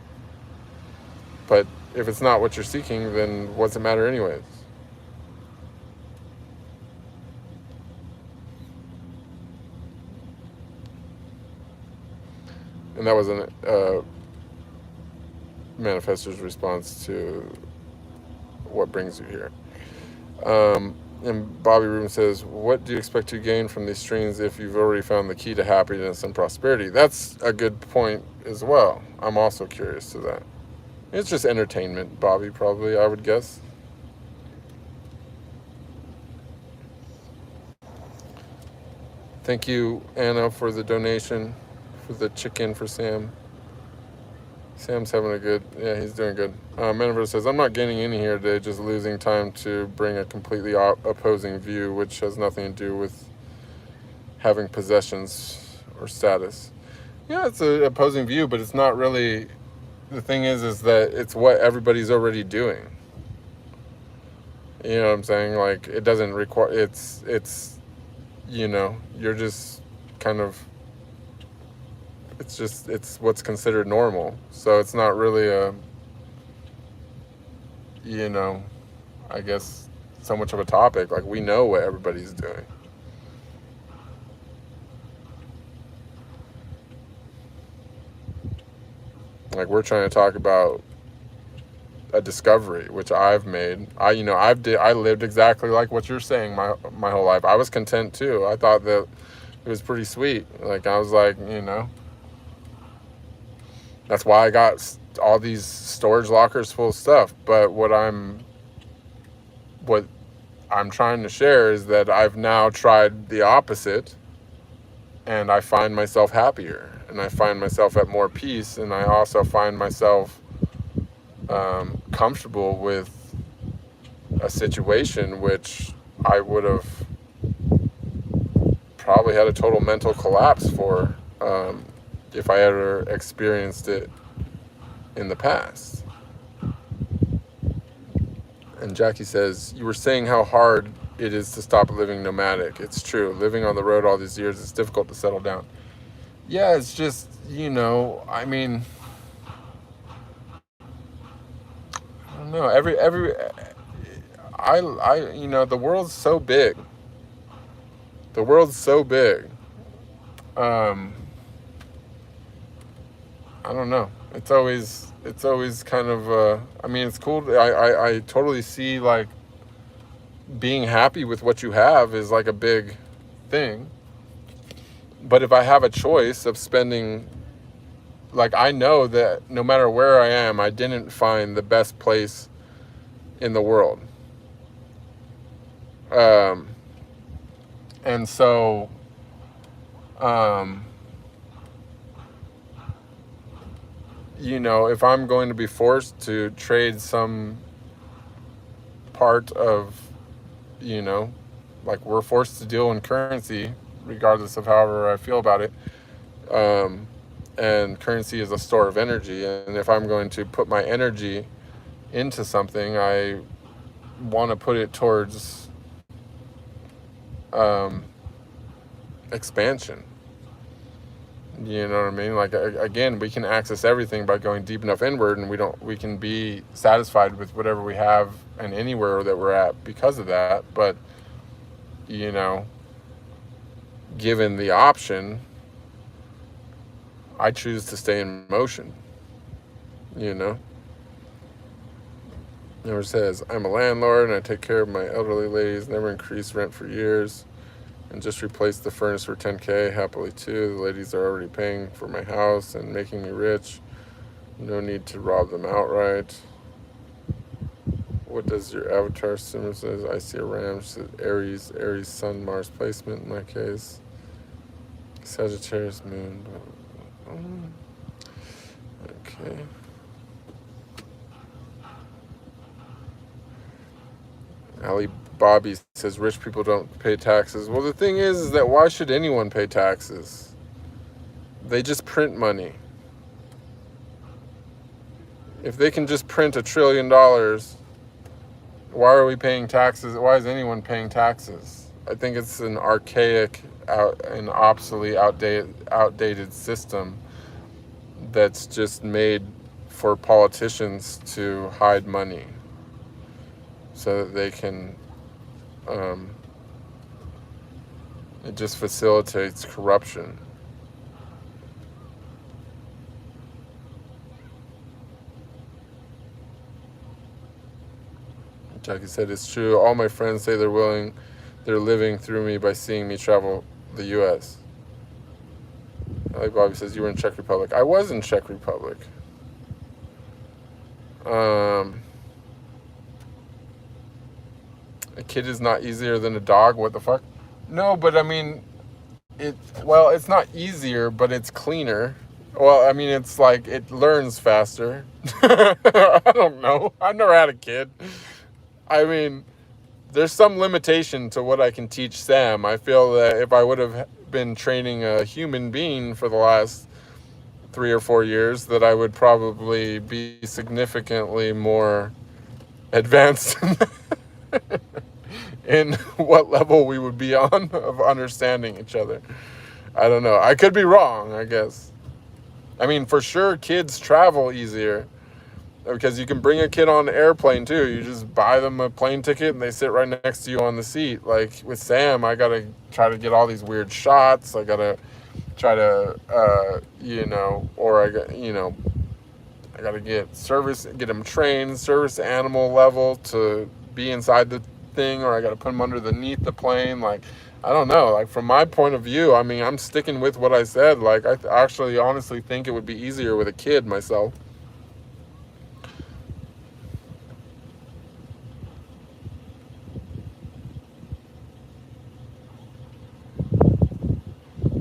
[SPEAKER 1] But if it's not what you're seeking, then what's it matter anyways? And that was a manifestor's response to what brings you here. And Bobby Rubin says, what do you expect to gain from these streams if you've already found the key to happiness and prosperity? That's a good point as well. I'm also curious to that. It's just entertainment, Bobby, probably, I would guess. Thank you, Anna, for the donation, for the chicken for Sam. Sam's having a good, yeah, he's doing good. Manaver says, I'm not gaining any here today, just losing time to bring a completely opposing view, which has nothing to do with having possessions or status. Yeah, it's an opposing view, but it's not really, the thing is that it's what everybody's already doing. You know what I'm saying? Like, it doesn't require, it's, you know, you're just kind of, it's what's considered normal. So it's not really a, you know, I guess so much of a topic. Like, we know what everybody's doing. Like, we're trying to talk about a discovery, which I've made. I lived exactly like what you're saying my whole life. I was content too. I thought that it was pretty sweet. Like, I was like, you know, that's why I got all these storage lockers full of stuff. But what I'm trying to share is that I've now tried the opposite, and I find myself happier, and I find myself at more peace, and I also find myself comfortable with a situation which I would have probably had a total mental collapse for if I ever experienced it in the past. And Jackie says, you were saying how hard it is to stop living nomadic. It's true. Living on the road all these years, it's difficult to settle down. Yeah, it's just, you know, I mean, I don't know. You know, the world's so big. The world's so big. I don't know. It's always kind of, I mean, it's cool. I totally see, like, being happy with what you have is like a big thing. But if I have a choice of spending, like, I know that no matter where I am, I didn't find the best place in the world. And so, you know, if I'm going to be forced to trade some part of, you know, like, we're forced to deal in currency, regardless of however I feel about it. And currency is a store of energy. And if I'm going to put my energy into something, I want to put it towards expansion. You know what I mean? Like, again, we can access everything by going deep enough inward, and we can be satisfied with whatever we have and anywhere that we're at because of that. But, you know, given the option, I choose to stay in motion, you know? Never says, I'm a landlord and I take care of my elderly ladies, never increased rent for years, and just replaced the furnace for $10K, happily too. The ladies are already paying for my house and making me rich. No need to rob them outright. What does your avatar symbol says? I see a ram. She said Aries, Sun, Mars placement in my case. Sagittarius moon. Okay. Ali Bobby says rich people don't pay taxes. Well, the thing is that why should anyone pay taxes? They just print money. If they can just print $1 trillion, why are we paying taxes? Why is anyone paying taxes? I think it's an archaic, an obsolete, outdated system that's just made for politicians to hide money so that they can, it just facilitates corruption. Jackie said, it's true. All my friends say they're living through me by seeing me travel the U.S. Like Bobby says, you were in Czech Republic. I was in Czech Republic. A kid is not easier than a dog. What the fuck? No, but I mean, it's not easier, but it's cleaner. Well, I mean, it's like it learns faster. I don't know. I've never had a kid. I mean, there's some limitation to what I can teach Sam. I feel that if I would have been training a human being for the last 3 or 4 years, that I would probably be significantly more advanced in what level we would be on of understanding each other. I don't know. I could be wrong, I guess. I mean, for sure, kids travel easier because you can bring a kid on an airplane too. You just buy them a plane ticket and they sit right next to you on the seat. Like with Sam, I gotta try to get all these weird shots. I gotta try to, or I gotta get him trained, service animal level to be inside the thing, or I gotta put him underneath the plane. Like, I don't know. Like, from my point of view, I mean, I'm sticking with what I said. Like, I actually honestly think it would be easier with a kid myself.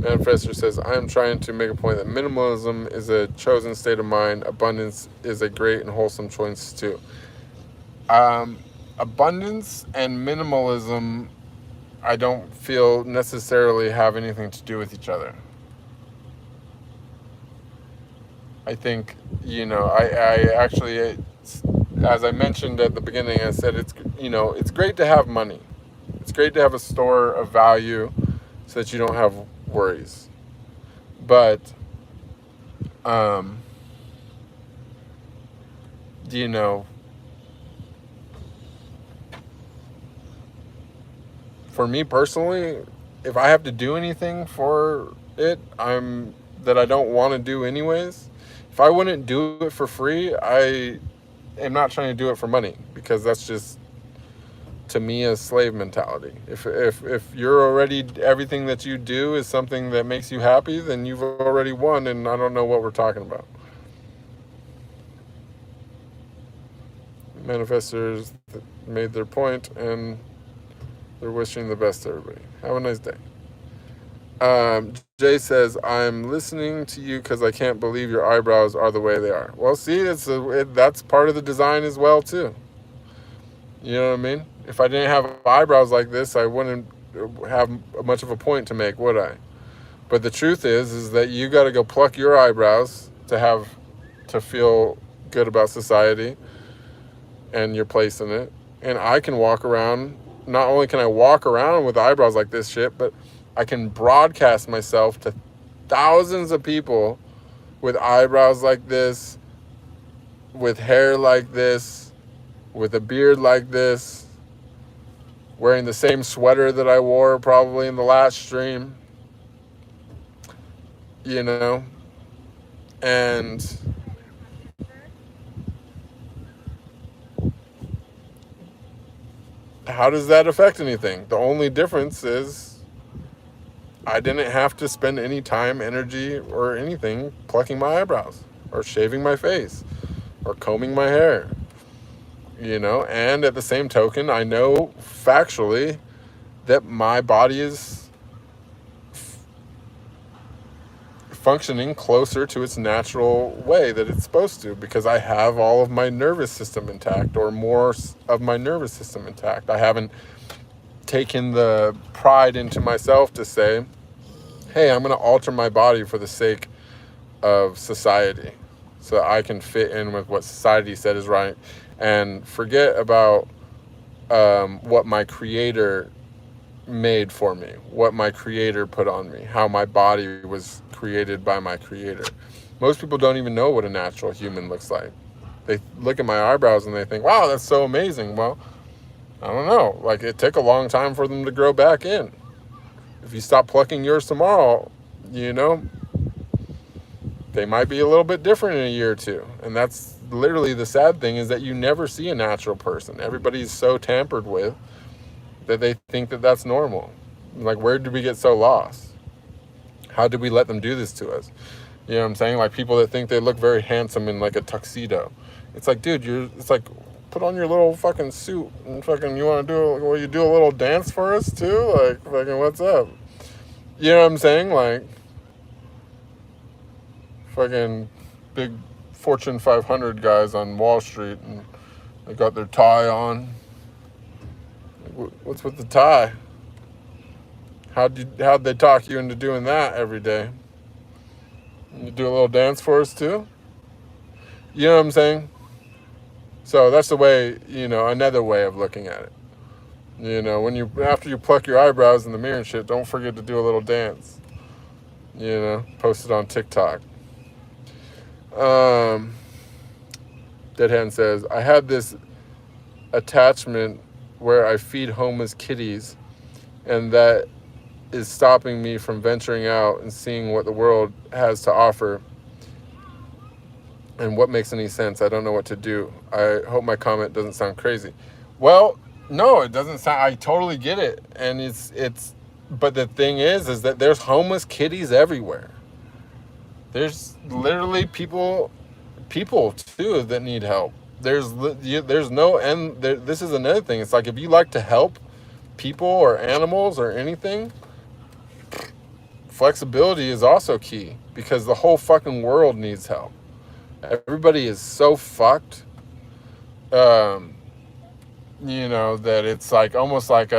[SPEAKER 1] Manifestor says, I am trying to make a point that minimalism is a chosen state of mind. Abundance is a great and wholesome choice too. Abundance and minimalism, I don't feel necessarily have anything to do with each other. I think, I actually, as I mentioned at the beginning, I said it's great to have money. It's great to have a store of value so that you don't have worries. But, for me personally, if I have to do anything for it, that I don't want to do anyways, if I wouldn't do it for free, I am not trying to do it for money, because that's just, to me, a slave mentality. If you're already, everything that you do is something that makes you happy, then you've already won, and I don't know what we're talking about. Manifestors made their point, and they're wishing the best to everybody. Have a nice day. Jay says, I'm listening to you because I can't believe your eyebrows are the way they are. Well, see, that's part of the design as well, too. You know what I mean? If I didn't have eyebrows like this, I wouldn't have much of a point to make, would I? But the truth is that you got to go pluck your eyebrows to feel good about society and your place in it. And I can walk around. Not only can I walk around with eyebrows like this shit, but I can broadcast myself to thousands of people with eyebrows like this, with hair like this, with a beard like this, wearing the same sweater that I wore probably in the last stream, you know, and how does that affect anything? The only difference is I didn't have to spend any time, energy, or anything plucking my eyebrows or shaving my face or combing my hair, you know. And at the same token, I know factually that my body is functioning closer to its natural way that it's supposed to, because I have all of my nervous system intact, or more of my nervous system intact. I haven't taken the pride into myself to say, hey, I'm going to alter my body for the sake of society so that I can fit in with what society said is right, and forget about what my creator made for me, what my creator put on me, how my body was created by my creator. Most people don't even know what a natural human looks like. They look at my eyebrows and they think, wow, that's so amazing. Well, I don't know. Like, it took a long time for them to grow back in. If you stop plucking yours tomorrow, you know, they might be a little bit different in a year or two. And that's literally the sad thing, is that you never see a natural person. Everybody's so tampered with that they think that that's normal. Like, where did we get so lost? How did we let them do this to us? You know what I'm saying? Like, people that think they look very handsome in like a tuxedo. It's like, dude, it's like, put on your little fucking suit and fucking, you want to do, will you do a little dance for us too? Like, fucking, what's up? You know what I'm saying? Like, fucking big Fortune 500 guys on Wall Street, and they got their tie on. What's with the tie? How'd they talk you into doing that every day? You do a little dance for us too? You know what I'm saying? So that's the way, you know, another way of looking at it. You know, after you pluck your eyebrows in the mirror and shit, don't forget to do a little dance. You know, post it on TikTok. Deadhand says, I had this attachment where I feed homeless kitties, and that is stopping me from venturing out and seeing what the world has to offer and what makes any sense. I don't know what to do. I hope my comment doesn't sound crazy. Well, no, it doesn't sound, I totally get it. And but the thing is that there's homeless kitties everywhere. There's literally people too that need help. There's no end. This is another thing. It's like, if you like to help people or animals or anything, flexibility is also key, because the whole fucking world needs help. Everybody is so fucked, you know, that it's like almost like you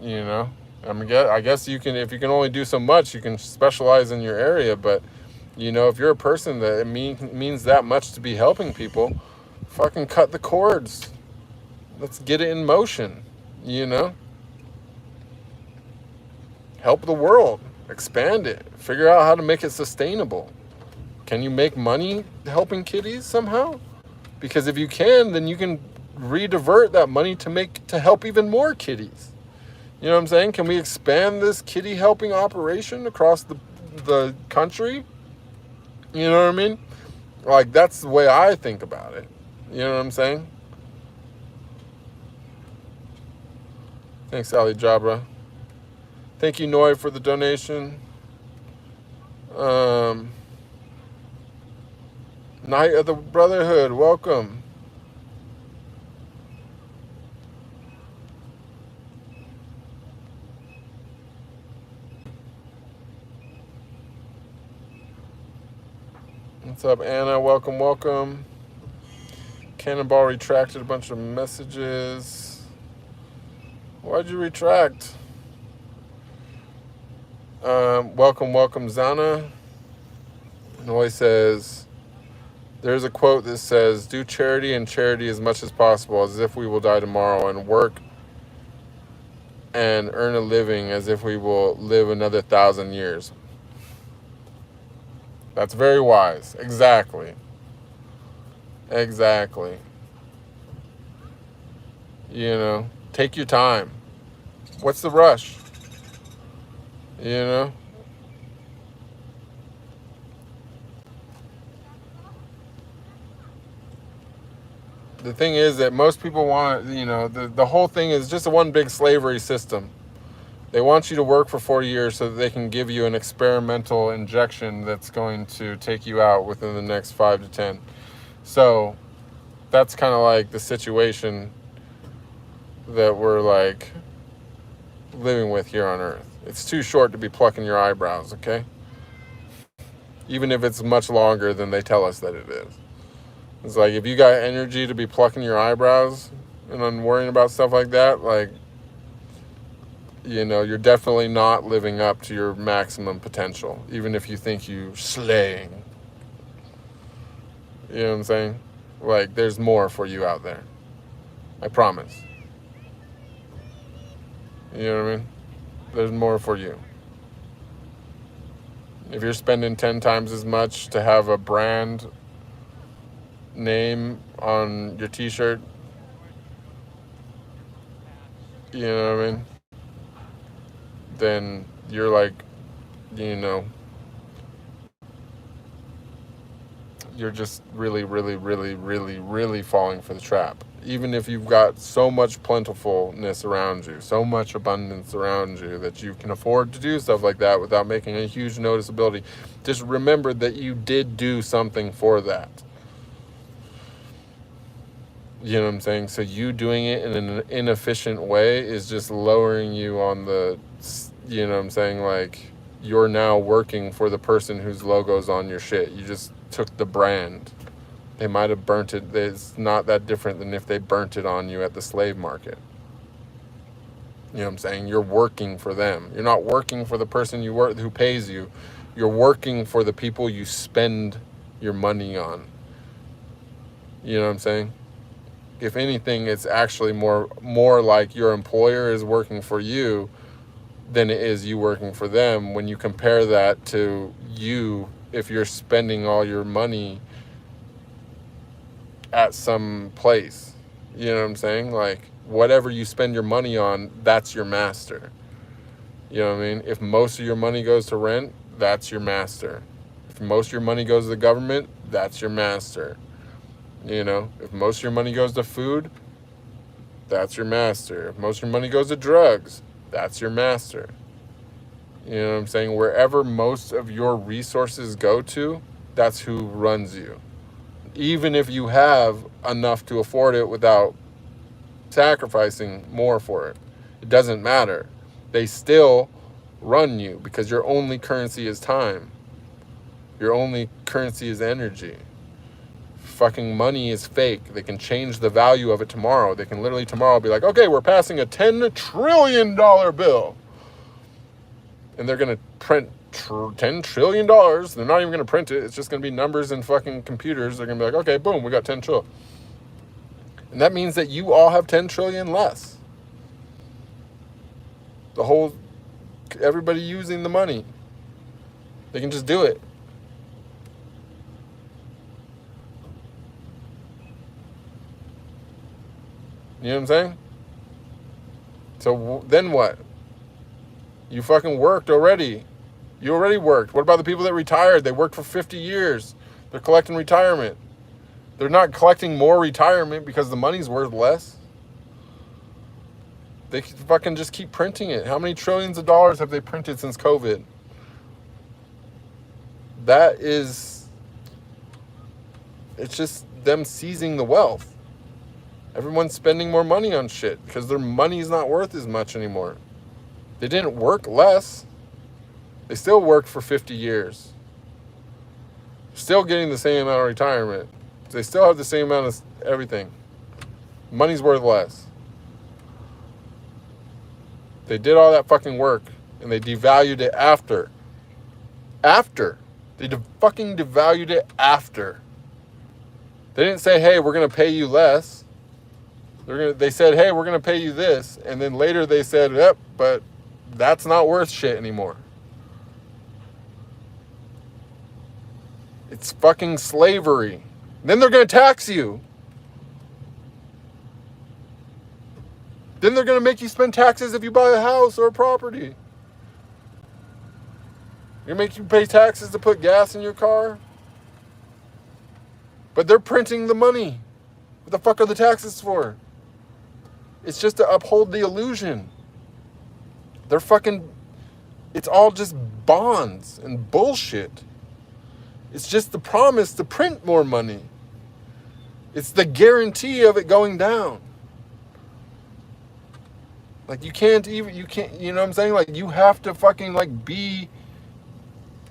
[SPEAKER 1] know, I guess you can, if you can only do so much, you can specialize in your area. But, you know, if you're a person that it means that much to be helping people, fucking cut the cords. Let's get it in motion, you know? Help the world, expand it, figure out how to make it sustainable. Can you make money helping kitties somehow? Because if you can, then you can redivert that money to help even more kitties. You know what I'm saying? Can we expand this kitty helping operation across the country? You know what I mean? Like, that's the way I think about it. You know what I'm saying? Thanks, Ali Jabra. Thank you, Noy, for the donation. Night of the Brotherhood, welcome. What's up, Anna? Welcome, welcome. Cannonball retracted a bunch of messages. Why'd you retract? Welcome, welcome, Zana. Noy says, there's a quote that says, do charity and charity as much as possible, as if we will die tomorrow, and work and earn a living as if we will live another 1,000 years. That's very wise. Exactly. Exactly. You know, take your time. What's the rush? You know? The thing is that most people want, you know, the whole thing is just a one big slavery system. They want you to work for 4 years so that they can give you an experimental injection that's going to take you out within the next 5 to 10. So that's kind of like the situation that we're like living with here on Earth. It's too short to be plucking your eyebrows, okay? Even if it's much longer than they tell us that it is. It's like, if you got energy to be plucking your eyebrows and then worrying about stuff like that, like, you know, you're definitely not living up to your maximum potential, even if you think you're slaying. You know what I'm saying? Like, there's more for you out there. I promise. You know what I mean? There's more for you. If you're spending 10 times as much to have a brand name on your t-shirt, you know what I mean, then you're like, you know, you're just really, really, really, really, really falling for the trap. Even if you've got so much plentifulness around you, so much abundance around you that you can afford to do stuff like that without making a huge noticeability, just remember that you did do something for that. You know what I'm saying? So you doing it in an inefficient way is just lowering you on the, you know what I'm saying? Like, you're now working for the person whose logo's on your shit. You just took the brand. They might have burnt it. It's not that different than if they burnt it on you at the slave market. You know what I'm saying? You're working for them. You're not working for the person you work who pays you. You're working for the people you spend your money on. You know what I'm saying? If anything, it's actually more like your employer is working for you than it is you working for them when you compare that to you if you're spending all your money at some place. You know what I'm saying? Like, whatever you spend your money on, that's your master. You know what I mean? If most of your money goes to rent, that's your master. If most of your money goes to the government, that's your master. You know, if most of your money goes to food, that's your master. If most of your money goes to drugs, that's your master. You know what I'm saying? Wherever most of your resources go to, that's who runs you. Even if you have enough to afford it without sacrificing more for it, it doesn't matter. They still run you because your only currency is time. Your only currency is energy. Fucking money is fake. They can change the value of it tomorrow. They can literally tomorrow be like, okay, we're passing a $10 trillion bill. And they're going to print $10 trillion. They're not even going to print it. It's just going to be numbers and fucking computers. They're going to be like, okay, boom, we got 10 trillion. And that means that you all have 10 trillion less. Everybody using the money. They can just do it. You know what I'm saying? So then what? You fucking worked already. You already worked. What about the people that retired? They worked for 50 years. They're collecting retirement. They're not collecting more retirement because the money's worth less. They fucking just keep printing it. How many trillions of dollars have they printed since COVID? It's just them seizing the wealth. Everyone's spending more money on shit because their money's not worth as much anymore. They didn't work less. They still worked for 50 years. Still getting the same amount of retirement. They still have the same amount of everything. Money's worth less. They did all that fucking work and they devalued it after. They fucking devalued it after. They didn't say, hey, we're going to pay you less. They said, hey, we're going to pay you this. And then later they said, yep, but that's not worth shit anymore. It's fucking slavery. Then they're going to tax you. Then they're going to make you spend taxes if you buy a house or a property. They make you pay taxes to put gas in your car. But they're printing the money. What the fuck are the taxes for? It's just to uphold the illusion. They're fucking... It's all just bonds and bullshit. It's just the promise to print more money. It's the guarantee of it going down. Like, you can't, you know what I'm saying? Like, you have to fucking, like, be,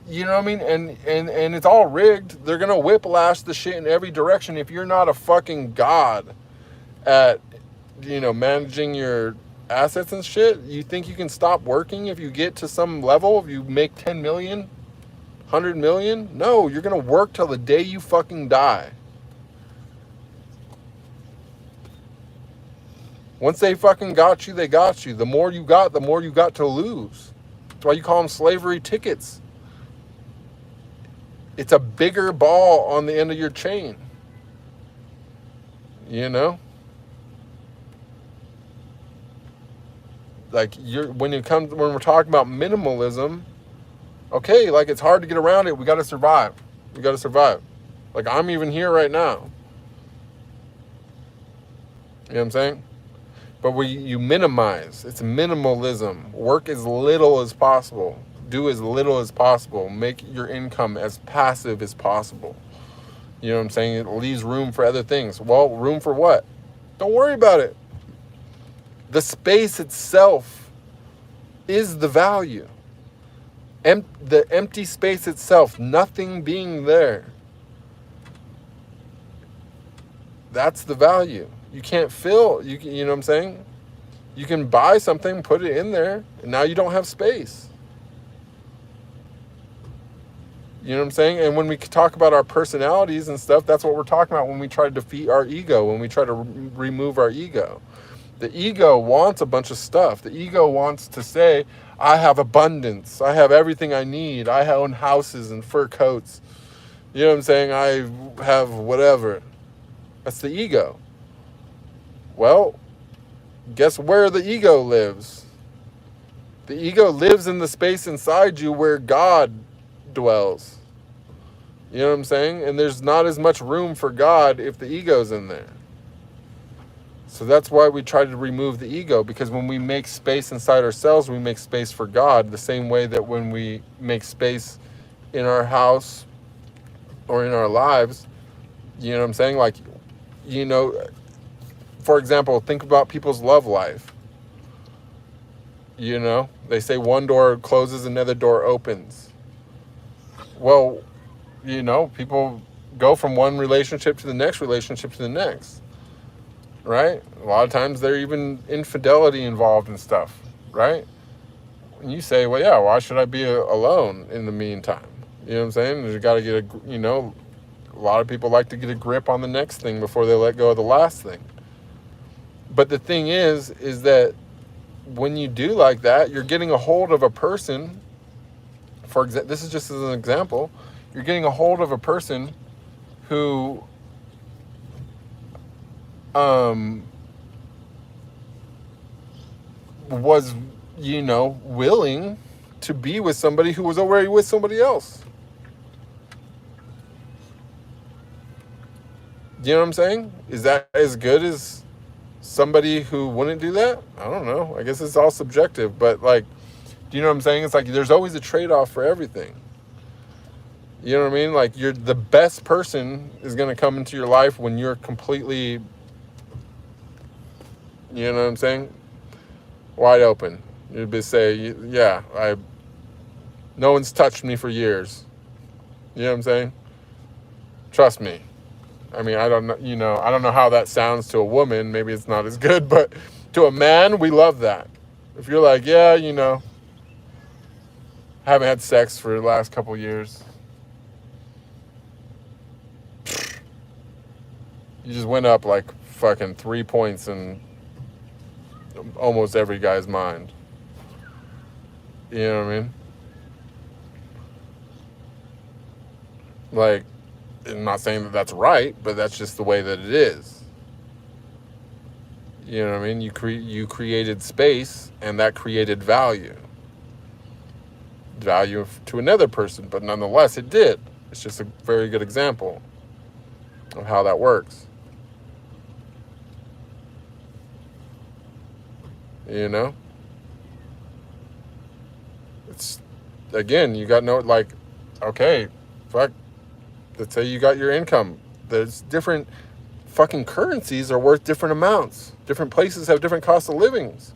[SPEAKER 1] you know what I mean? And it's all rigged. They're going to whiplash the shit in every direction. If you're not a fucking god at, you know, managing your assets and shit, you think you can stop working if you get to some level, if you make 10 million, 100 million? No, you're going to work till the day you fucking die. Once they fucking got you, they got you. The more you got to lose. That's why you call them slavery tickets. It's a bigger ball on the end of your chain. You know? Like, when we're talking about minimalism, okay, like, it's hard to get around it. We got to survive. Like, I'm even here right now. You know what I'm saying? But you minimize. It's minimalism. Work as little as possible. Do as little as possible. Make your income as passive as possible. You know what I'm saying? It leaves room for other things. Well, room for what? Don't worry about it. The space itself is the value. The empty space itself, nothing being there. That's the value. You can't fill, you know what I'm saying? You can buy something, put it in there, and now you don't have space. You know what I'm saying? And when we talk about our personalities and stuff, that's what we're talking about when we try to defeat our ego, when we try to remove our ego. The ego wants a bunch of stuff. The ego wants to say, I have abundance. I have everything I need. I own houses and fur coats. You know what I'm saying? I have whatever. That's the ego. Well, guess where the ego lives? The ego lives in the space inside you where God dwells. You know what I'm saying? And there's not as much room for God if the ego's in there. So that's why we try to remove the ego, because when we make space inside ourselves, we make space for God, the same way that when we make space in our house or in our lives, you know what I'm saying? Like, you know, for example, think about people's love life. You know, they say one door closes, another door opens. Well, you know, people go from one relationship to the next relationship to the next, right? A lot of times there's even infidelity involved and stuff, right? And you say, well, yeah, why should I be alone in the meantime? You know what I'm saying? You got to get a lot of people like to get a grip on the next thing before they let go of the last thing. But the thing is that when you do like that, you're getting a hold of a person. This is just as an example. You're getting a hold of a person who was, you know, willing to be with somebody who was already with somebody else. You know what I'm saying? Is that as good as somebody who wouldn't do that? I don't know. I guess it's all subjective, but like, do you know what I'm saying? It's like there's always a trade-off for everything. You know what I mean? Like, the best person is going to come into your life when you're completely, you know what I'm saying, wide open. You'd be say, yeah, no one's touched me for years. You know what I'm saying? Trust me. I mean, I don't know how that sounds to a woman. Maybe it's not as good, but to a man, we love that. If you're like, yeah, you know, haven't had sex for the last couple of years. You just went up like fucking 3 points in almost every guy's mind. You know what I mean? Like, I'm not saying that that's right, but that's just the way that it is. You know what I mean? You created space, and that created value to another person, but nonetheless it did. It's just a very good example of how that works. You know, it's, again, you got no, like, okay, fuck, let's say you got your income. There's different fucking currencies are worth different amounts. Different places have different cost of livings.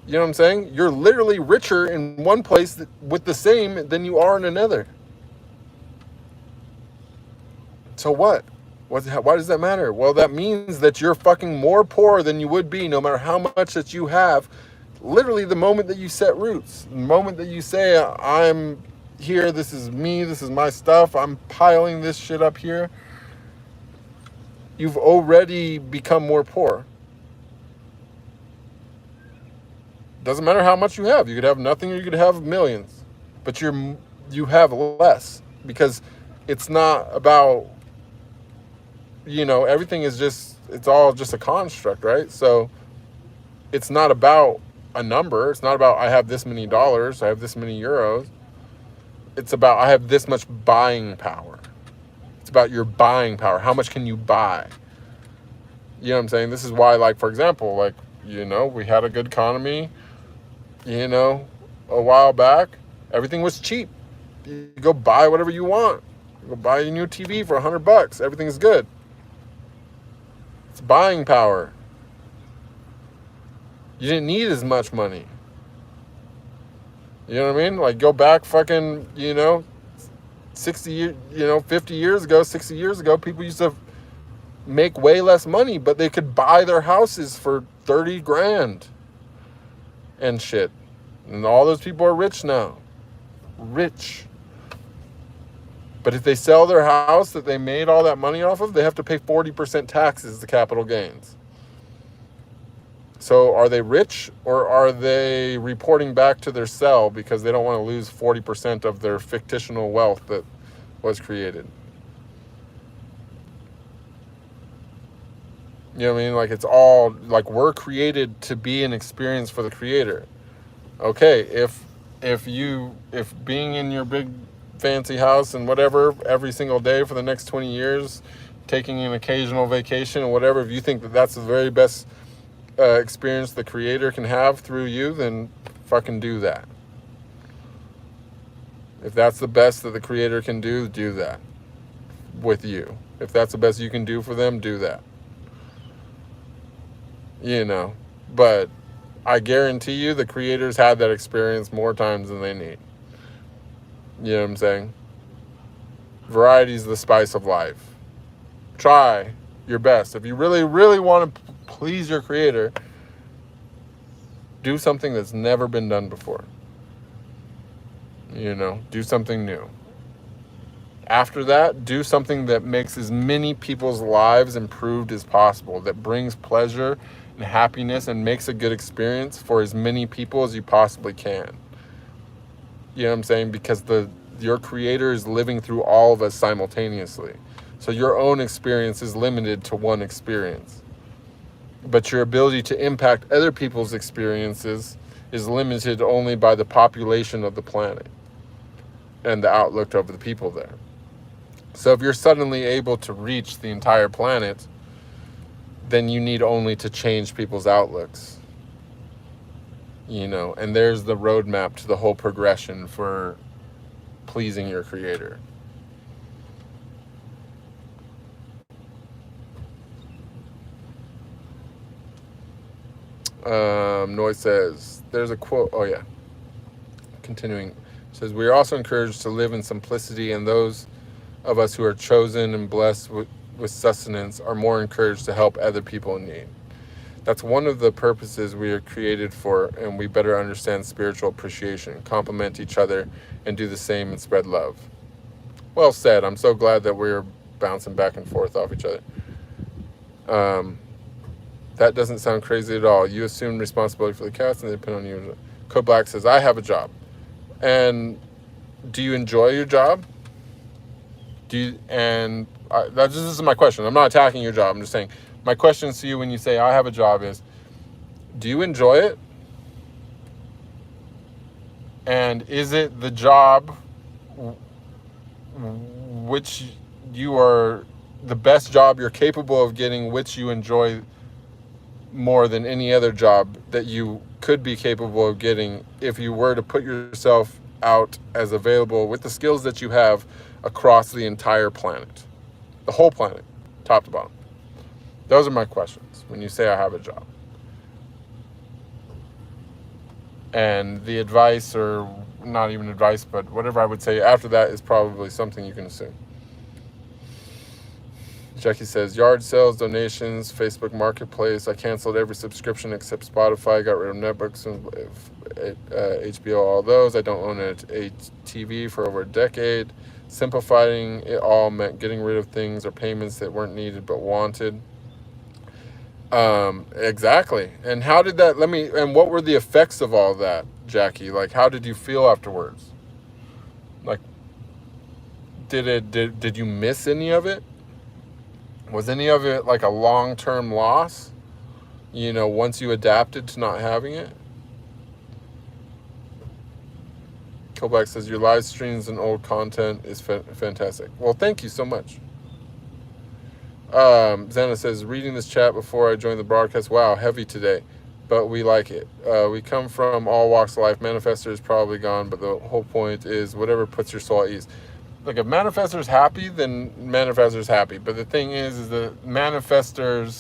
[SPEAKER 1] You know what I'm saying? You're literally richer in one place with the same than you are in another. So what? Why does that matter? Well, that means that you're fucking more poor than you would be no matter how much that you have. Literally the moment that you set roots, the moment that you say, I'm here, this is me, this is my stuff, I'm piling this shit up here, you've already become more poor. Doesn't matter how much you have. You could have nothing or you could have millions. But you have less, because it's not about, everything is just, it's all just a construct, right? So it's not about a number. It's not about I have this many dollars, I have this many euros. It's about I have this much buying power. It's about your buying power. How much can you buy? You know what I'm saying? This is why, like, for example, like, we had a good economy, a while back. Everything was cheap. You go buy whatever you want. You go buy a new TV for $100. Everything's good. It's buying power. You didn't need as much money. You know what I mean? Like, go back fucking, 60, 50 years ago, 60 years ago, people used to make way less money, but they could buy their houses for 30 grand and shit. And all those people are rich now. Rich. But if they sell their house that they made all that money off of, they have to pay 40% taxes to capital gains. So are they rich, or are they reporting back to their cell because they don't want to lose 40% of their fictional wealth that was created? You know what I mean? Like, it's all, like, we're created to be an experience for the creator. Okay, if being in your big fancy house and whatever every single day for the next 20 years, taking an occasional vacation or whatever, if you think that that's the very best experience the creator can have through you, then fucking do that. If that's the best that the creator can do that with you. If that's the best you can do for them, do that. But I guarantee you the creators had that experience more times than they need. You know what I'm saying? Variety is the spice of life. Try your best. If you really, really want to please your creator, do something that's never been done before. Do something new. After that, do something that makes as many people's lives improved as possible, that brings pleasure and happiness and makes a good experience for as many people as you possibly can. You know what I'm saying? Because your creator is living through all of us simultaneously. So your own experience is limited to one experience. But your ability to impact other people's experiences is limited only by the population of the planet and the outlook of the people there. So if you're suddenly able to reach the entire planet, then you need only to change people's outlooks. And there's the roadmap to the whole progression for pleasing your creator. Noise says, there's a quote, oh yeah, continuing, it says, we are also encouraged to live in simplicity, and those of us who are chosen and blessed with sustenance are more encouraged to help other people in need. That's one of the purposes we are created for, and we better understand spiritual appreciation, complement each other, and do the same and spread love. Well said. I'm so glad that we're bouncing back and forth off each other. That doesn't sound crazy at all. You assume responsibility for the cats and they depend on you. Code Black says, I have a job. And do you enjoy your job? This is my question. I'm not attacking your job. I'm just saying my question to you when you say I have a job is, do you enjoy it? And is it the job which you are the best job you're capable of getting, which you enjoy more than any other job that you could be capable of getting if you were to put yourself out as available with the skills that you have across the entire planet, the whole planet, top to bottom? Those are my questions when you say I have a job. And the advice, or not even advice, but whatever I would say after that is probably something you can assume. Jackie says, yard sales, donations, Facebook Marketplace. I canceled every subscription except Spotify. Got rid of netbooks and HBO, all those. I don't own a TV for over a decade. Simplifying it all meant getting rid of things or payments that weren't needed but wanted. Exactly. And how did that, and what were the effects of all that, Jackie? Like, how did you feel afterwards? Like, did you miss any of it? Was any of it like a long-term loss? Once you adapted to not having it? Killback says, your live streams and old content is fantastic. Well, thank you so much. Xana says, reading this chat before I joined the broadcast. Wow, heavy today, but we like it. We come from all walks of life. Manifestor is probably gone, but the whole point is whatever puts your soul at ease. Like, if Manifestor's happy, then Manifestor's happy. But the thing is the Manifestor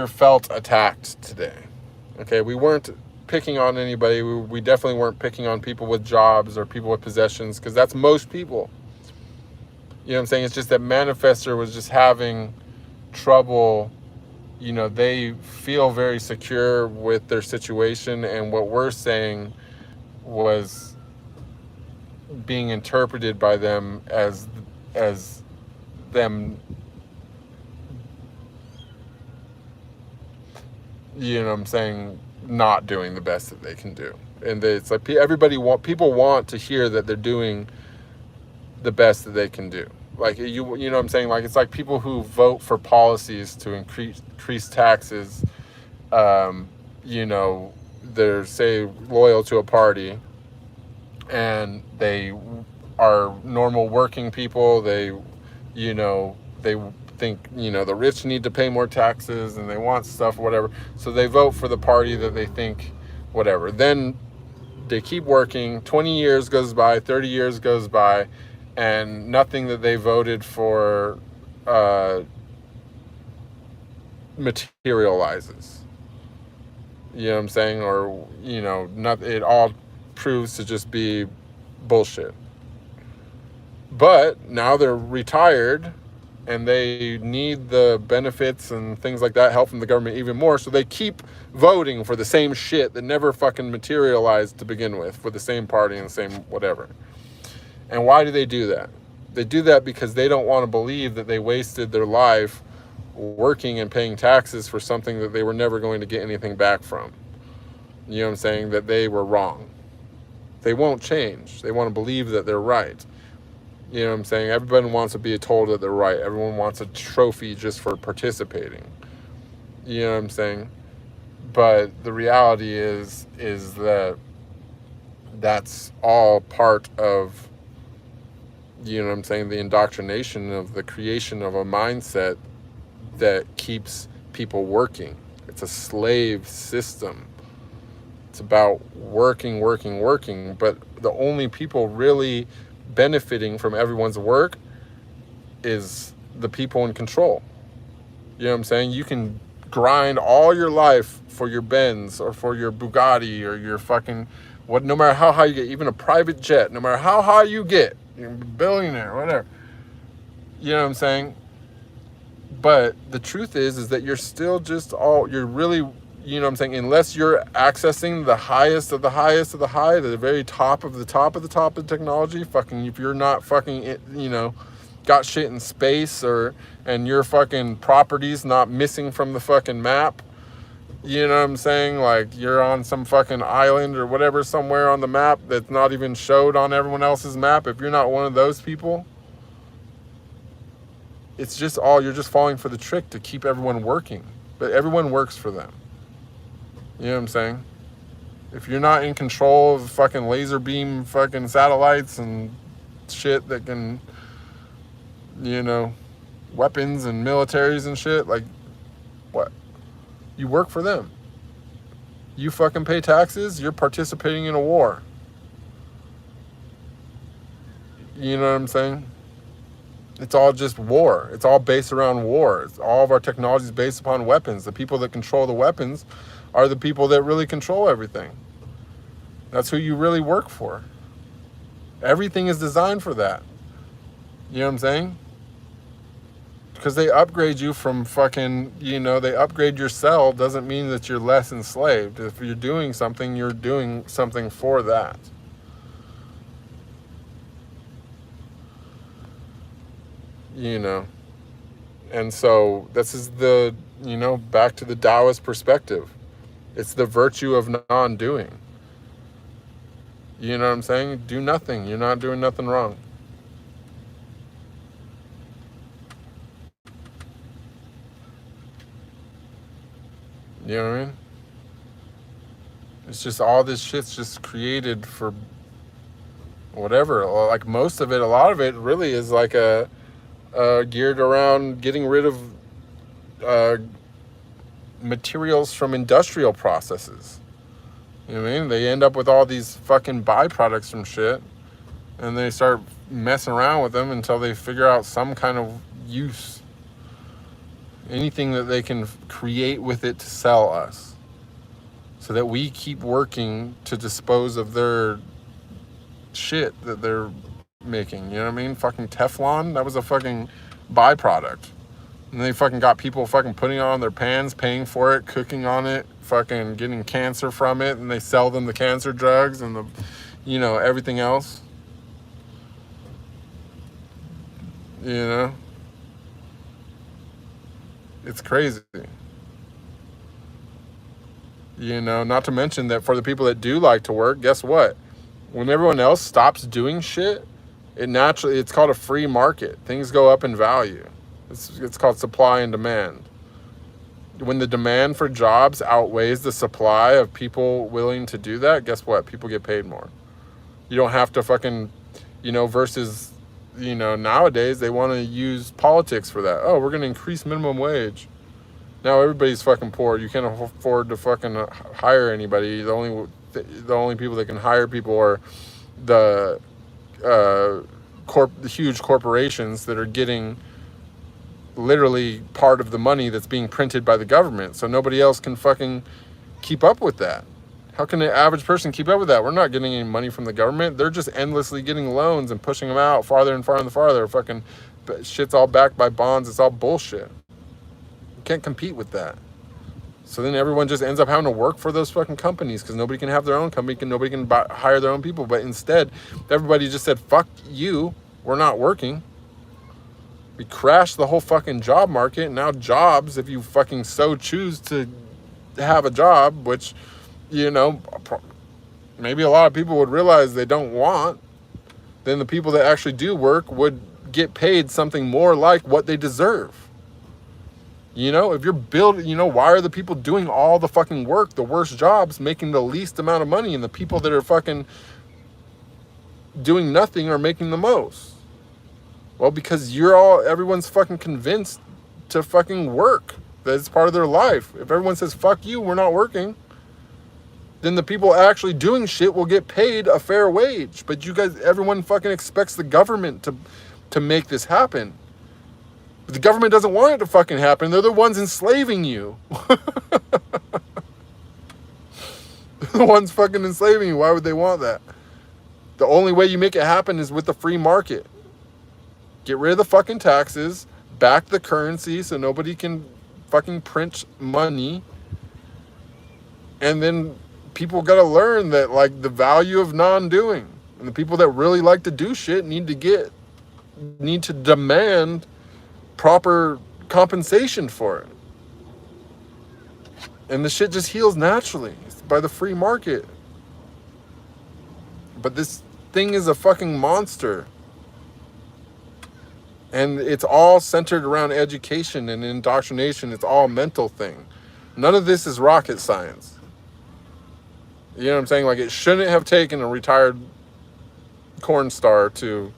[SPEAKER 1] felt attacked today. Okay, we weren't picking on anybody. We definitely weren't picking on people with jobs or people with possessions, because that's most people. You know what I'm saying? It's just that Manifestor was just having trouble. They feel very secure with their situation, and what we're saying was being interpreted by them as them, not doing the best that they can do. And it's like people want to hear that they're doing the best that they can do. Like, you know what I'm saying? Like, it's like people who vote for policies to increase taxes, they're, say, loyal to a party, and they are normal working people. They think, the rich need to pay more taxes, and they want stuff, whatever. So they vote for the party that they think, whatever. Then they keep working. 20 years goes by, 30 years goes by, and nothing that they voted for materializes. You know what I'm saying? Or, it all proves to just be bullshit. But now they're retired, and they need the benefits and things like that, help from the government even more, so they keep voting for the same shit that never fucking materialized to begin with, for the same party and the same whatever. And why do they do that? They do that because they don't want to believe that they wasted their life working and paying taxes for something that they were never going to get anything back from. You know what I'm saying? That they were wrong. They won't change. They want to believe that they're right. You know what I'm saying? Everybody wants to be told that they're right. Everyone wants a trophy just for participating. You know what I'm saying? But the reality is that that's all part of, you know what I'm saying, the indoctrination of the creation of a mindset that keeps people working. It's a slave system. It's about working. But the only people really benefiting from everyone's work is the people in control. You know what I'm saying? You can grind all your life for your Benz or for your Bugatti or your fucking no matter how high you get, even a private jet, no matter how high you get, you're a billionaire, whatever. You know what I'm saying? But the truth is that you're still just you're really, you know what I'm saying, unless you're accessing the highest of the highest of the high, the very top of the top of the top of technology, fucking, if you're not fucking, got shit in space and your fucking properties not missing from the fucking map, you know what I'm saying, like you're on some fucking island or whatever somewhere on the map that's not even showed on everyone else's map, if you're not one of those people, It's just all, you're just falling for the trick to keep everyone working. But everyone works for them. You know what I'm saying? If you're not in control of fucking laser beam fucking satellites and shit that can, you know, weapons and militaries and shit, like, what? You work for them. You fucking pay taxes, you're participating in a war. You know what I'm saying? It's all just war. It's all based around war. All of our technology is based upon weapons. The people that control the weapons are the people that really control everything. That's who you really work for. Everything is designed for that. You know what I'm saying? Because they upgrade you from fucking, you know, they upgrade your cell doesn't mean that you're less enslaved. If you're doing something, you're doing something for that. You know, and so this is the, you know, back to the Taoist perspective. It's the virtue of non-doing. You know what I'm saying? Do nothing. You're not doing nothing wrong. You know what I mean? It's just all this shit's just created for whatever. Like most of it, a lot of it really is like geared around getting rid of materials from industrial processes. You know what I mean? They end up with all these fucking byproducts from shit, and they start messing around with them until they figure out some kind of use. Anything that they can create with it to sell us, so that we keep working to dispose of their shit that they're making. You know what I mean? Fucking Teflon, that was a fucking byproduct. And they fucking got people fucking putting it on their pans, paying for it, cooking on it, fucking getting cancer from it, and they sell them the cancer drugs and the, you know, everything else. You know? It's crazy. You know, not to mention that for the people that do like to work, guess what? When everyone else stops doing shit, it's called a free market. Things go up in value. It's called supply and demand. When the demand for jobs outweighs the supply of people willing to do that, guess what? People get paid more. You don't have to fucking, you know, versus, you know, nowadays they want to use politics for that. Oh, we're going to increase minimum wage. Now everybody's fucking poor. You can't afford to fucking hire anybody. The only people that can hire people are the huge corporations that are getting literally part of the money that's being printed by the government. So nobody else can fucking keep up with that. How can the average person keep up with that? We're not getting any money from the government. They're just endlessly getting loans and pushing them out farther and farther and farther. Fucking shit's all backed by bonds. It's all bullshit. You can't compete with that. So then everyone just ends up having to work for those fucking companies because nobody can have their own company, nobody can hire their own people. But instead, everybody just said, fuck you, we're not working. We crashed the whole fucking job market. And now jobs, if you fucking so choose to have a job, which, you know, maybe a lot of people would realize they don't want, then the people that actually do work would get paid something more like what they deserve. You know, if you're building, you know, why are the people doing all the fucking work, the worst jobs, making the least amount of money, and the people that are fucking doing nothing are making the most? Well, because everyone's fucking convinced to fucking work. That it's part of their life. If everyone says, fuck you, we're not working, then the people actually doing shit will get paid a fair wage. But you guys, everyone fucking expects the government to make this happen. But the government doesn't want it to fucking happen. They're the ones enslaving you. They're the ones fucking enslaving you. Why would they want that? The only way you make it happen is with the free market. Get rid of the fucking taxes, back the currency so nobody can fucking print money. And then people got to learn that, like, the value of non-doing. And the people that really like to do shit need to demand proper compensation for it. And the shit just heals naturally by the free market. But this thing is a fucking monster. And it's all centered around education and indoctrination. It's all a mental thing. None of this is rocket science. You know what I'm saying? Like, it shouldn't have taken a retired corn star to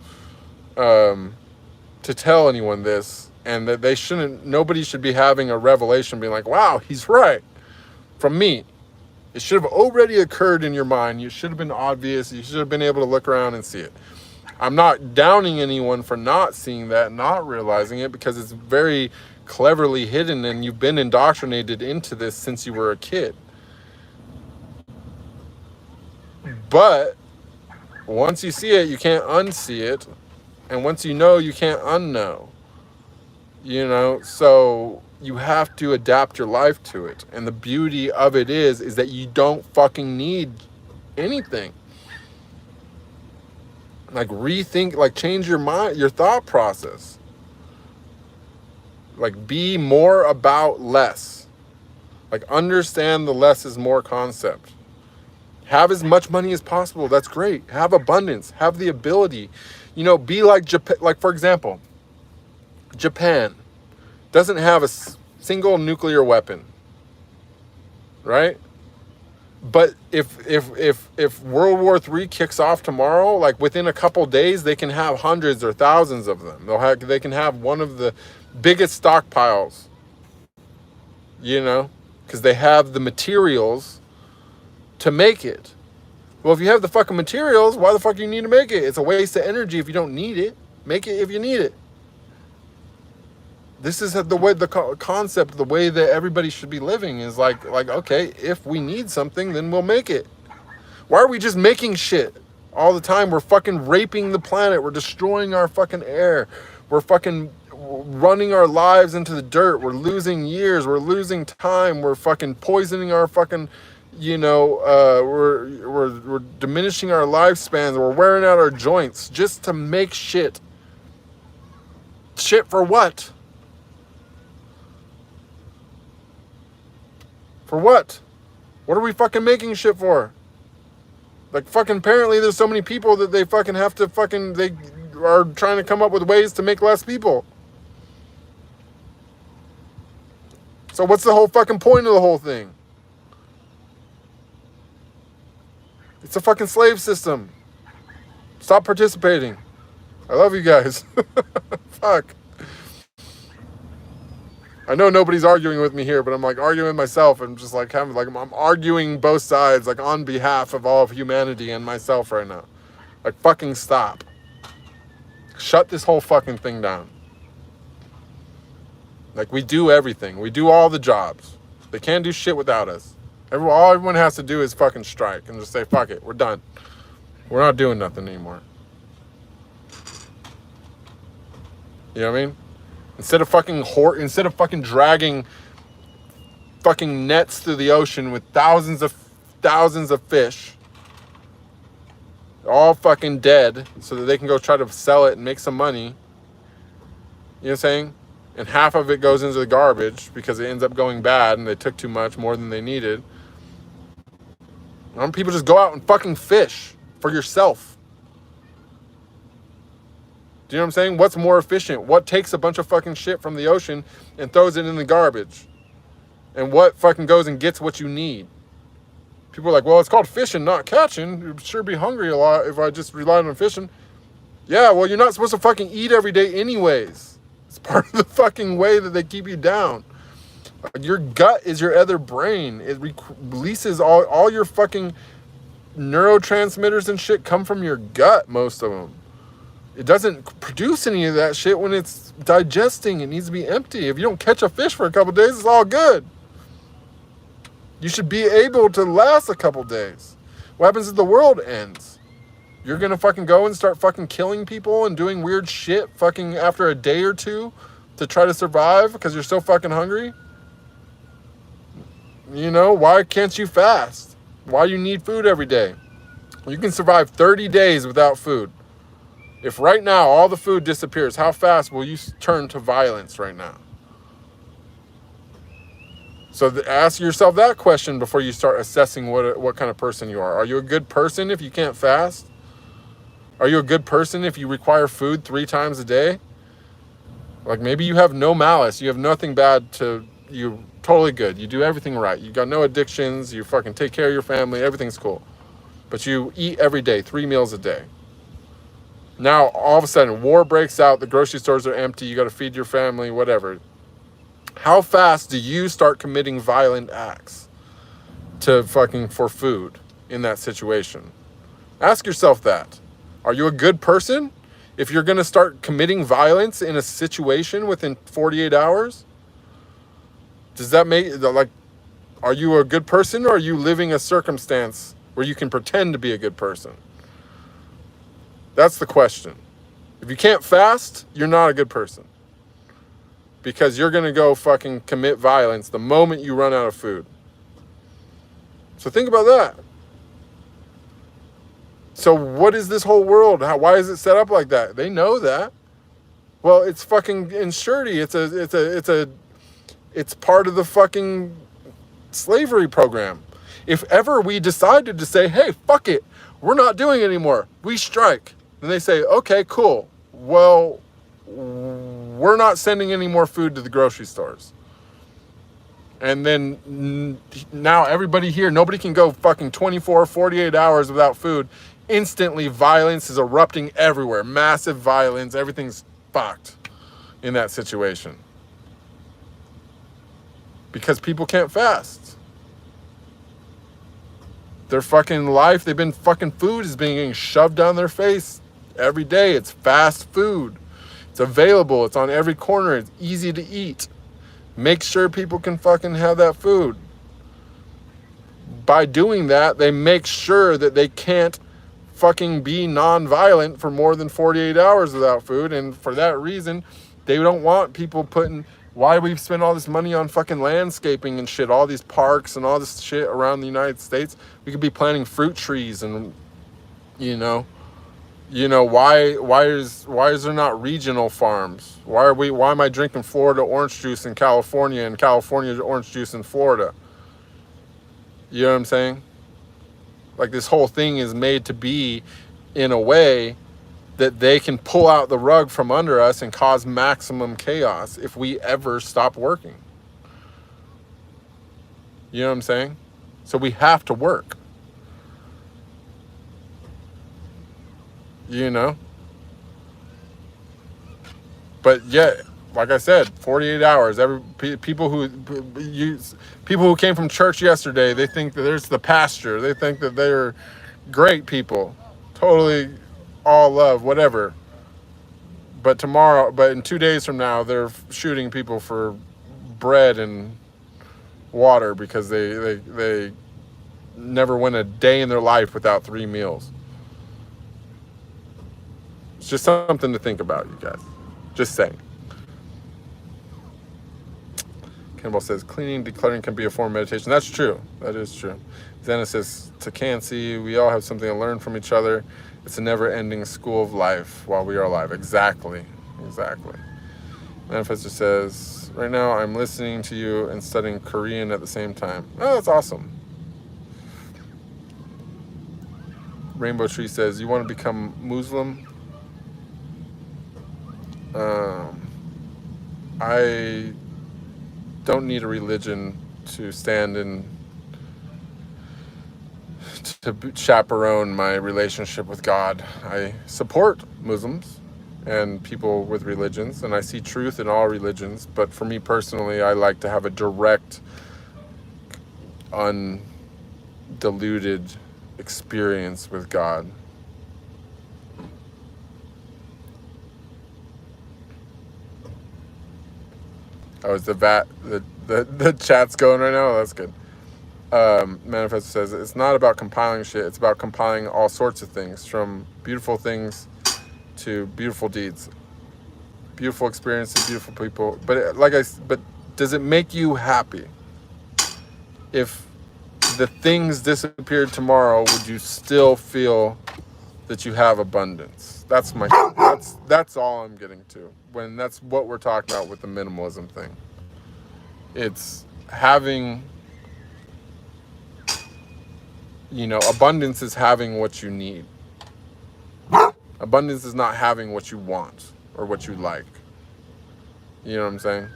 [SPEAKER 1] tell anyone this, and that they shouldn't, nobody should be having a revelation being like, wow, he's right, from me. It should have already occurred in your mind. You should have been obvious. You should have been able to look around and see it. I'm not downing anyone for not seeing that, not realizing it, because it's very cleverly hidden, and you've been indoctrinated into this since you were a kid. But once you see it, you can't unsee it. And once you know, you can't unknow. You know, so you have to adapt your life to it. And the beauty of it is that you don't fucking need anything. Like, rethink, like, change your mind, your thought process. Like, be more about less. Like, understand the less is more concept. Have as much money as possible. That's great. Have abundance. Have the ability. You know, be like Japan. Like, for example, Japan doesn't have a single nuclear weapon, right? But if World War III kicks off tomorrow, like, within a couple days, they can have hundreds or thousands of them. They can have one of the biggest stockpiles, you know, because they have the materials to make it. Well, if you have the fucking materials, why the fuck do you need to make it? It's a waste of energy if you don't need it. Make it if you need it. This is the way, the concept, the way that everybody should be living is like, okay, if we need something, then we'll make it. Why are we just making shit all the time? We're fucking raping the planet. We're destroying our fucking air. We're fucking running our lives into the dirt. We're losing years. We're losing time. We're fucking poisoning our fucking, you know, we're diminishing our lifespans. We're wearing out our joints just to make shit. Shit for what? For what? What are we fucking making shit for? Like, fucking, apparently there's so many people that they fucking have to fucking, they are trying to come up with ways to make less people. So what's the whole fucking point of the whole thing? It's a fucking slave system. Stop participating. I love you guys. Fuck. I know nobody's arguing with me here, but I'm like arguing with myself. I'm just like having, like, I'm arguing both sides, like, on behalf of all of humanity and myself right now. Like, fucking stop. Shut this whole fucking thing down. Like, we do everything. We do all the jobs. They can't do shit without us. All everyone has to do is fucking strike and just say, fuck it, we're done. We're not doing nothing anymore. You know what I mean? Instead of fucking dragging fucking nets through the ocean with thousands of fish, all fucking dead, so that they can go try to sell it and make some money. You know what I'm saying? And half of it goes into the garbage because it ends up going bad and they took too much, more than they needed. Why don't people just go out and fucking fish for yourself? Do you know what I'm saying? What's more efficient? What takes a bunch of fucking shit from the ocean and throws it in the garbage? And what fucking goes and gets what you need? People are like, well, it's called fishing, not catching. You'd sure be hungry a lot if I just relied on fishing. Yeah, well, you're not supposed to fucking eat every day anyways. It's part of the fucking way that they keep you down. Your gut is your other brain. It releases all your fucking neurotransmitters and shit come from your gut, most of them. It doesn't produce any of that shit when it's digesting. It needs to be empty. If you don't catch a fish for a couple days, it's all good. You should be able to last a couple days. What happens if the world ends? You're gonna fucking go and start fucking killing people and doing weird shit fucking after a day or two to try to survive because you're so fucking hungry? You know, why can't you fast? Why do you need food every day? You can survive 30 days without food. If right now all the food disappears, how fast will you turn to violence right now? So ask yourself that question before you start assessing what kind of person you are. Are you a good person if you can't fast? Are you a good person if you require food 3 times a day? Like maybe you have no malice, you have nothing bad to you, totally good. You do everything right. You got no addictions, you fucking take care of your family, everything's cool. But you eat every day, 3 meals a day. Now all of a sudden war breaks out, the grocery stores are empty, you got to feed your family, whatever. How fast do you start committing violent acts for food in that situation? Ask yourself that. Are you a good person if you're going to start committing violence in a situation within 48 hours? Does that make, like, are you a good person, or are you living a circumstance where you can pretend to be a good person? That's the question. If you can't fast, you're not a good person. Because you're going to go fucking commit violence the moment you run out of food. So think about that. So what is this whole world? Why is it set up like that? They know that. Well, it's fucking insurity. It's part of the fucking slavery program. If ever we decided to say, hey, fuck it, we're not doing it anymore, we strike. Then they say, okay, cool. Well, we're not sending any more food to the grocery stores. And then now everybody here, nobody can go fucking 24, 48 hours without food. Instantly, violence is erupting everywhere. Massive violence. Everything's fucked in that situation. Because people can't fast. Their fucking life, they've been fucking, food is being shoved down their face every day. It's fast food. It's available. It's on every corner. It's easy to eat. Make sure people can fucking have that food. By doing that, they make sure that they can't fucking be non-violent for more than 48 hours without food. And for that reason, they don't want people putting, why we spend all this money on fucking landscaping and shit, all these parks and all this shit around the United States. We could be planting fruit trees and, why is there not regional farms? Why am I drinking Florida orange juice in California and California orange juice in Florida? You know what I'm saying? Like, this whole thing is made to be in a way that they can pull out the rug from under us and cause maximum chaos if we ever stop working. You know what I'm saying? So we have to work. But yet, like I said, 48 hours. People who came from church yesterday, they think that there's the pasture. They think that they're great people, totally all love, whatever. But in 2 days from now, they're shooting people for bread and water because they never went a day in their life without 3 meals. It's just something to think about, you guys. Just saying. Campbell says, cleaning, decluttering can be a form of meditation. That's true. That is true. Zena says, to Cancy, we all have something to learn from each other. It's a never-ending school of life while we are alive. Exactly. Manifestor says, right now I'm listening to you and studying Korean at the same time. Oh, that's awesome. Rainbow Tree says, you want to become Muslim? I don't need a religion to stand in to chaperone my relationship with God. I support Muslims and people with religions, and I see truth in all religions, but for me personally, I like to have a direct, undiluted experience with God. Oh, is the chat's going right now? Oh, that's good. Manifesto says, it's not about compiling shit. It's about compiling all sorts of things, from beautiful things to beautiful deeds, beautiful experiences, beautiful people. But but does it make you happy? If the things disappeared tomorrow, would you still feel that you have abundance? That's all I'm getting to. When that's what we're talking about with the minimalism thing. It's having, abundance is having what you need. Abundance is not having what you want or what you like. You know what I'm saying?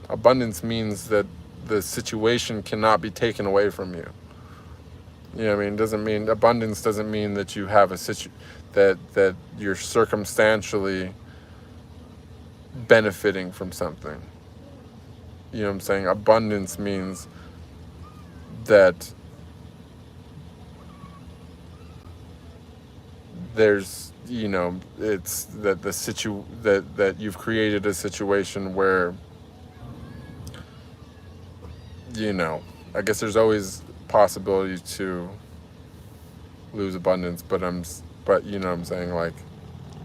[SPEAKER 1] Abundance means that the situation cannot be taken away from you. You know what I mean? Doesn't mean abundance doesn't mean that you have a that you're circumstantially benefiting from something. You know what I'm saying? Abundance means that there's, you know, it's that that you've created a situation where, you know, I guess there's always possibility to lose abundance, but you know what I'm saying, like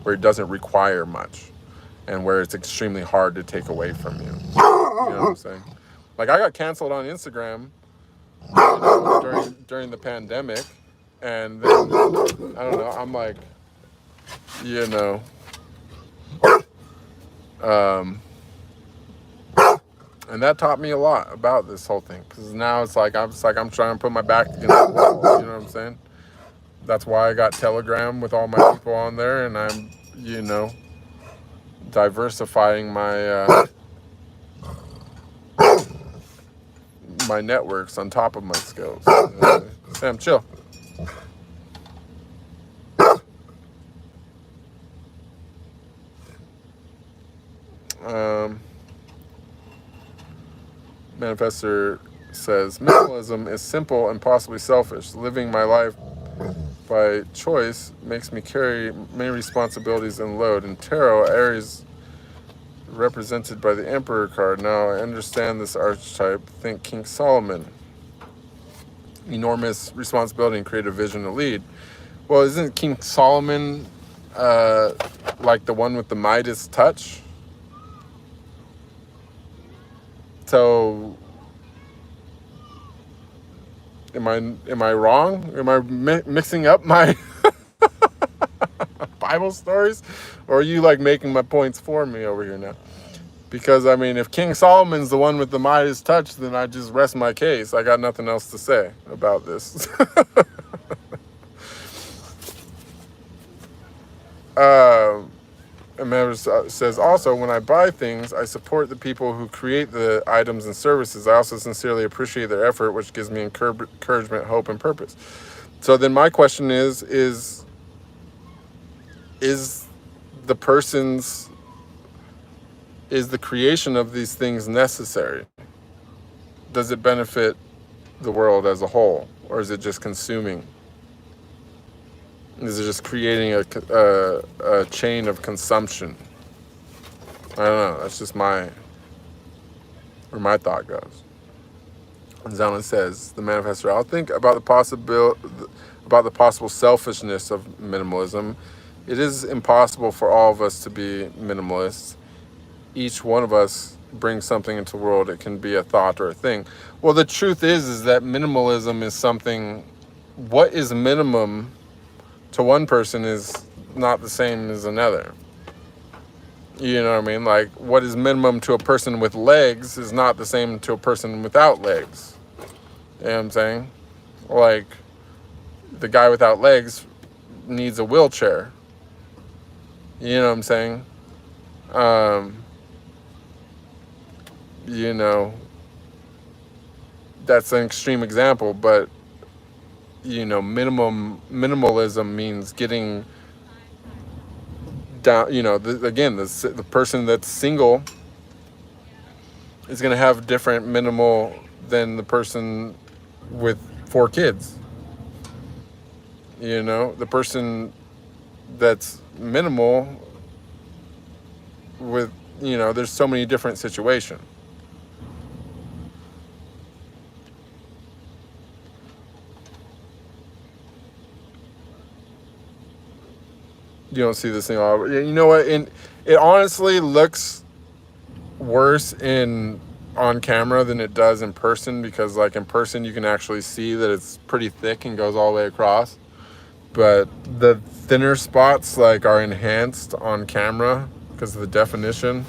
[SPEAKER 1] where it doesn't require much and where it's extremely hard to take away from you. You know what I'm saying? Like I got canceled on Instagram, you know, during the pandemic, and then I don't know, I'm like, you know, and that taught me a lot about this whole thing, because now it's like I'm trying to put my back against the wall. You know what I'm saying? That's why I got Telegram with all my people on there, and I'm, you know, diversifying my my networks on top of my skills. Sam, chill. Manifestor says, minimalism is simple and possibly selfish. Living my life by choice makes me carry many responsibilities and load. In tarot, Aries represented by the Emperor card. Now I understand this archetype. Think King Solomon. Enormous responsibility and creative vision to lead. Well, isn't King Solomon like the one with the Midas touch? So am I wrong? Am I mixing up my Bible stories, or are you like making my points for me over here now? Because I mean, if King Solomon's the one with the Midas touch, then I just rest my case. I got nothing else to say about this. And member says, also, when I buy things, I support the people who create the items and services. I also sincerely appreciate their effort, which gives me encouragement, hope, and purpose. So then my question is the person's, is the creation of these things necessary? Does it benefit the world as a whole, or is it just consuming? Is it just creating a chain of consumption? I don't know. That's just where my thought goes. And Zelen says, the manifestor, I'll think about the possible selfishness of minimalism. It is impossible for all of us to be minimalists. Each one of us brings something into the world. It can be a thought or a thing. Well, the truth is that minimalism is something. What is minimum to one person is not the same as another. You know what I mean? Like, what is minimum to a person with legs is not the same to a person without legs. You know what I'm saying? Like, the guy without legs needs a wheelchair. You know what I'm saying? You know, that's an extreme example, but you know, minimalism means getting down. You know, the person that's single is going to have different minimal than the person with 4 kids. You know, the person that's minimal with, you know, there's so many different situations. You don't see this thing all. You know what? It honestly looks worse on camera than it does in person, because like in person you can actually see that it's pretty thick and goes all the way across. But the thinner spots like are enhanced on camera because of the definition.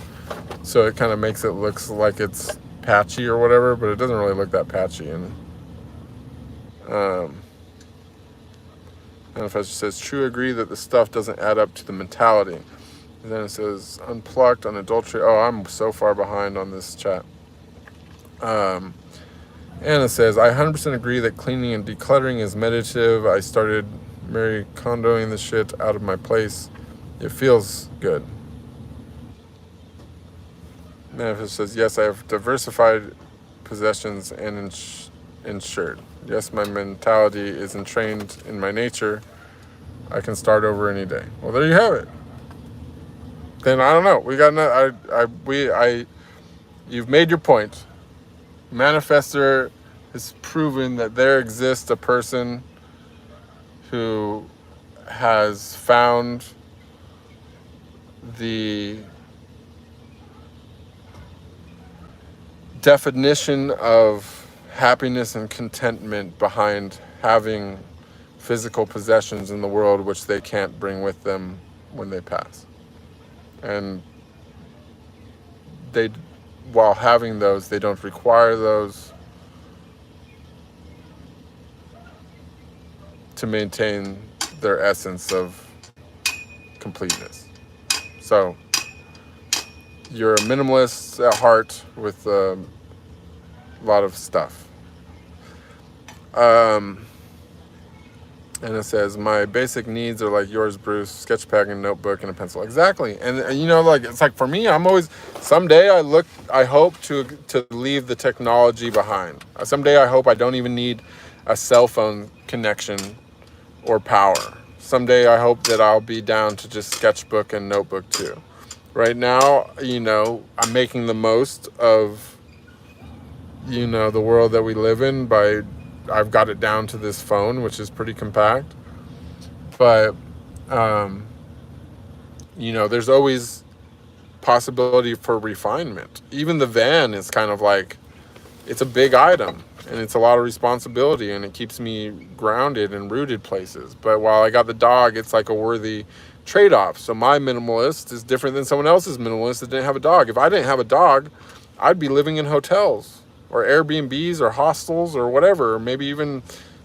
[SPEAKER 1] So it kind of makes it looks like it's patchy or whatever, but it doesn't really look that patchy. And Manifestor says, true, agree that the stuff doesn't add up to the mentality. And then it says unplugged, unadulterated. Oh, I'm so far behind on this chat. And it says, I 100% agree that cleaning and decluttering is meditative. I started Mary Kondoing the shit out of my place. It feels good. Manifest says, yes, I have diversified possessions and insured. Yes, my mentality is entrained in my nature. I can start over any day. Well, there you have it. Then I don't know. We got no. You've made your point. Manifestor has proven that there exists a person who has found the definition of happiness and contentment behind having physical possessions in the world which they can't bring with them when they pass. And they, while having those, they don't require those to maintain their essence of completeness. So you're a minimalist at heart with a lot of stuff. And it says, my basic needs are like yours, Bruce, sketch pad and notebook and a pencil. Exactly. And you know, like, it's like for me, I'm always, someday I hope to leave the technology behind. Someday I hope I don't even need a cell phone connection or power. Someday I hope that I'll be down to just sketchbook and notebook too. Right now, you know, I'm making the most of, you know, the world that we live in by, I've got it down to this phone, which is pretty compact. But, you know, there's always possibility for refinement. Even the van is kind of like, it's a big item and it's a lot of responsibility and it keeps me grounded and rooted places. But while I got the dog, it's like a worthy trade-off. So my minimalist is different than someone else's minimalist that didn't have a dog. If I didn't have a dog, I'd be living in hotels or Airbnbs or hostels or whatever, or maybe even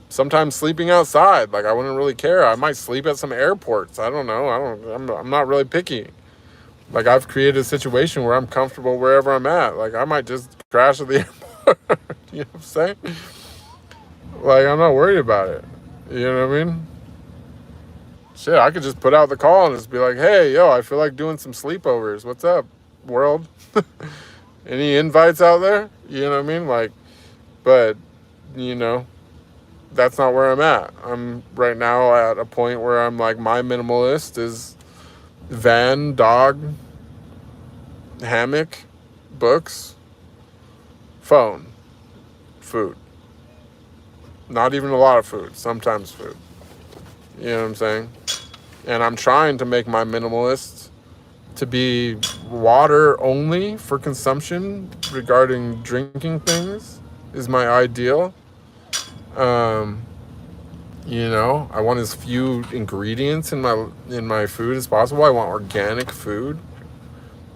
[SPEAKER 1] sometimes sleeping outside. Like, I wouldn't really care. I might sleep at some airports. I don't know. I'm not really picky. Like, I've created a situation where I'm comfortable wherever I'm at. Like, I might just crash at the airport. You know what I'm saying? Like, I'm not worried about it. You know what I mean? Shit, I could just put out the call and just be like, hey, yo, I feel like doing some sleepovers. What's up, world? Any invites out there? You know what I mean? Like, but, you know, that's not where I'm at. I'm right now at a point where I'm like, my minimalist is van, dog, hammock, books, phone, food. Not even a lot of food, sometimes food. You know what I'm saying? And I'm trying to make my minimalist to be water only for consumption regarding drinking things is my ideal. You know, I want as few ingredients in my food as possible. I want organic food.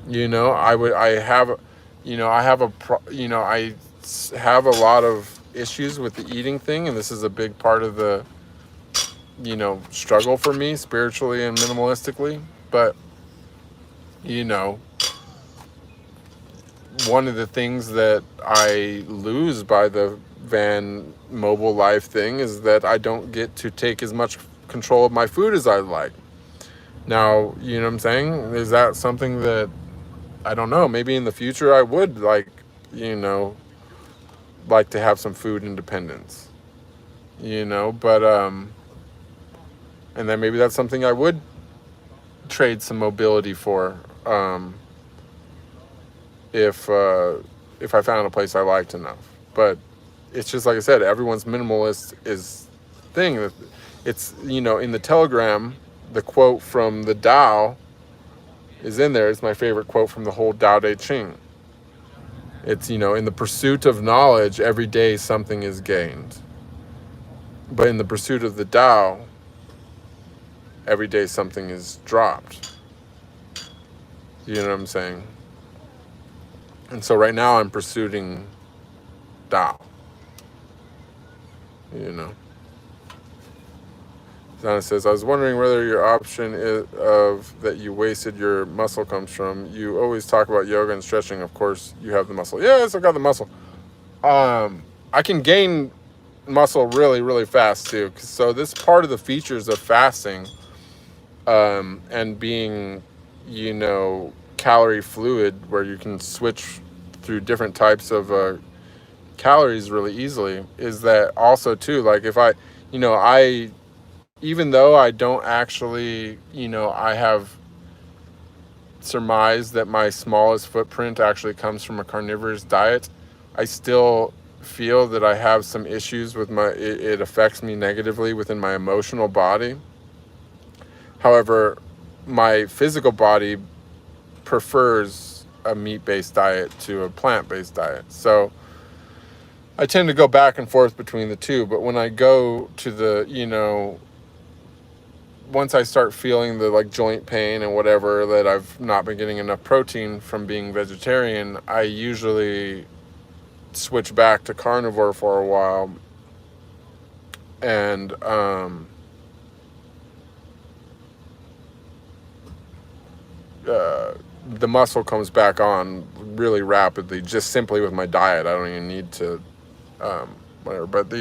[SPEAKER 1] You know, I have a lot of issues with the eating thing, and this is a big part of the, you know, struggle for me spiritually and minimalistically. But, you know, one of the things that I lose by the van mobile life thing is that I don't get to take as much control of my food as I'd like. Now, you know what I'm saying? Is that something that, I don't know, maybe in the future I would like, you know, like to have some food independence, you know, but, and then maybe that's something I would trade some mobility for, if I found a place I liked enough. But it's just like I said, everyone's minimalist is thing. It's, you know, in the Telegram, the quote from the Tao is in there. It's my favorite quote from the whole Tao Te Ching. It's, you know, in the pursuit of knowledge, every day something is gained. But in the pursuit of the Tao, every day something is dropped. You know what I'm saying? And so right now I'm pursuing Tao. You know? Donna says, I was wondering whether your option of that you wasted your muscle comes from. You always talk about yoga and stretching. Of course, you have the muscle. Yes, I got the muscle. I can gain muscle really, really fast too. So this part of the features of fasting and being, calorie fluid, where you can switch through different types of calories really easily, is that also too, like if I even though I don't actually, I have surmised that my smallest footprint actually comes from a carnivorous diet, I still feel that I have some issues with it affects me negatively within my emotional body. However, my physical body prefers a meat-based diet to a plant-based diet. So I tend to go back and forth between the two. But when I go to the, once I start feeling the like joint pain and whatever, that I've not been getting enough protein from being vegetarian, I usually switch back to carnivore for a while. And the muscle comes back on really rapidly, just simply with my diet. I don't even need to whatever. But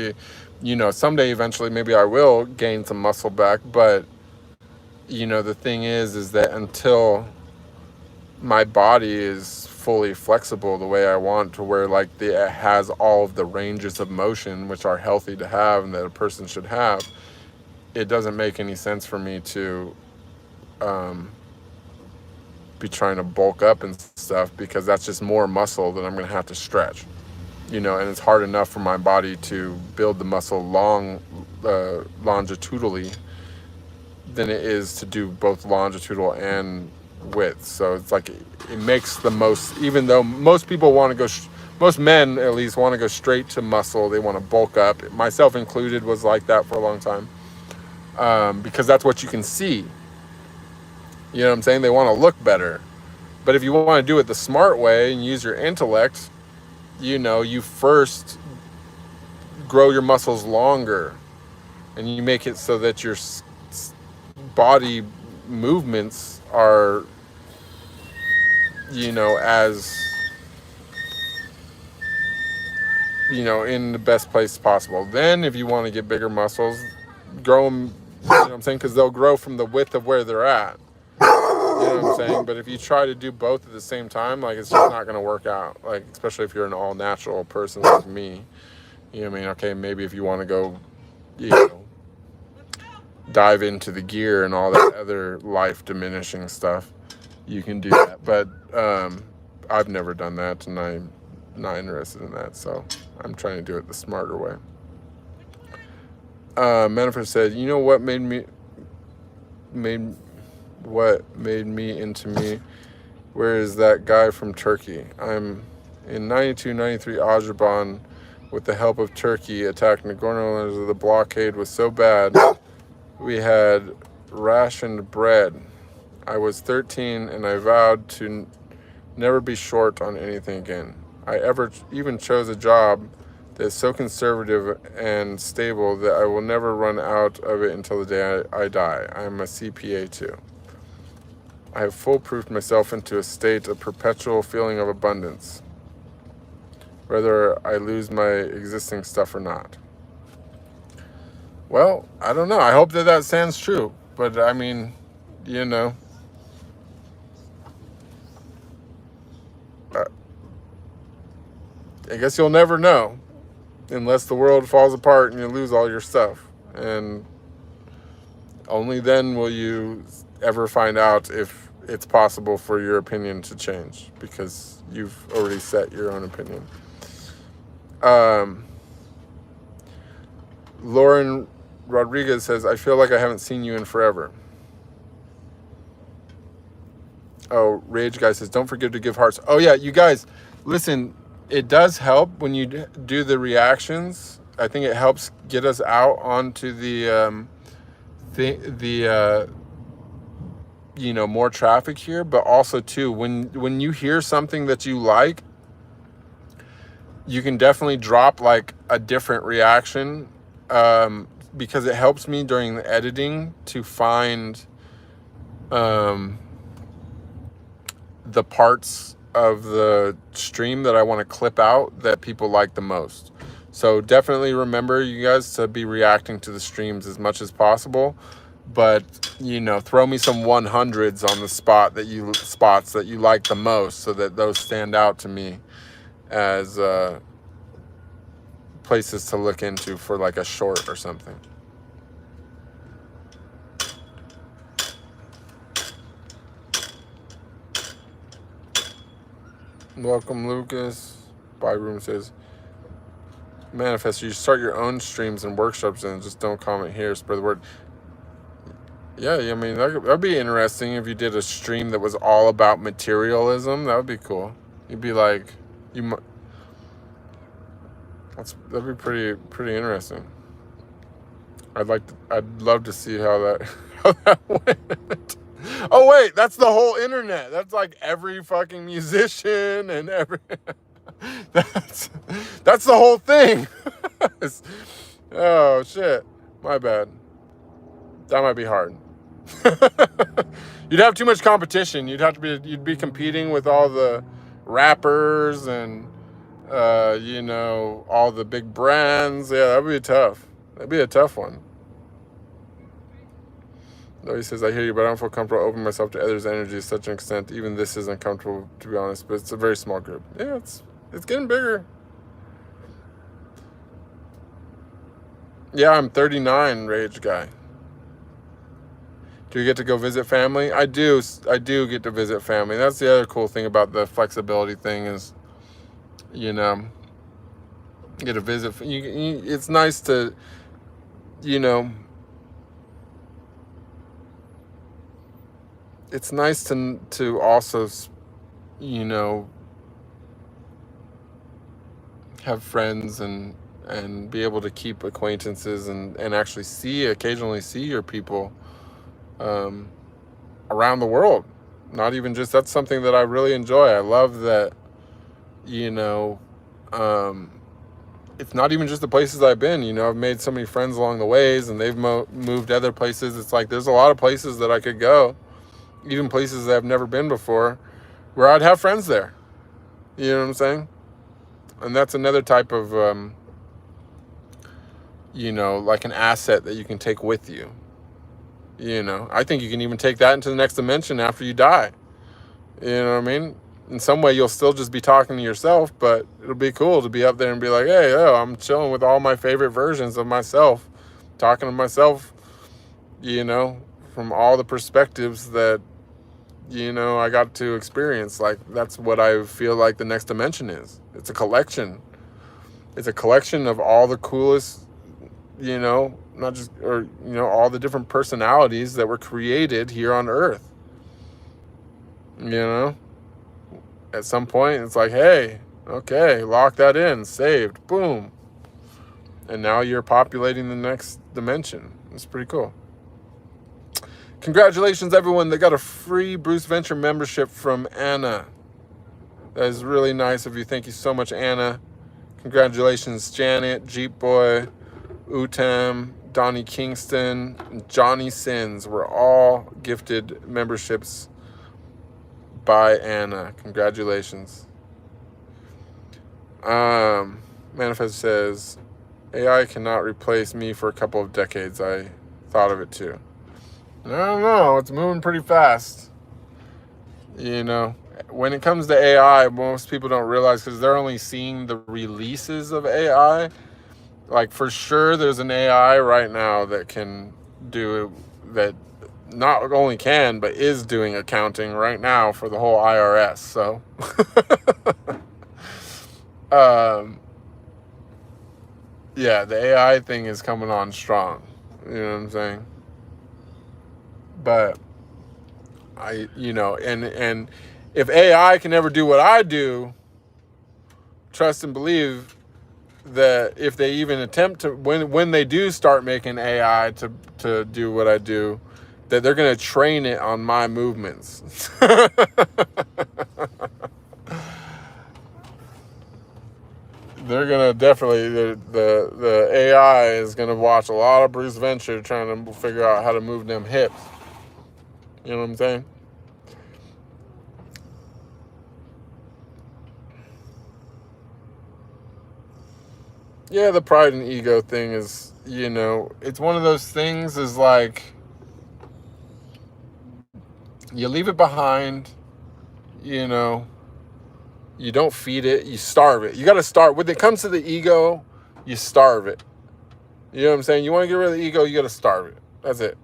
[SPEAKER 1] someday eventually maybe I will gain some muscle back. But the thing is that until my body is fully flexible the way I want, to where like it has all of the ranges of motion which are healthy to have and that a person should have, it doesn't make any sense for me to be trying to bulk up and stuff, because that's just more muscle that I'm going to have to stretch, and it's hard enough for my body to build the muscle longitudinally than it is to do both longitudinal and width. So it's like it makes the most, even though most people want to go, most men at least want to go straight to muscle. They want to bulk up. Myself included was like that for a long time, because that's what you can see. You know what I'm saying? They want to look better. But if you want to do it the smart way and use your intellect, you first grow your muscles longer, and you make it so that your body movements are, as, in the best place possible. Then if you want to get bigger muscles, grow them, what I'm saying? Because they'll grow from the width of where they're at. You know what I'm saying? But if you try to do both at the same time, like, it's just not going to work out. Like, especially if you're an all-natural person like me. You know what I mean? Okay, maybe if you want to go, dive into the gear and all that other life-diminishing stuff, you can do that. But I've never done that, and I'm not interested in that. So I'm trying to do it the smarter way. Manifest said, you know what made me into me? Where is that guy from Turkey? I'm in 92, 93 Azerbaijan with the help of Turkey attacked Nagorno. The blockade was so bad we had rationed bread. I was 13 and I vowed to never be short on anything again. I even chose a job that is so conservative and stable that I will never run out of it until the day I die. I'm a CPA too. I have foolproofed myself into a state of perpetual feeling of abundance, whether I lose my existing stuff or not. Well, I don't know. I hope that stands true. But I mean, I guess you'll never know unless the world falls apart and you lose all your stuff. And only then will you ever find out if it's possible for your opinion to change, because you've already set your own opinion. Lauren Rodriguez says, I feel like I haven't seen you in forever. Oh, Rage Guy says, don't forget to give hearts. Oh yeah, you guys, listen, it does help when you do the reactions. I think it helps get us out onto the more traffic here. But also too, when you hear something that you like, you can definitely drop like a different reaction because it helps me during the editing to find the parts of the stream that I want to clip out that people like the most. So definitely remember, you guys, to be reacting to the streams as much as possible. But, you know, throw me some 100s on the spots that you like the most, so that those stand out to me as places to look into for like a short or something. Welcome, Lucas. Byroom says, Manifest, you start your own streams and workshops and just don't comment here, spread the word. Yeah, I mean, that'd be interesting if you did a stream that was all about materialism. That would be cool. You'd be like, that'd be pretty interesting. I'd love to see how that went. Oh wait, that's the whole internet. That's like every fucking musician and every. that's the whole thing. Oh shit, my bad. That might be hard. You'd have too much competition. You'd be competing with all the rappers and you know, all the big brands. Yeah, that'd be tough. That'd be a tough one. No, he says, I hear you, but I don't feel comfortable opening myself to others' energy to such an extent. Even this is uncomfortable, to be honest, but it's a very small group. Yeah, it's getting bigger. Yeah, I'm 39, Rage Guy. Do you get to go visit family? I do get to visit family. That's the other cool thing about the flexibility thing is, you know, you get to visit. It's nice to, you know, it's nice to also, you know, have friends and be able to keep acquaintances and actually occasionally see your people around the world. Not even just, that's something that I really enjoy. I love that, you know, it's not even just the places I've been. You know, I've made so many friends along the ways, and they've moved other places. It's like there's a lot of places that I could go, even places that I've never been before, where I'd have friends there. You know what I'm saying? And that's another type of, you know, like an asset that you can take with you. You know, I think you can even take that into the next dimension after you die. You know what I mean? In some way, you'll still just be talking to yourself, but it'll be cool to be up there and be like, hey, I'm chilling with all my favorite versions of myself, talking to myself, you know, from all the perspectives that, you know, I got to experience. Like, that's what I feel like the next dimension is. It's a collection. It's a collection of all the coolest, you know, not just, or, you know, all the different personalities that were created here on Earth. You know, at some point it's like, hey, okay, lock that in, saved, boom. And now you're populating the next dimension. It's pretty cool. Congratulations, everyone that got a free Bruce Venture membership from Anna. That is really nice of you. Thank you so much, Anna. Congratulations, Janet, Jeep Boy, Utam, Donnie Kingston, and Johnny Sins were all gifted memberships by Anna. Congratulations. Manifest says, AI cannot replace me for a couple of decades. I thought of it too. I don't know. It's moving pretty fast. You know, when it comes to AI, most people don't realize, because they're only seeing the releases of AI. Like, for sure, there's an AI right now that can do that. Not only can, but is doing accounting right now for the whole IRS. So, yeah, the AI thing is coming on strong. You know what I'm saying? But you know, and if AI can ever do what I do, trust and believe that if they even attempt to, when they do start making AI to do what I do, that they're going to train it on my movements. they're gonna definitely the AI is gonna watch a lot of Bruce Venture trying to figure out how to move them hips. You know what I'm saying? Yeah, the pride and ego thing is, it's one of those things is like, you leave it behind, you don't feed it, you starve it. You got to start, when it comes to the ego, you starve it. You know what I'm saying? You want to get rid of the ego, you got to starve it. That's it.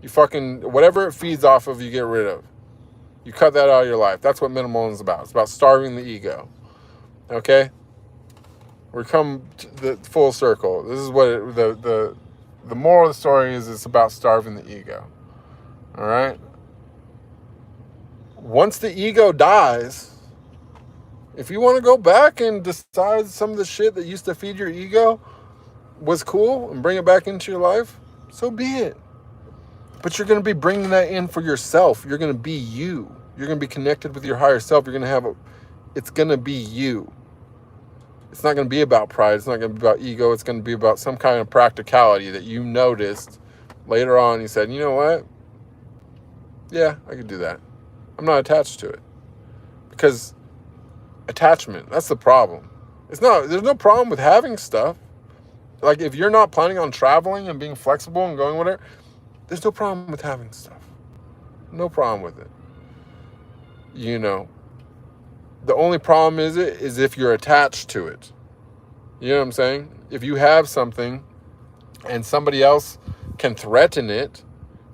[SPEAKER 1] You fucking, whatever it feeds off of, you get rid of. You cut that out of your life. That's what minimalism is about. It's about starving the ego. Okay? We come to the full circle. This is what the moral of the story is. It's about starving the ego. All right? Once the ego dies, if you want to go back and decide some of the shit that used to feed your ego was cool and bring it back into your life, so be it. But you're going to be bringing that in for yourself. You're going to be you. You're going to be connected with your higher self. You're going to have it's going to be you. It's not going to be about pride. It's not going to be about ego. It's going to be about some kind of practicality that you noticed later on. You said, you know what? Yeah, I could do that. I'm not attached to it. Because attachment, that's the problem. There's no problem with having stuff. Like, if you're not planning on traveling and being flexible and going whatever, there's no problem with having stuff. No problem with it. The only problem is if you're attached to it. You know what I'm saying? If you have something and somebody else can threaten it,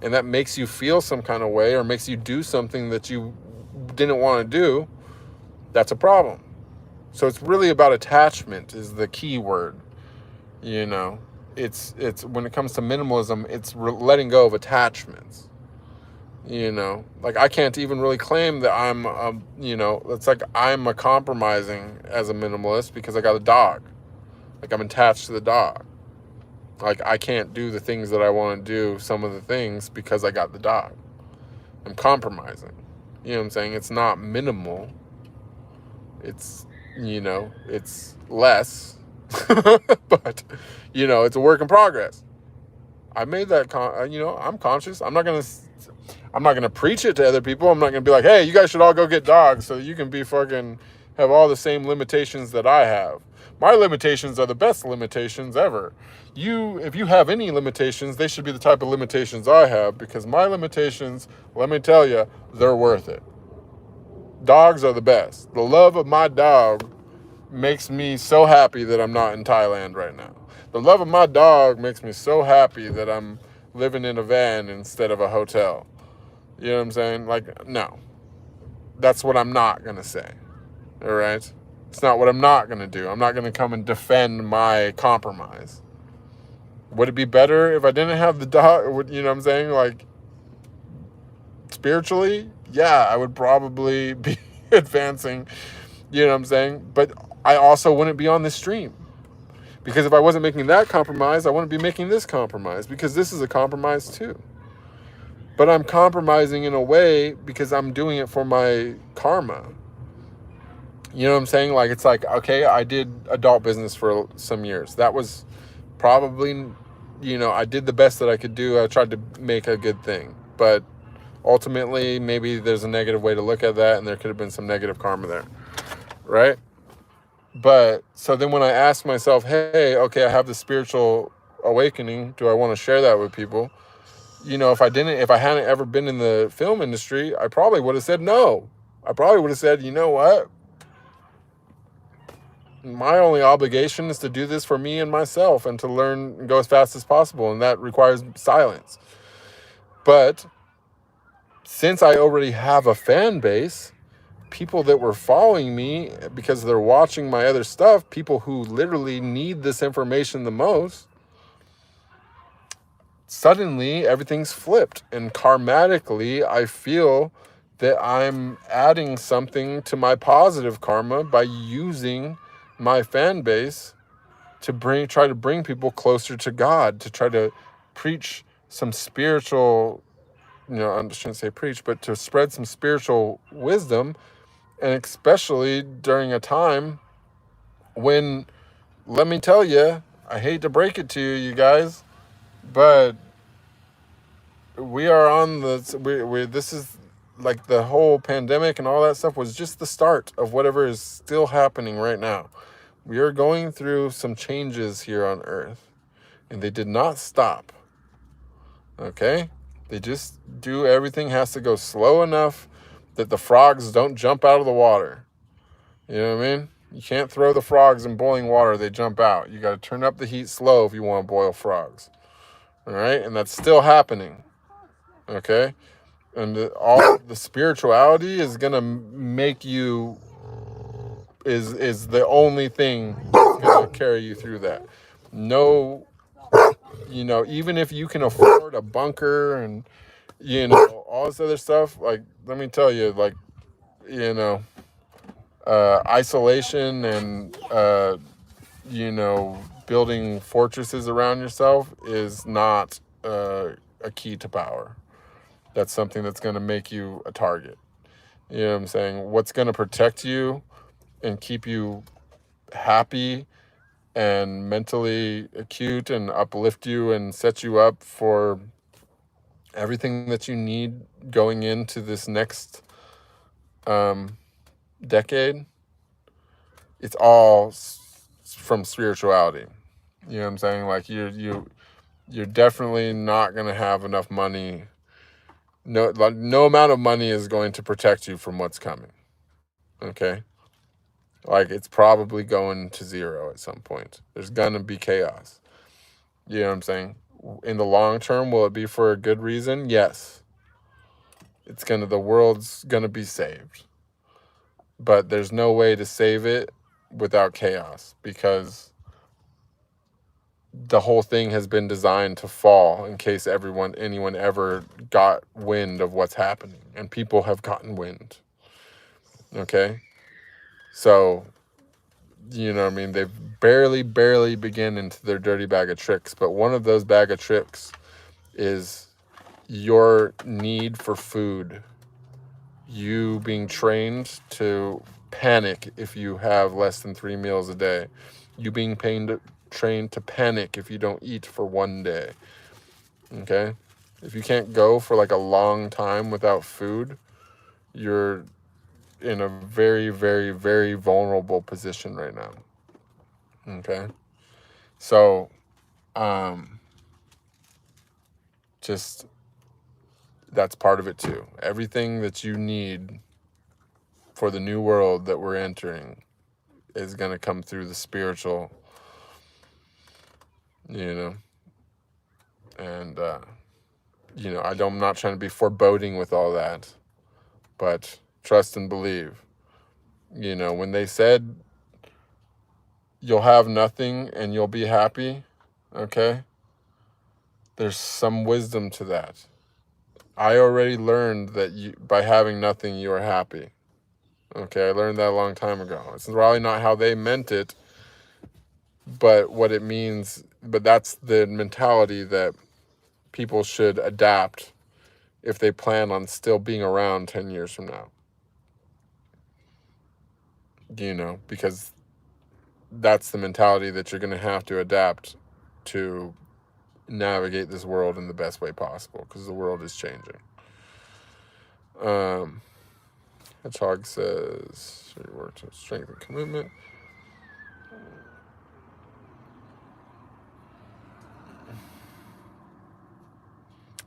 [SPEAKER 1] and that makes you feel some kind of way or makes you do something that you didn't want to do, that's a problem. So it's really about attachment is the key word. It's when it comes to minimalism, it's letting go of attachments. Like, I can't even really claim that I'm it's like I'm a compromising as a minimalist because I got a dog. Like, I'm attached to the dog. Like, I can't do the things that I want to do, some of the things, because I got the dog. I'm compromising. You know what I'm saying? It's not minimal. It's, it's less. But, it's a work in progress. I made that, I'm conscious. I'm not going to preach it to other people. I'm not going to be like, hey, you guys should all go get dogs so you can be fucking have all the same limitations that I have. My limitations are the best limitations ever. If you have any limitations, they should be the type of limitations I have, because my limitations, let me tell you, they're worth it. Dogs are the best. The love of my dog makes me so happy that I'm not in Thailand right now. The love of my dog makes me so happy that I'm living in a van instead of a hotel. You know what I'm saying? Like, no. That's what I'm not going to say. All right? It's not what I'm not going to do. I'm not going to come and defend my compromise. Would it be better if I didn't have the dog? You know what I'm saying? Like, spiritually, yeah, I would probably be advancing. You know what I'm saying? But I also wouldn't be on this stream. Because if I wasn't making that compromise, I wouldn't be making this compromise. Because this is a compromise too. But I'm compromising in a way because I'm doing it for my karma. You know what I'm saying? Like, it's like, okay, I did adult business for some years. That was probably, I did the best that I could do. I tried to make a good thing. But ultimately, maybe there's a negative way to look at that, and there could have been some negative karma there. Right? But so then when I ask myself, hey, okay, I have this spiritual awakening. Do I want to share that with people? If I hadn't ever been in the film industry, I probably would have said no. I probably would have said, you know what? My only obligation is to do this for me and myself and to learn and go as fast as possible. And that requires silence. But since I already have a fan base, people that were following me because they're watching my other stuff, people who literally need this information the most, suddenly everything's flipped, and karmatically I feel that I'm adding something to my positive karma by using my fan base to try to bring people closer to God, to try to preach some spiritual, I shouldn't say preach, but to spread some spiritual wisdom, and especially during a time when let me tell you, I hate to break it to you, you guys, but we are on this is like the whole pandemic and all that stuff was just the start of whatever is still happening right now. We are going through some changes here on Earth, and they did not stop. Okay? They just do, everything has to go slow enough that the frogs don't jump out of the water. You know what I mean? You can't throw the frogs in boiling water, they jump out. You got to turn up the heat slow if you want to boil frogs. All right? And that's still happening. Okay? And all the spirituality is going to make you, is the only thing that's going to carry you through that. No, you know, even if you can afford a bunker and, you know, all this other stuff, like, let me tell you, like, you know, isolation and, you know, building fortresses around yourself is not a key to power. That's something that's going to make you a target. You know what I'm saying? What's going to protect you and keep you happy and mentally acute and uplift you and set you up for everything that you need going into this next decade, it's all from spirituality. You know what I'm saying? Like you're definitely not going to have enough money. No amount of money is going to protect you from what's coming. Okay? Like, it's probably going to zero at some point. There's going to be chaos. You know what I'm saying? In the long term, will it be for a good reason? Yes. The world's going to be saved. But there's no way to save it without chaos, because the whole thing has been designed to fall in case anyone ever got wind of what's happening. And people have gotten wind. Okay? So, you know what I mean? They've barely begin into their dirty bag of tricks. But one of those bag of tricks is your need for food. You being trained to panic if you have less than 3 meals a day. You being trained to panic if you don't eat for 1 day. Okay? If you can't go for like a long time without food, you're in a very, very, very vulnerable position right now. Okay? So, just, that's part of it too. Everything that you need for the new world that we're entering is going to come through the spiritual, you know. And, you know, I'm not trying to be foreboding with all that, but trust and believe. You know, when they said you'll have nothing and you'll be happy, okay, there's some wisdom to that. I already learned that by having nothing, you are happy. Okay, I learned that a long time ago. It's probably not how they meant it, but what it means, but that's the mentality that people should adapt if they plan on still being around 10 years from now. You know, because that's the mentality that you're going to have to adapt to navigate this world in the best way possible, because the world is changing. Hedgehog says, work to strengthen commitment.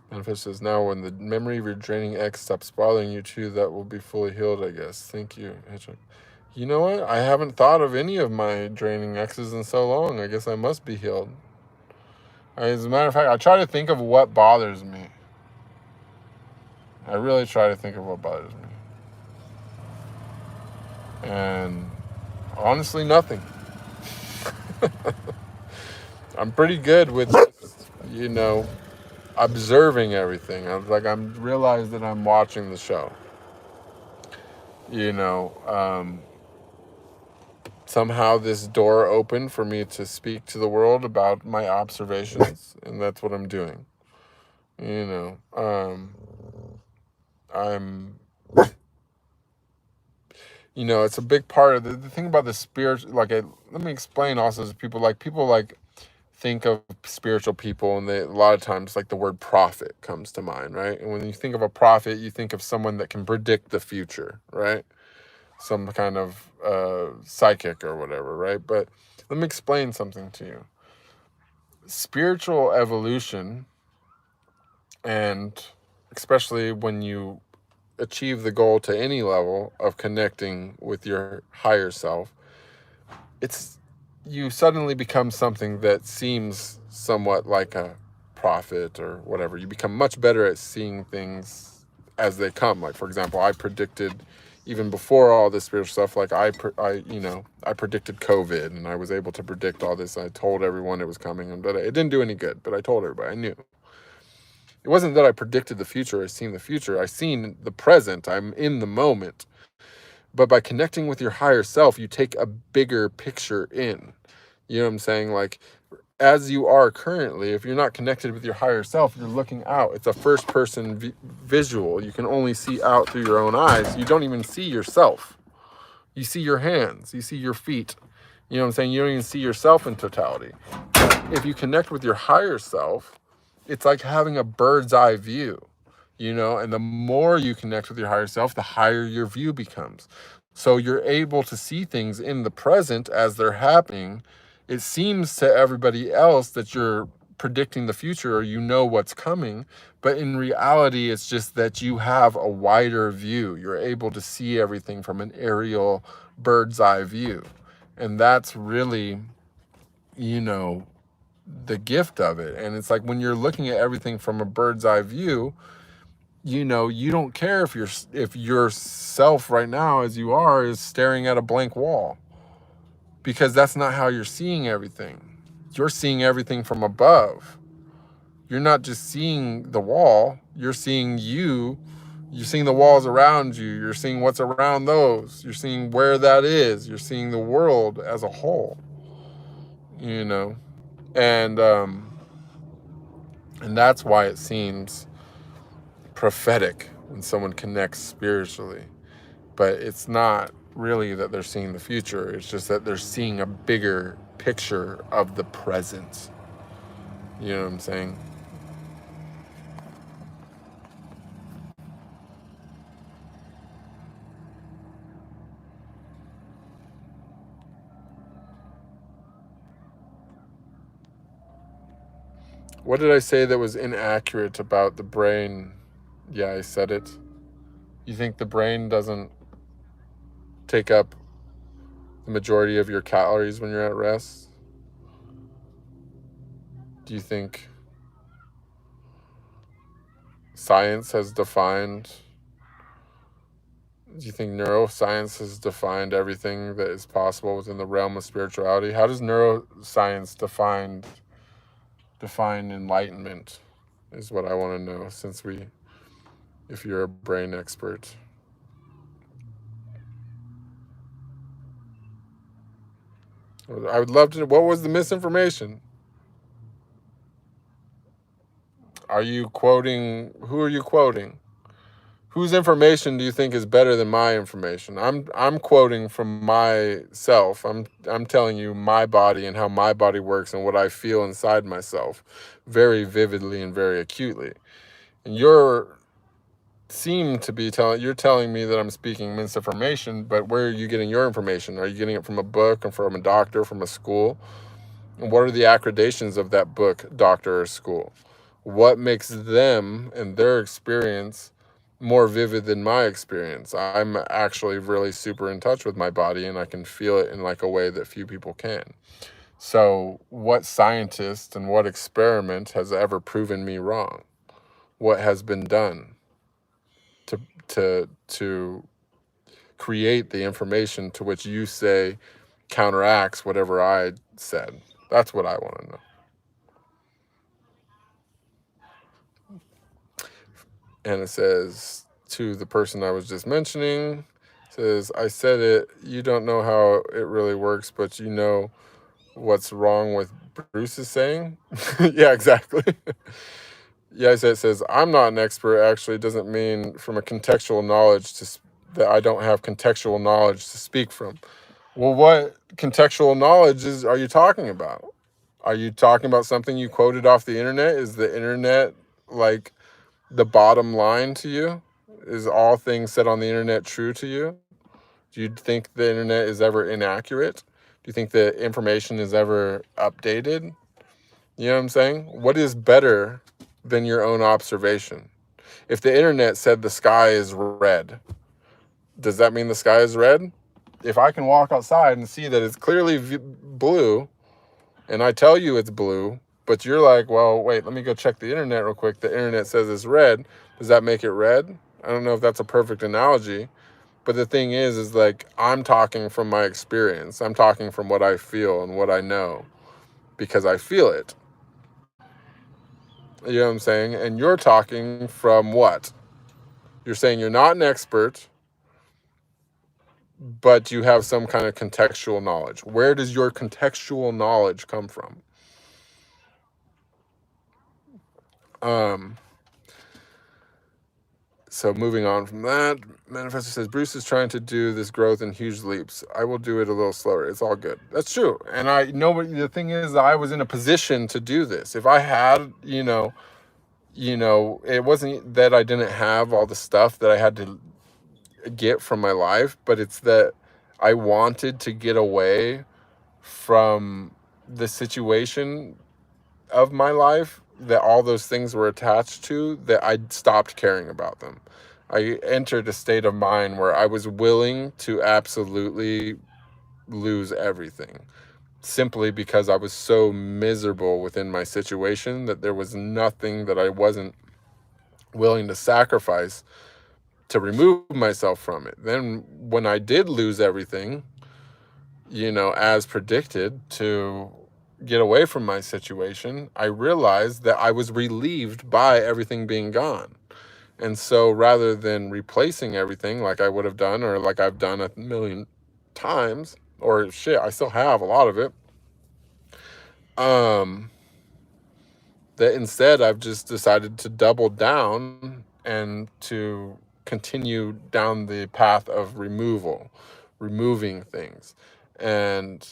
[SPEAKER 1] Manifest says, now when the memory of your draining ex stops bothering you too, that will be fully healed, I guess. Thank you, Hedgehog. You know what? I haven't thought of any of my draining exes in so long. I guess I must be healed. As a matter of fact, I try to think of what bothers me. I really try to think of what bothers me. And honestly, nothing. I'm pretty good with just, you know, observing everything. I'm realized that I'm watching the show. You know, somehow this door opened for me to speak to the world about my observations, and that's what I'm doing. You know, You know, it's a big part of the thing about the spiritual. Like, let me explain also to people like think of spiritual people, and a lot of times like the word prophet comes to mind, right? And when you think of a prophet, you think of someone that can predict the future, right? Some kind of psychic or whatever, right? But let me explain something to you. Spiritual evolution, and especially when you achieve the goal to any level of connecting with your higher self, it's you suddenly become something that seems somewhat like a prophet or whatever. You become much better at seeing things as they come. Like, for example, I predicted, even before all this spiritual stuff, like I predicted COVID, and I was able to predict all this. I told everyone it was coming, but it didn't do any good. But I told everybody. I knew. It wasn't that I predicted the future. I seen the future. I seen the present. I'm in the moment. But by connecting with your higher self, you take a bigger picture in. You know what I'm saying? Like, as you are currently, if you're not connected with your higher self, you're looking out. It's a first person visual. You can only see out through your own eyes. You don't even see yourself. You see your hands. You see your feet. You know what I'm saying? You don't even see yourself in totality. If you connect with your higher self, it's like having a bird's eye view. You know, and the more you connect with your higher self, the higher your view becomes. So you're able to see things in the present as they're happening. It seems to everybody else that you're predicting the future, or you know what's coming, but in reality, it's just that you have a wider view. You're able to see everything from an aerial bird's eye view. And that's really, you know, the gift of it. And it's like when you're looking at everything from a bird's eye view, you know, you don't care if yourself right now as you are is staring at a blank wall, because that's not how you're seeing everything. You're seeing everything from above. You're not just seeing the wall, you're seeing you. You're seeing the walls around you. You're seeing what's around those. You're seeing where that is. You're seeing the world as a whole, you know. And that's why it seems prophetic when someone connects spiritually. But it's not really that they're seeing the future. It's just that they're seeing a bigger picture of the present. You know what I'm saying? What did I say that was inaccurate about the brain? Yeah, I said it. You think the brain doesn't take up the majority of your calories when you're at rest? Do you think science has defined, do you think neuroscience has defined everything that is possible within the realm of spirituality? How does neuroscience define enlightenment is what I want to know, if you're a brain expert. I would love to know, what was the misinformation? Who are you quoting? Whose information do you think is better than my information? I'm quoting from myself. I'm telling you my body and how my body works and what I feel inside myself very vividly and very acutely. And you're telling me that I'm speaking misinformation, but where are you getting your information? Are you getting it from a book or from a doctor, from a school? And what are the accreditations of that book, doctor, or school? What makes them and their experience more vivid than my experience? I'm actually really super in touch with my body, and I can feel it in like a way that few people can. So what scientist and what experiment has ever proven me wrong? What has been done to create the information to which you say counteracts whatever I said? That's what I want to know. And it says, to the person I was just mentioning, says, I said it, you don't know how it really works, but you know what's wrong with Bruce is saying? Yeah, exactly. Yeah, it says, I'm not an expert, actually. It doesn't mean from a contextual knowledge that I don't have contextual knowledge to speak from. Well, what contextual knowledge are you talking about? Are you talking about something you quoted off the internet? Is the internet like the bottom line to you? Is all things said on the internet true to you? Do you think the internet is ever inaccurate? Do you think the information is ever updated? You know what I'm saying? What is better than your own observation? If the internet said the sky is red, does that mean the sky is red? If I can walk outside and see that it's clearly blue, and I tell you it's blue, but you're like, well, wait, let me go check the internet real quick. The internet says it's red. Does that make it red? I don't know if that's a perfect analogy, but the thing is like, I'm talking from my experience. I'm talking from what I feel and what I know because I feel it. You know what I'm saying? And you're talking from what? You're saying you're not an expert, but you have some kind of contextual knowledge. Where does your contextual knowledge come from? So moving on from that, Manifestor says, Bruce is trying to do this growth in huge leaps. I will do it a little slower. It's all good. That's true. And I know the thing is, I was in a position to do this. If I had, it wasn't that I didn't have all the stuff that I had to get from my life, but it's that I wanted to get away from the situation of my life that all those things were attached to, that I stopped caring about them. I entered a state of mind where I was willing to absolutely lose everything, simply because I was so miserable within my situation that there was nothing that I wasn't willing to sacrifice to remove myself from it. Then when I did lose everything, as predicted, to get away from my situation, I realized that I was relieved by everything being gone. And so rather than replacing everything like I would have done, or like I've done a million times, or shit, I still have a lot of it, that instead I've just decided to double down and to continue down the path of removing things. And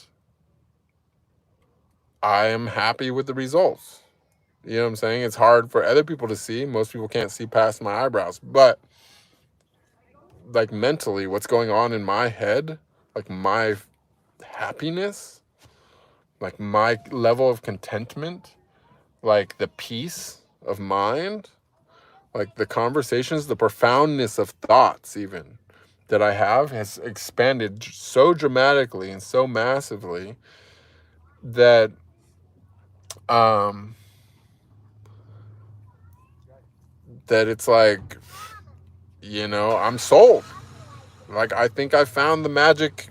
[SPEAKER 1] I am happy with the results. You know what I'm saying? It's hard for other people to see. Most people can't see past my eyebrows. But like mentally, what's going on in my head, like my happiness, like my level of contentment, like the peace of mind, like the conversations, the profoundness of thoughts even that I have has expanded so dramatically and so massively that that it's like, I'm sold. Like, I think I found the magic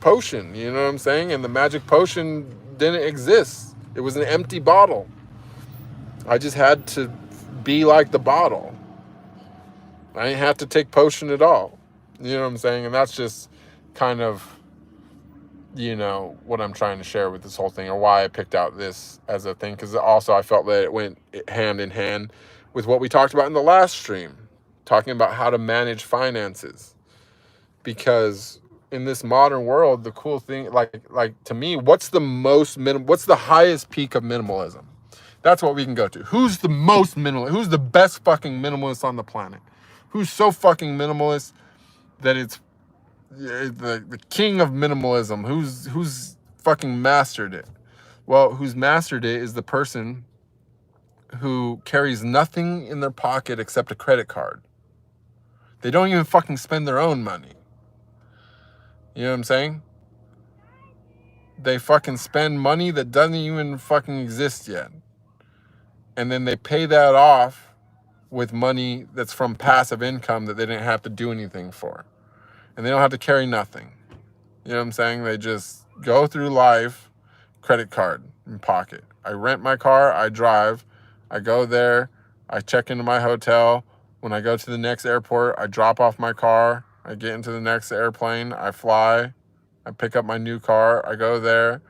[SPEAKER 1] potion, you know what I'm saying? And the magic potion didn't exist. It was an empty bottle. I just had to be like the bottle. I didn't have to take potion at all. You know what I'm saying? And that's just kind of, what I'm trying to share with this whole thing, or why I picked out this as a thing. Because also I felt that it went hand in hand with what we talked about in the last stream, talking about how to manage finances. Because in this modern world, the cool thing, like to me, what's the highest peak of minimalism? That's what we can go to. Who's the most minimalist? Who's the best fucking minimalist on the planet? Who's so fucking minimalist that it's the king of minimalism? Who's fucking mastered it? Well, who's mastered it is the person who carries nothing in their pocket except a credit card. They don't even fucking spend their own money. You know what I'm saying? They fucking spend money that doesn't even fucking exist yet. And then they pay that off with money that's from passive income that they didn't have to do anything for. And they don't have to carry nothing. You know what I'm saying? They just go through life, credit card in pocket. I rent my car, I drive, I go there, I check into my hotel. When I go to the next airport, I drop off my car, I get into the next airplane, I fly, I pick up my new car, I go there,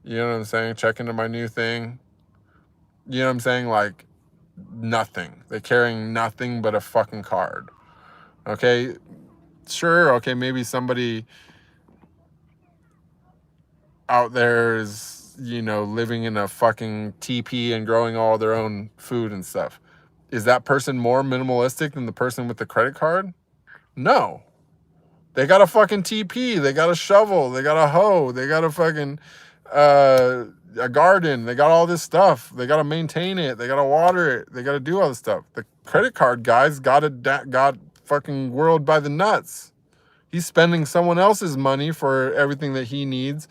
[SPEAKER 1] you know what I'm saying? Check into my new thing. You know what I'm saying? Like, nothing. They're carrying nothing but a fucking card. Okay, sure, okay, maybe somebody out there is, you know, living in a fucking teepee and growing all their own food and stuff. Is that person more minimalistic than the person with the credit card? No. They got a fucking TP. They got a shovel. They got a hoe. They got a fucking a garden. They got all this stuff. They got to maintain it. They got to water it. They got to do all this stuff. The credit card guy's got fucking whirled by the nuts. He's spending someone else's money for everything that he needs,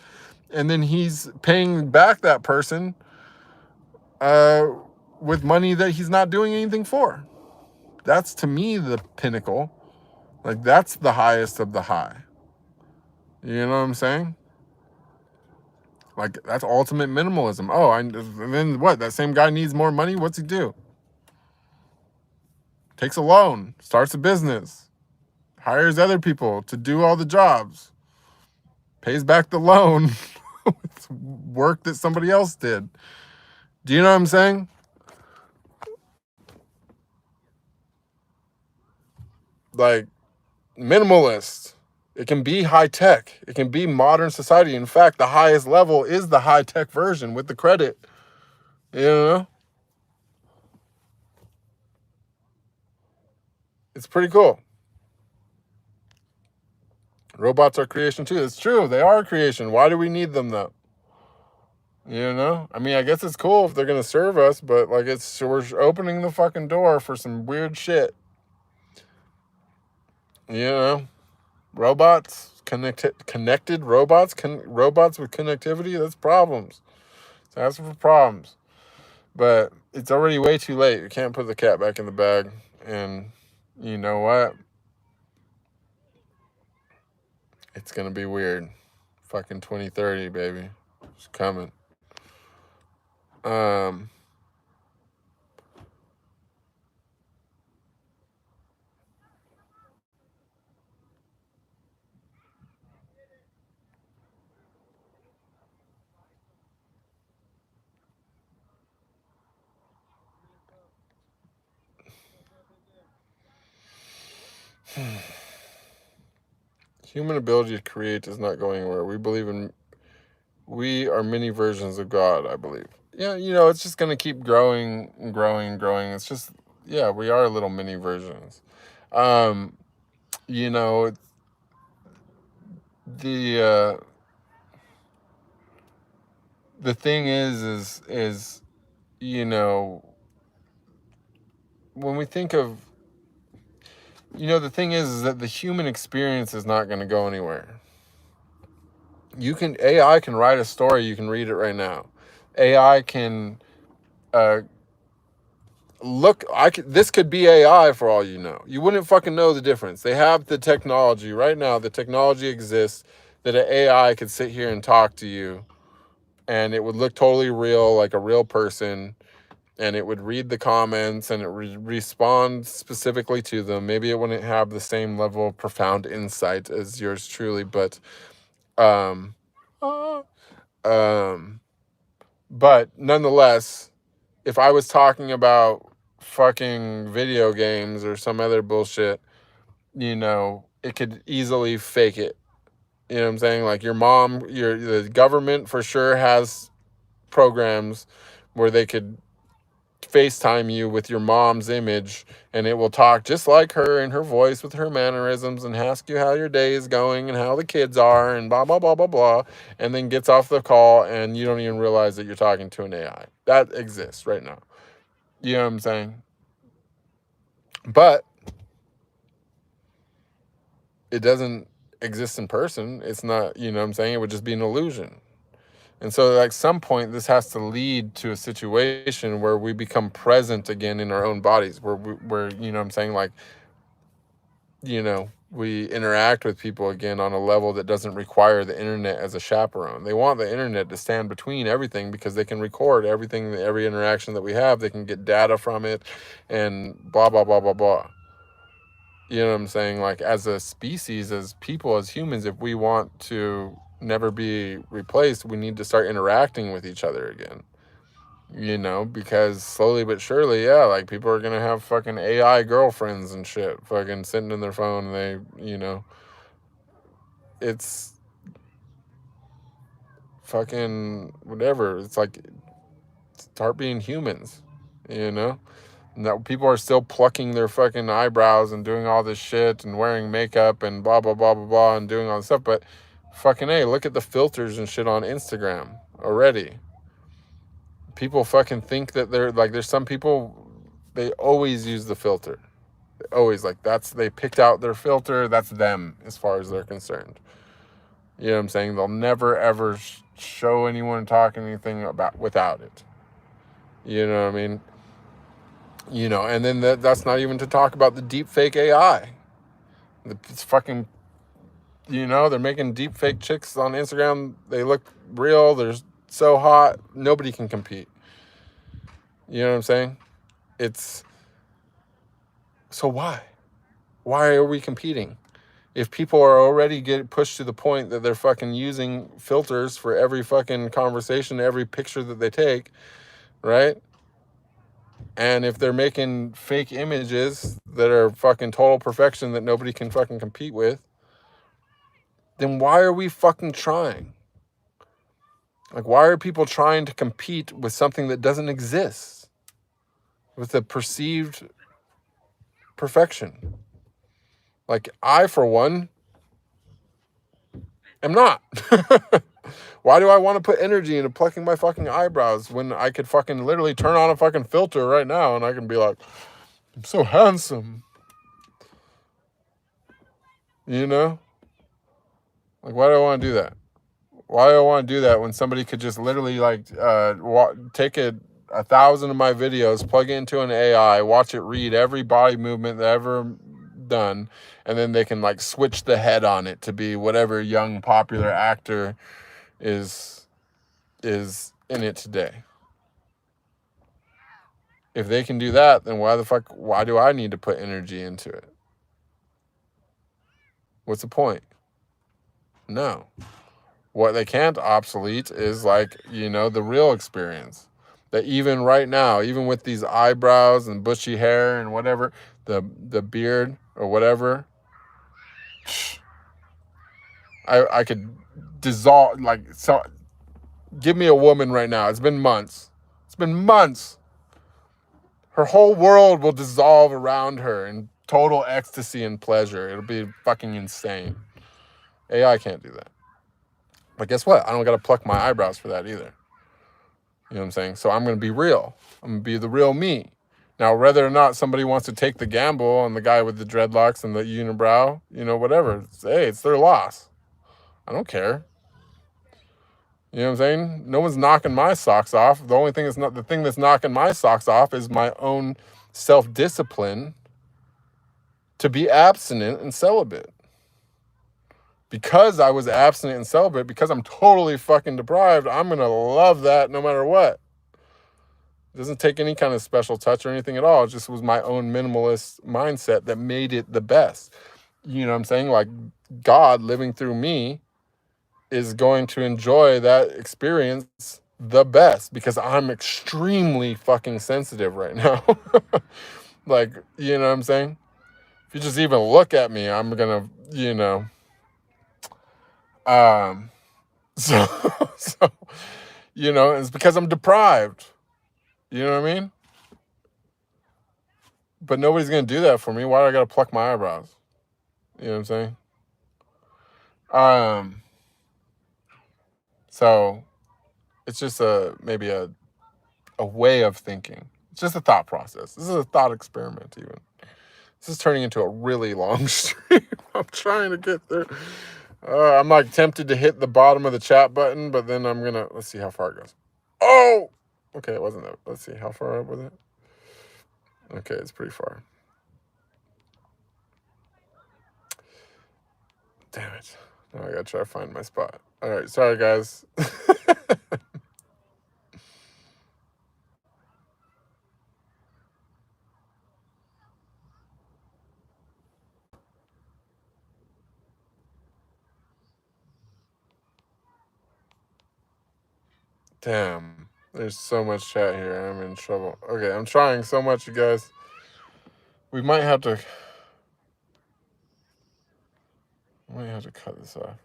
[SPEAKER 1] and then he's paying back that person with money that he's not doing anything for. That's, to me, the pinnacle. Like, that's the highest of the high. You know what I'm saying? Like, that's ultimate minimalism. Oh, and then what? That same guy needs more money? What's he do? Takes a loan, starts a business, hires other people to do all the jobs, pays back the loan with work that somebody else did. Do you know what I'm saying? Like, minimalist. It can be high tech. It can be modern society. In fact, the highest level is the high tech version with the credit. You know? It's pretty cool. Robots are creation too. It's true. They are creation. Why do we need them though? You know? I mean, I guess it's cool if they're going to serve us, but like we're opening the fucking door for some weird shit. You know? Robots, connected robots, robots with connectivity, that's problems. That's for problems. But it's already way too late. You can't put the cat back in the bag. And you know what? It's going to be weird. Fucking 2030, baby. It's coming. Human ability to create is not going anywhere. We are many versions of God, I believe. Yeah, you know, it's just going to keep growing and growing and growing. It's just, yeah, we are little mini versions. You know, the thing is, you know, when we think of, you know, the thing is that the human experience is not going to go anywhere. AI can write a story. You can read it right now. AI can this could be AI for all you know. You wouldn't fucking know the difference. They have the technology right now. The technology exists that an AI could sit here and talk to you, and it would look totally real, like a real person, and it would read the comments and it would respond specifically to them. Maybe it wouldn't have the same level of profound insight as yours truly, but but nonetheless, if I was talking about fucking video games or some other bullshit, you know, it could easily fake it. You know what I'm saying? Like the government for sure has programs where they could FaceTime you with your mom's image, and it will talk just like her in her voice with her mannerisms and ask you how your day is going and how the kids are and blah, blah, blah, blah, blah, and then gets off the call and you don't even realize that you're talking to an AI. That exists right now. You know what I'm saying? But it doesn't exist in person. It's not, you know what I'm saying? It would just be an illusion. And so at some point, this has to lead to a situation where we become present again in our own bodies, where you know what I'm saying? Like, you know, we interact with people again on a level that doesn't require the internet as a chaperone. They want the internet to stand between everything because they can record everything, every interaction that we have. They can get data from it and blah, blah, blah, blah, blah. You know what I'm saying? Like, as a species, as people, as humans, if we want to never be replaced, we need to start interacting with each other again. You know, because slowly but surely, yeah, like people are gonna have fucking AI girlfriends and shit, fucking sitting in their phone. And they, you know, it's fucking whatever. It's like start being humans, you know. Now people are still plucking their fucking eyebrows and doing all this shit and wearing makeup and blah blah blah blah blah and doing all this stuff, but fucking hey, look at the filters and shit on Instagram already. People fucking think that they're like, there's some people, they always use the filter. They always, like, they picked out their filter, that's them as far as they're concerned. You know what I'm saying? They'll never ever show anyone talking anything about without it. You know what I mean? You know, and then that's not even to talk about the deep fake AI. It's fucking, you know, they're making deep fake chicks on Instagram. They look real. They're so hot. Nobody can compete. You know what I'm saying? It's, so why? Why are we competing? If people are already getting pushed to the point that they're fucking using filters for every fucking conversation, every picture that they take, right? And if they're making fake images that are fucking total perfection that nobody can fucking compete with, then why are we fucking trying? Like, why are people trying to compete with something that doesn't exist? With a perceived perfection? Like, I, for one, am not. Why do I want to put energy into plucking my fucking eyebrows when I could fucking literally turn on a fucking filter right now and I can be like, I'm so handsome. You know? Like, why do I want to do that? Why do I want to do that when somebody could just literally, like, take 1,000 of my videos, plug it into an AI, watch it read every body movement that ever done, and then they can, like, switch the head on it to be whatever young popular actor is in it today. If they can do that, then why do I need to put energy into it? What's the point? No. What they can't obsolete is, like, you know, the real experience. That even right now, even with these eyebrows and bushy hair and whatever, the beard or whatever, I could dissolve, like, so give me a woman right now. It's been months. It's been months. Her whole world will dissolve around her in total ecstasy and pleasure. It'll be fucking insane. AI can't do that. But guess what? I don't got to pluck my eyebrows for that either. You know what I'm saying? So I'm going to be real. I'm going to be the real me. Now, whether or not somebody wants to take the gamble on the guy with the dreadlocks and the unibrow, you know, whatever. Hey, it's their loss. I don't care. You know what I'm saying? No one's knocking my socks off. The only thing the thing that's knocking my socks off is my own self-discipline to be abstinent and celibate. Because I was abstinent and celibate, because I'm totally fucking deprived, I'm going to love that no matter what. It doesn't take any kind of special touch or anything at all. It just was my own minimalist mindset that made it the best. You know what I'm saying? Like, God living through me is going to enjoy that experience the best because I'm extremely fucking sensitive right now. Like, you know what I'm saying? If you just even look at me, I'm going to, you know, so, so, you know, it's because I'm deprived. You know what I mean? But nobody's going to do that for me. Why do I got to pluck my eyebrows? You know what I'm saying? So it's just maybe a way of thinking. It's just a thought process. This is a thought experiment even. This is turning into a really long stream. I'm trying to get there. I'm like tempted to hit the bottom of the chat button, but then let's see how far it goes. Oh! Okay, it wasn't that. Let's see, how far up was it? Okay, it's pretty far. Damn it. Now I gotta try to find my spot. All right, sorry guys. Damn. There's so much chat here. I'm in trouble. Okay, I'm trying so much, you guys. We might have to cut this off.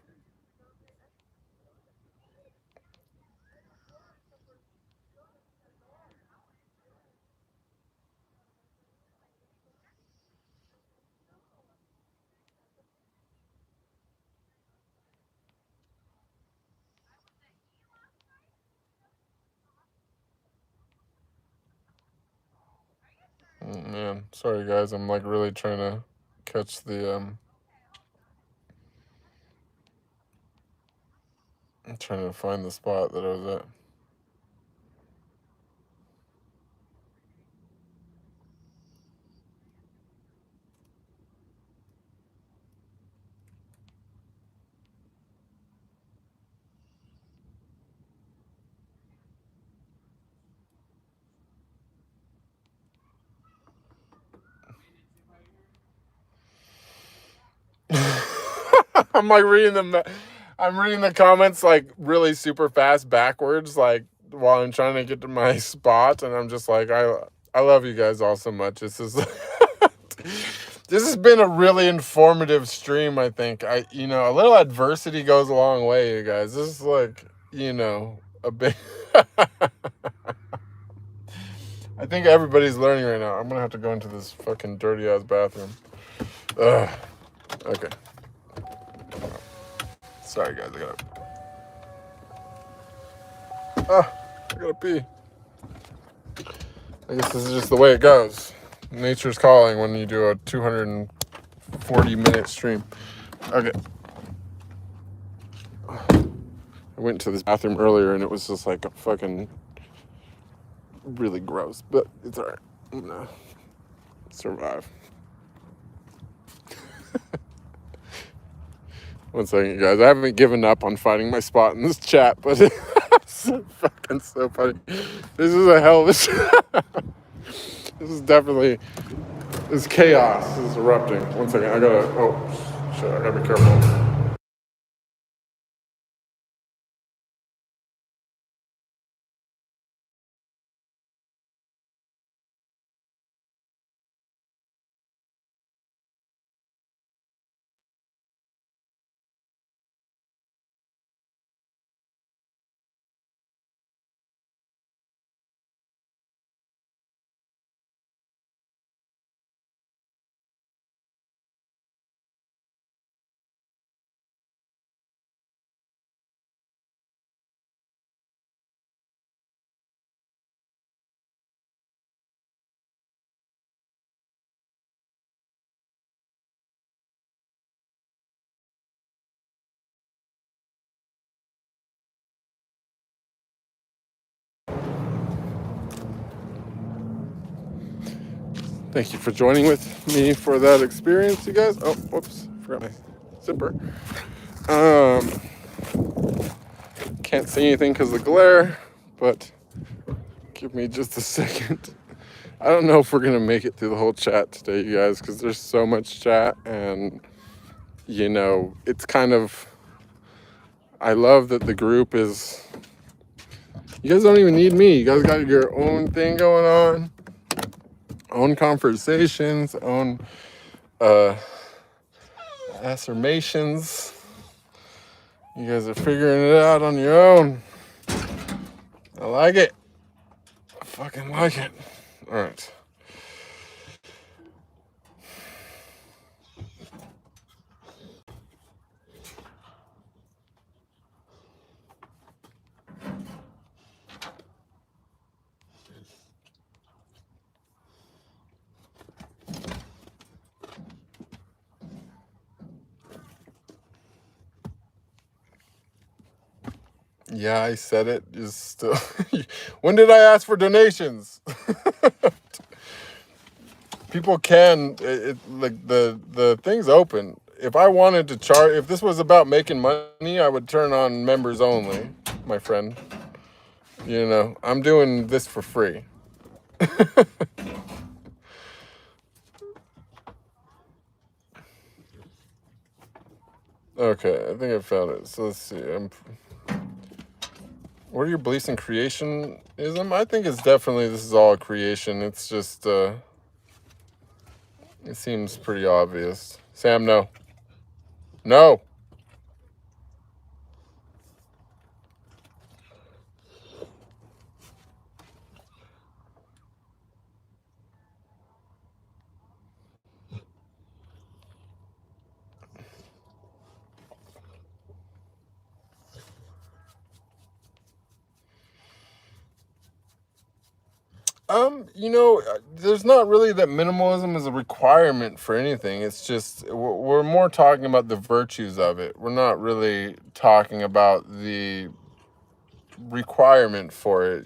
[SPEAKER 1] Man, sorry guys. I'm like really trying to catch the I'm trying to find the spot that I was at. I'm like I'm reading the comments like really super fast backwards, like while I'm trying to get to my spot, and I'm just like, I love you guys all so much. This is this has been a really informative stream. I think a little adversity goes a long way, you guys. This is like a big. I think everybody's learning right now. I'm gonna have to go into this fucking dirty ass bathroom. Ugh. Okay. Sorry, guys. I gotta pee. I guess this is just the way it goes. Nature's calling when you do a 240-minute stream. Okay. I went to this bathroom earlier and it was just like a fucking really gross, but it's alright. No. Survive. One second, guys. I haven't given up on finding my spot in this chat, but it's fucking so funny. This is a hell of a This is definitely this chaos is erupting. One second, I gotta be careful. Thank you for joining with me for that experience, you guys. Oh, whoops, forgot my zipper. Can't see anything because of the glare, but give me just a second. I don't know if we're gonna make it through the whole chat today, you guys, because there's so much chat, and it's kind of. I love that the group is. You guys don't even need me. You guys got your own thing going on, own conversations, own affirmations. You guys are figuring it out on your own. I like it. I fucking like it. All right. Yeah, I said it. Just still. When did I ask for donations? People can like the thing's open. If I wanted to charge, if this was about making money, I would turn on members only, my friend. I'm doing this for free. Okay, I think I found it. So let's see. What are your beliefs in creationism? I think it's definitely, this is all a creation. It's just, it seems pretty obvious. Sam, no. No. There's not really that minimalism is a requirement for anything. It's just, we're more talking about the virtues of it. We're not really talking about the requirement for it,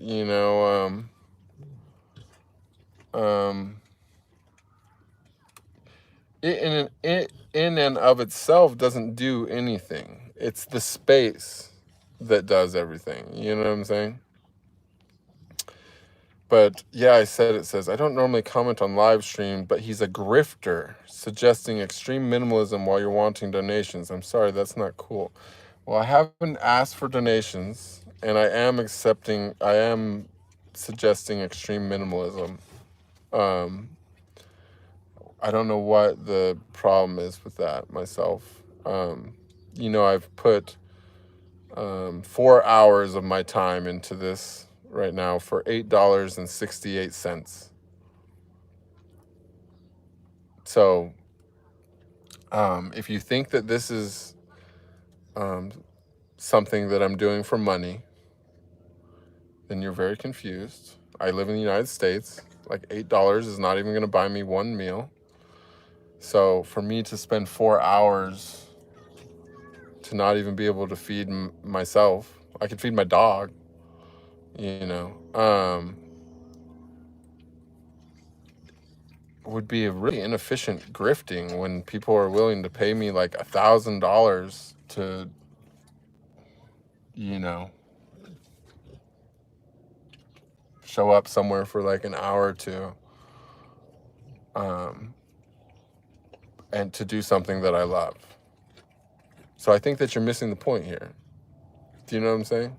[SPEAKER 1] it in and of itself doesn't do anything. It's the space that does everything. You know what I'm saying? But yeah, it says, I don't normally comment on live stream, but he's a grifter, suggesting extreme minimalism while you're wanting donations. I'm sorry, that's not cool. Well, I haven't asked for donations, and I am suggesting extreme minimalism. I don't know what the problem is with that myself. I've put 4 hours of my time into this right now for $8.68. So, if you think that this is something that I'm doing for money, then you're very confused. I live in the United States. Like $8 is not even going to buy me one meal. So for me to spend 4 hours to not even be able to feed myself, I could feed my dog, would be a really inefficient grifting when people are willing to pay me like $1,000 to, show up somewhere for like an hour or two, and to do something that I love. So I think that you're missing the point here. Do you know what I'm saying?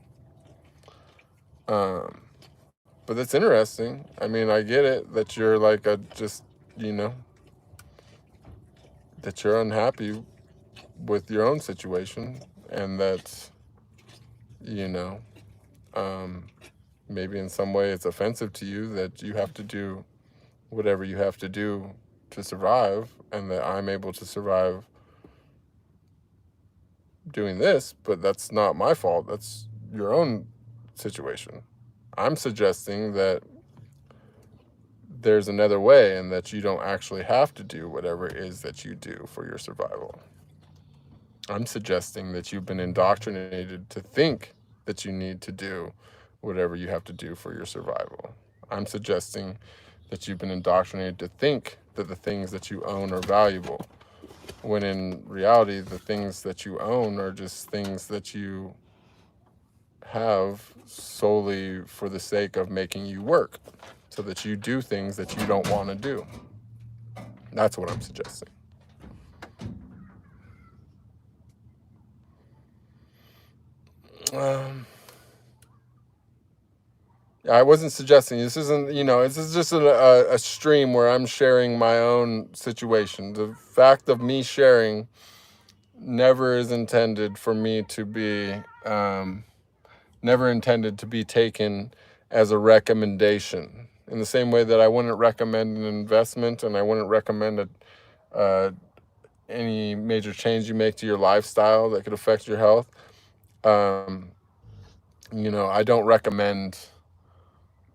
[SPEAKER 1] But that's interesting. I mean, I get it that you're like that you're unhappy with your own situation, and that, maybe in some way it's offensive to you that you have to do whatever you have to do to survive, and that I'm able to survive doing this, but that's not my fault. That's your own situation. I'm suggesting that there's another way, and that you don't actually have to do whatever it is that you do for your survival. I'm suggesting that you've been indoctrinated to think that you need to do whatever you have to do for your survival. I'm suggesting that you've been indoctrinated to think that the things that you own are valuable, when in reality, the things that you own are just things that you have solely for the sake of making you work, so that you do things that you don't want to do. That's what I'm suggesting. I wasn't suggesting, this isn't, this is just a stream where I'm sharing my own situation. The fact of me sharing never is intended for me to be, never intended to be taken as a recommendation. In the same way that I wouldn't recommend an investment, and I wouldn't recommend any major change you make to your lifestyle that could affect your health. I don't recommend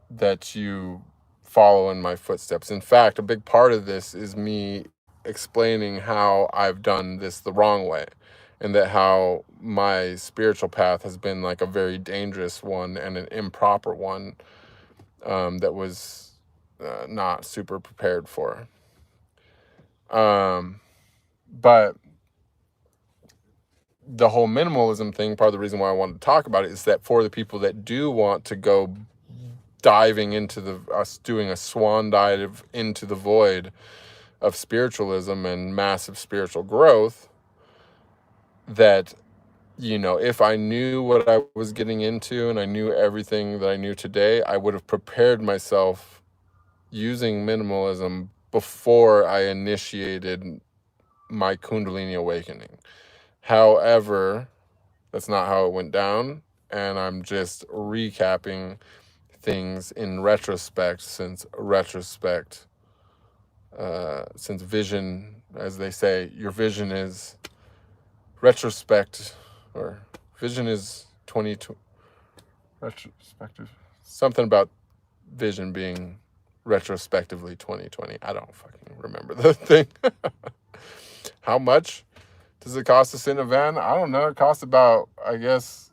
[SPEAKER 1] that you follow in my footsteps. In fact, a big part of this is me explaining how I've done this the wrong way, and that how my spiritual path has been like a very dangerous one and an improper one, that was not super prepared for. But the whole minimalism thing, part of the reason why I wanted to talk about it, is that for the people that do want to go diving into us doing a swan dive into the void of spiritualism and massive spiritual growth, that you know, if I knew what I was getting into and I knew everything that I knew today, I would have prepared myself using minimalism before I initiated my Kundalini awakening. However, that's not how it went down, and I'm just recapping things in retrospect, since vision, as they say, your vision is retrospect, or vision is 2020 retrospective, something about vision being retrospectively 2020. I don't fucking remember the thing. How much does it cost to sit in a van? I don't know. It costs about, I guess,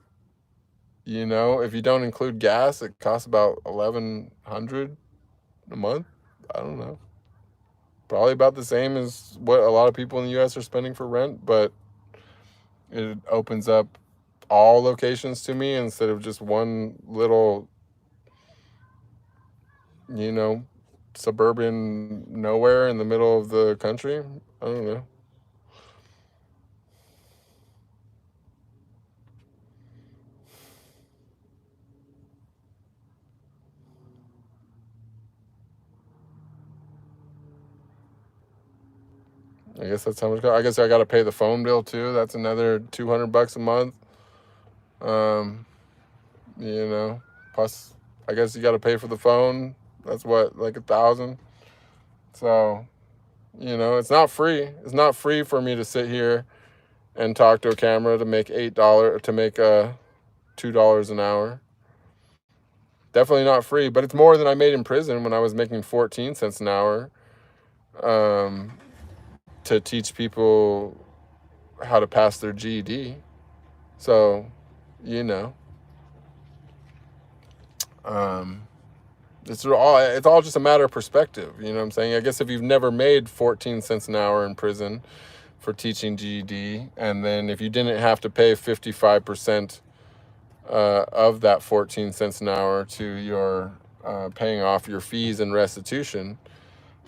[SPEAKER 1] you know, if you don't include gas, it costs about $1,100 a month. I don't know. Probably about the same as what a lot of people in the U.S. are spending for rent, but it opens up all locations to me instead of just one little, you know, suburban nowhere in the middle of the country. I don't know. I guess that's how much. I guess I got to pay the phone bill too. That's another $200 a month. You know, plus I guess you got to pay for the phone. That's what, like 1,000. So, you know, it's not free. It's not free for me to sit here and talk to a camera to make $8 to make $2 an hour. Definitely not free, but it's more than I made in prison when I was making 14 cents an hour. To teach people how to pass their GED. So, you know, it's all just a matter of perspective. You know what I'm saying? I guess if you've never made 14 cents an hour in prison for teaching GED, and then if you didn't have to pay 55% of that 14 cents an hour to your paying off your fees and restitution,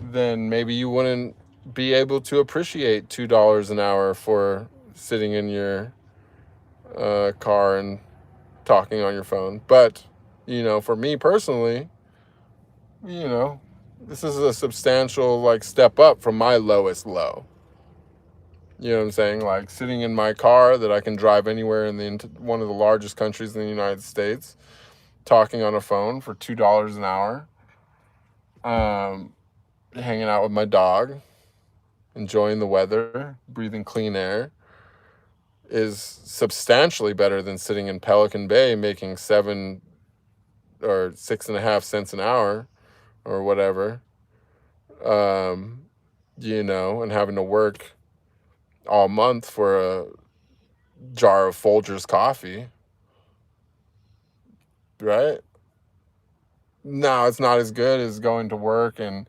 [SPEAKER 1] then maybe you wouldn't be able to appreciate $2 an hour for sitting in your car and talking on your phone. But, you know, for me personally, you know, this is a substantial, like, step up from my lowest low. You know what I'm saying? Like, sitting in my car that I can drive anywhere in one of the largest countries in the United States, talking on a phone for $2 an hour, hanging out with my dog, enjoying the weather, breathing clean air, is substantially better than sitting in Pelican Bay making 7 or 6.5 cents an hour or whatever, you know, and having to work all month for a jar of Folgers coffee, right? No, it's not as good as going to work and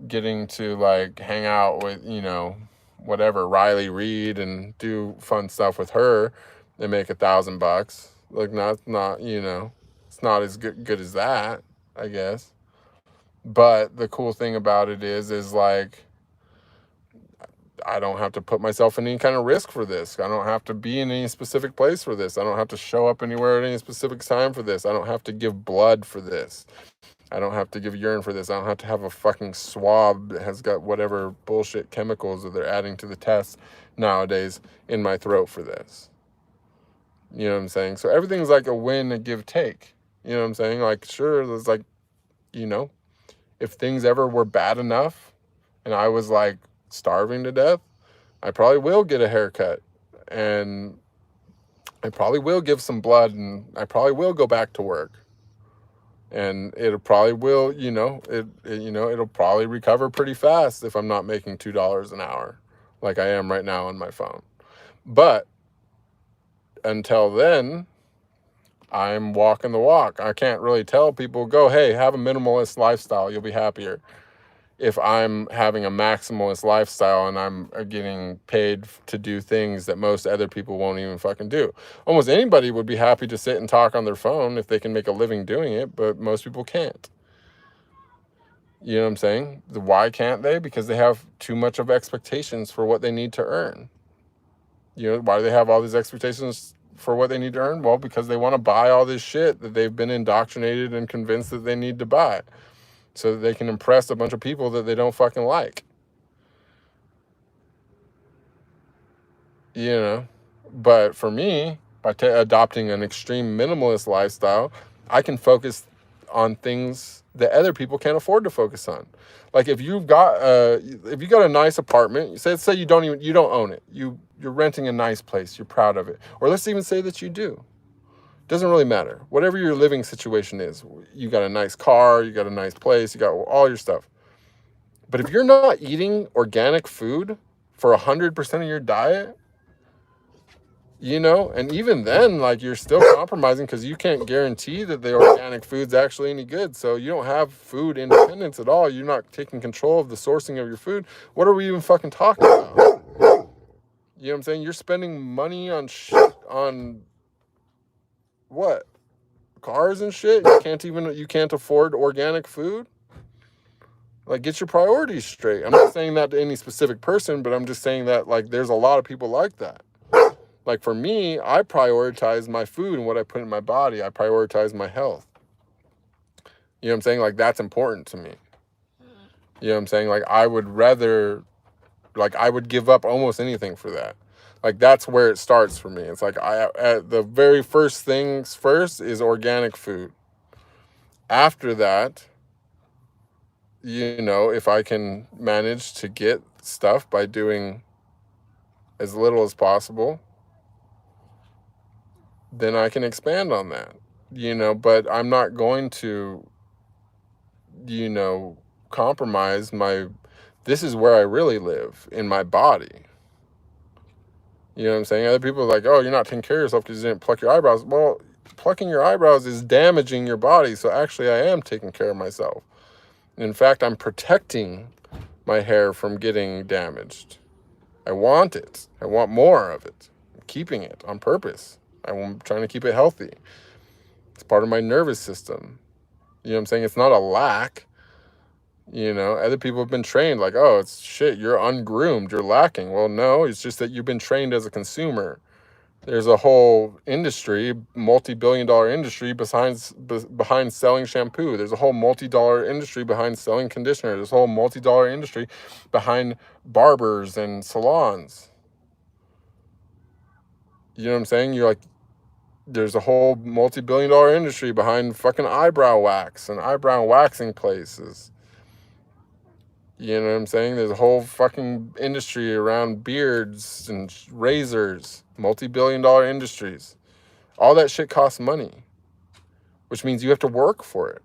[SPEAKER 1] getting to, like, hang out with, you know, whatever, Riley Reid, and do fun stuff with her and make $1,000. Like, not, you know, it's not as good as that, I guess. But the cool thing about it is like, I don't have to put myself in any kind of risk for this. I don't have to be in any specific place for this. I don't have to show up anywhere at any specific time for this. I don't have to give blood for this. I don't have to give urine for this. I don't have to have a fucking swab that has got whatever bullshit chemicals that they're adding to the tests nowadays in my throat for this. You know what I'm saying? So everything's like a win, a give, take. You know what I'm saying? Like, sure, there's like, you know, if things ever were bad enough and I was like starving to death, I probably will get a haircut, and I probably will give some blood, and I probably will go back to work, and it probably will, you know, it'll probably recover pretty fast if I'm not making $2 an hour like I am right now on my phone. But until then, I'm walking the walk. I can't really tell people, go, hey, have a minimalist lifestyle, you'll be happier, if I'm having a maximalist lifestyle and I'm getting paid to do things that most other people won't even fucking do. Almost anybody would be happy to sit and talk on their phone if they can make a living doing it, but most people can't. You know what I'm saying? Why can't they? Because they have too much of expectations for what they need to earn. You know, why do they have all these expectations for what they need to earn? Well, because they want to buy all this shit that they've been indoctrinated and convinced that they need to buy, so that they can impress a bunch of people that they don't fucking like. You know? But for me, by adopting an extreme minimalist lifestyle, I can focus on things that other people can't afford to focus on. Like if you got a nice apartment, say you don't own it. You're renting a nice place, you're proud of it. Or let's even say that you do. Doesn't really matter. Whatever your living situation is, you got a nice car, you got a nice place, you got all your stuff. But if you're not eating organic food for 100% of your diet, you know, and even then, like, you're still compromising because you can't guarantee that the organic food's actually any good. So you don't have food independence at all. You're not taking control of the sourcing of your food. What are we even fucking talking about? You know what I'm saying? You're spending money on on what? Cars and shit? You can't afford organic food? Like, get your priorities straight. I'm not saying that to any specific person, but I'm just saying that, like, there's a lot of people like that. Like for me, I prioritize my food and what I put in my body. I prioritize my health. You know what I'm saying? Like that's important to me. You know what I'm saying? Like I would give up almost anything for that. Like that's where it starts for me. It's like the very first things first is organic food. After that, you know, if I can manage to get stuff by doing as little as possible, then I can expand on that, you know, but I'm not going to, you know, compromise this is where I really live, in my body. You know what I'm saying? Other people are like, oh, you're not taking care of yourself because you didn't pluck your eyebrows. Well, plucking your eyebrows is damaging your body, so actually I am taking care of myself. In fact, I'm protecting my hair from getting damaged. I want it. I want more of it. I'm keeping it on purpose. I'm trying to keep it healthy. It's part of my nervous system. You know what I'm saying? It's not a lack. You know, other people have been trained like, oh, it's shit, you're ungroomed, you're lacking. Well, no, it's just that you've been trained as a consumer. There's a whole industry, multi-billion-dollar industry behind selling shampoo. There's a whole multi-dollar industry behind selling conditioner. There's a whole multi-dollar industry behind barbers and salons. You know what I'm saying? You're like, there's a whole multi-billion-dollar industry behind fucking eyebrow wax and eyebrow waxing places. You know what I'm saying? There's a whole fucking industry around beards and razors, multi-billion-dollar industries. All that shit costs money, which means you have to work for it.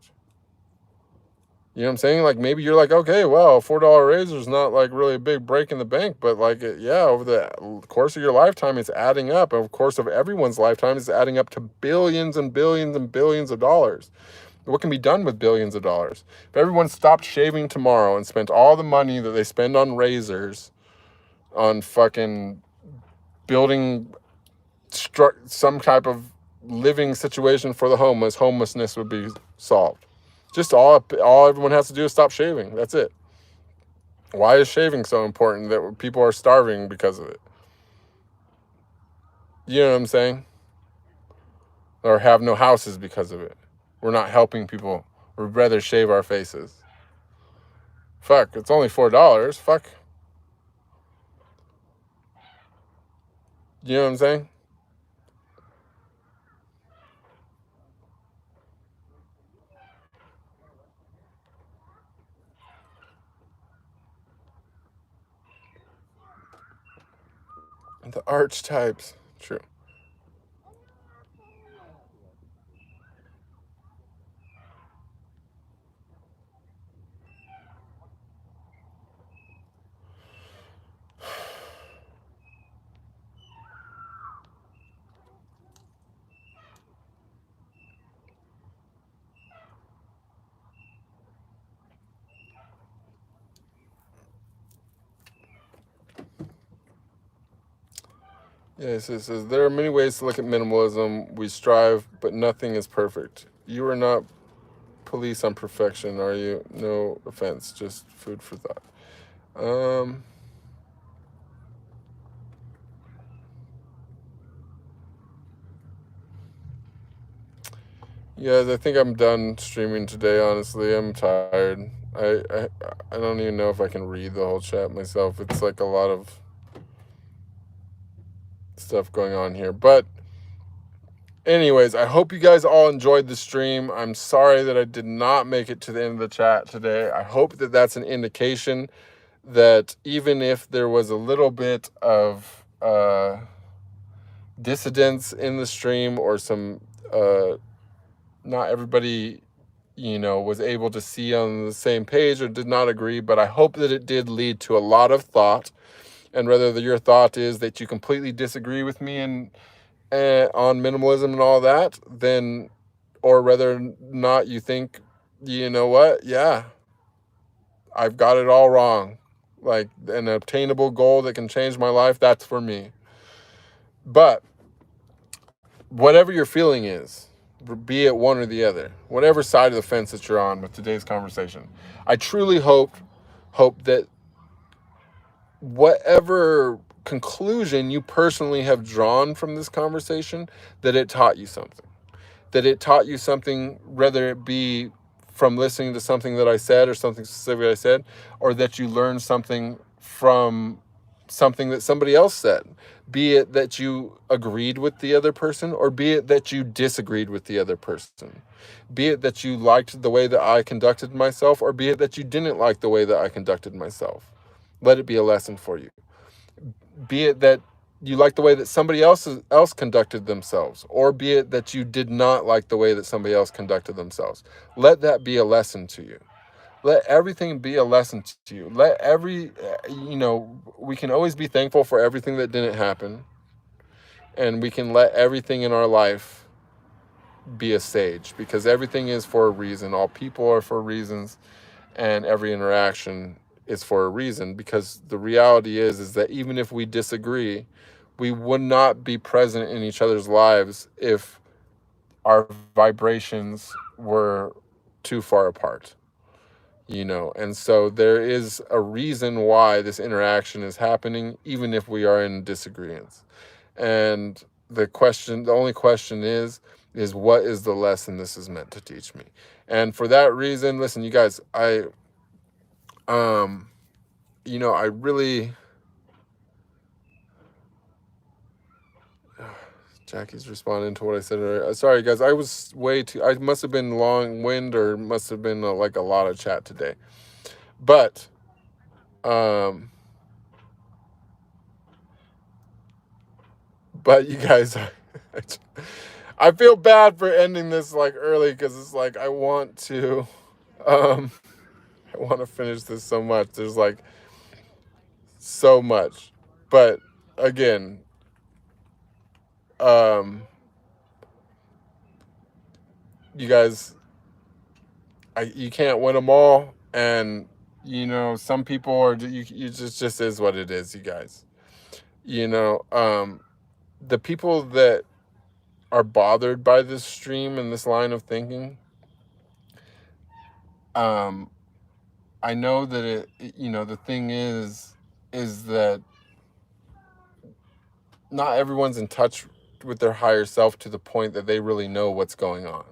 [SPEAKER 1] You know what I'm saying? Like maybe you're like, okay, well, a $4 razor is not like really a big break in the bank, but like, yeah, over the course of your lifetime, it's adding up. Over the course of everyone's lifetime, it's adding up to billions and billions and billions of dollars. What can be done with billions of dollars? If everyone stopped shaving tomorrow and spent all the money that they spend on razors on fucking building some type of living situation for the homeless, homelessness would be solved. Just all everyone has to do is stop shaving. That's it. Why is shaving so important that people are starving because of it? You know what I'm saying? Or have no houses because of it. We're not helping people. We'd rather shave our faces. Fuck, it's only $4. Fuck. You know what I'm saying? The archetypes. True. Yes, it says, there are many ways to look at minimalism. We strive, but nothing is perfect. You are not police on perfection, are you? No offense, just food for thought. Guys, I think I'm done streaming today, honestly. I'm tired. I don't even know if I can read the whole chat myself. It's like a lot of stuff going on here. But anyways, I hope you guys all enjoyed the stream. I'm sorry that I did not make it to the end of the chat today. I hope that that's an indication that even if there was a little bit of dissidence in the stream, or some not everybody was able to see on the same page or did not agree, but I hope that it did lead to a lot of thought. And whether your thought is that you completely disagree with me and on minimalism and all that, then, or whether or not you think, you know what, yeah, I've got it all wrong, like an obtainable goal that can change my life, that's for me. But whatever your feeling is, be it one or the other, whatever side of the fence that you're on with today's conversation, I truly hope that whatever conclusion you personally have drawn from this conversation, that it taught you something. That it taught you something, whether it be from listening to something that I said or something specific I said, or that you learned something from something that somebody else said. Be it that you agreed with the other person, or be it that you disagreed with the other person. Be it that you liked the way that I conducted myself, or be it that you didn't like the way that I conducted myself. Let it be a lesson for you. Be it that you like the way that somebody else conducted themselves, or be it that you did not like the way that somebody else conducted themselves. Let that be a lesson to you. Let everything be a lesson to you. Let we can always be thankful for everything that didn't happen, and we can let everything in our life be a sage, because everything is for a reason. All people are for reasons, and every interaction is for a reason, because the reality is that even if we disagree, we would not be present in each other's lives if our vibrations were too far apart, and so there is a reason why this interaction is happening, even if we are in disagreements. And the only question is what is the lesson this is meant to teach me? And for that reason, listen, you guys, I really, Jackie's responding to what I said earlier. Sorry, guys, I was I must have been long-winded, or must have been like a lot of chat today. But, you guys, I feel bad for ending this like early, because it's like I want to finish this so much. There's like so much. But again, you guys, you can't win them all, and some people are, you just is what it is, you guys. The people that are bothered by this stream and this line of thinking, I know that the thing is that not everyone's in touch with their higher self to the point that they really know what's going on.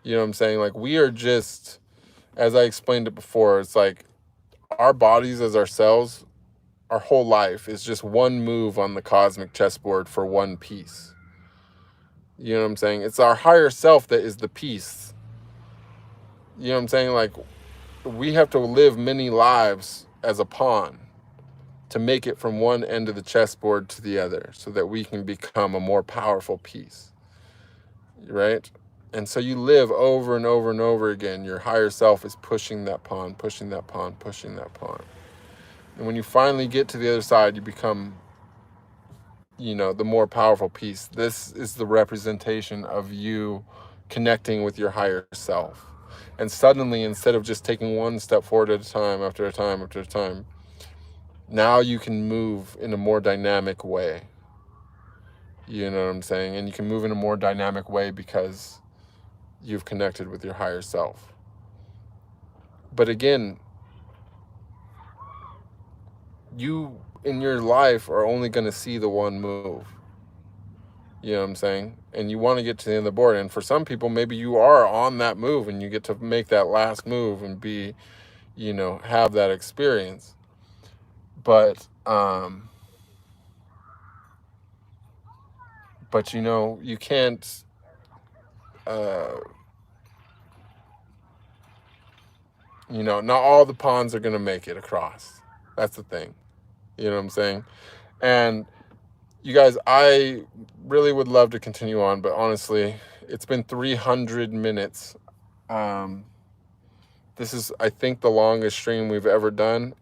[SPEAKER 1] You know what I'm saying? Like, we are just, as I explained it before, it's like our bodies as ourselves, our whole life is just one move on the cosmic chessboard for one piece. You know what I'm saying? It's our higher self that is the piece. You know what I'm saying? Like, we have to live many lives as a pawn to make it from one end of the chessboard to the other, so that we can become a more powerful piece, right? And so you live over and over and over again. Your higher self is pushing that pawn, pushing that pawn, pushing that pawn. And when you finally get to the other side, you become, the more powerful piece. This is the representation of you connecting with your higher self. And suddenly, instead of just taking one step forward at a time, after a time, after a time, now you can move in a more dynamic way. You know what I'm saying? And you can move in a more dynamic way because you've connected with your higher self. But again, you in your life are only going to see the one move. You know what I'm saying? And you want to get to the end of the board. And for some people, maybe you are on that move and you get to make that last move and be, you know, have that experience. But you know, you can't, you know, not all the pawns are going to make it across. That's the thing. You know what I'm saying? And you guys, I really would love to continue on, but honestly, it's been 300 minutes. This is, I think, the longest stream we've ever done.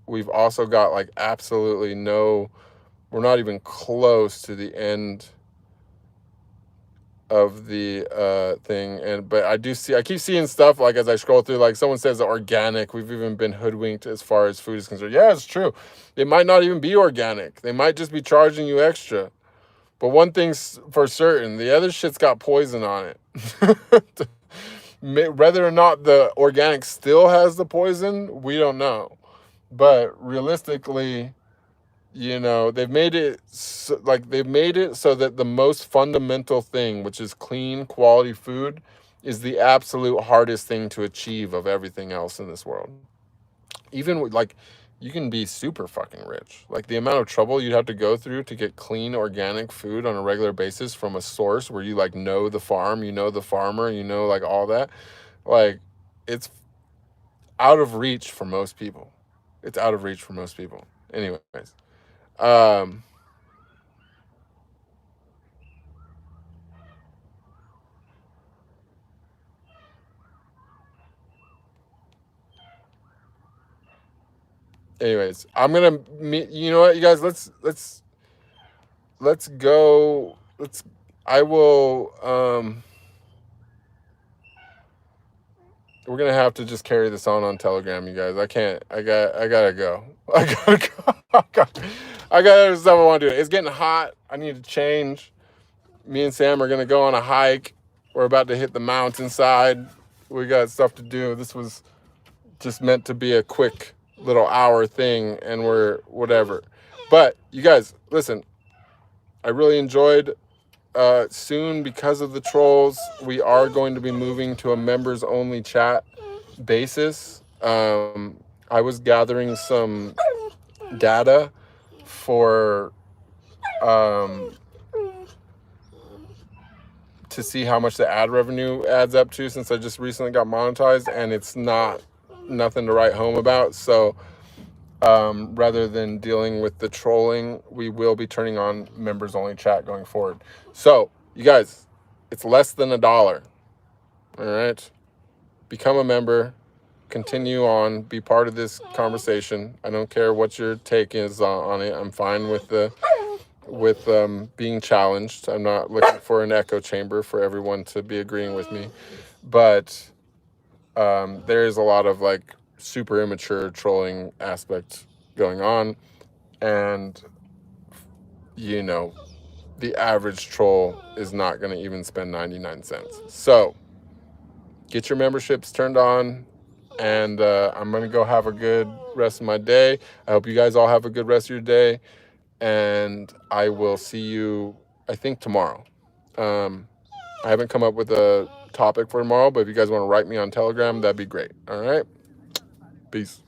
[SPEAKER 1] We've also got like absolutely no, we're not even close to the end of the thing. But I keep seeing stuff like as I scroll through, like someone says organic. We've even been hoodwinked as far as food is concerned. Yeah, it's true. It might not even be organic. They might just be charging you extra. But one thing's for certain, the other shit's got poison on it. Whether or not the organic still has the poison, we don't know. But realistically, you know, they've made it so that the most fundamental thing, which is clean, quality food, is the absolute hardest thing to achieve of everything else in this world. Even with, like, you can be super fucking rich. Like, the amount of trouble you'd have to go through to get clean, organic food on a regular basis from a source where you, like, know the farm, you know the farmer, you know, like, all that. Like, it's out of reach for most people. It's out of reach for most people. Anyways. Anyways, I'm gonna meet. You know what, you guys? Let's go. I will. We're gonna have to just carry this on Telegram, you guys. I can't. I gotta go. I gotta go. I got other stuff I want to do. It's getting hot. I need to change. Me and Sam are gonna go on a hike. We're about to hit the mountainside. We got stuff to do. This was just meant to be a quick little hour thing, and we're whatever. But you guys, listen. I really enjoyed. Soon, because of the trolls, we are going to be moving to a members only chat basis. I was gathering some data for to see how much the ad revenue adds up to, since I just recently got monetized, and it's nothing to write home about. So rather than dealing with the trolling, we will be turning on members only chat going forward. So you guys, it's less than $1. All right, become a member, continue on, be part of this conversation. I don't care what your take is on it. I'm fine with being challenged. I'm not looking for an echo chamber for everyone to be agreeing with me, but there is a lot of like super immature trolling aspect going on, and you know, the average troll is not going to even spend 99 cents. So get your memberships turned on, and I'm going to go have a good rest of my day. I hope you guys all have a good rest of your day, and I will see you, I think, tomorrow. I haven't come up with a topic for tomorrow, but if you guys want to write me on Telegram, that'd be great. All right, peace.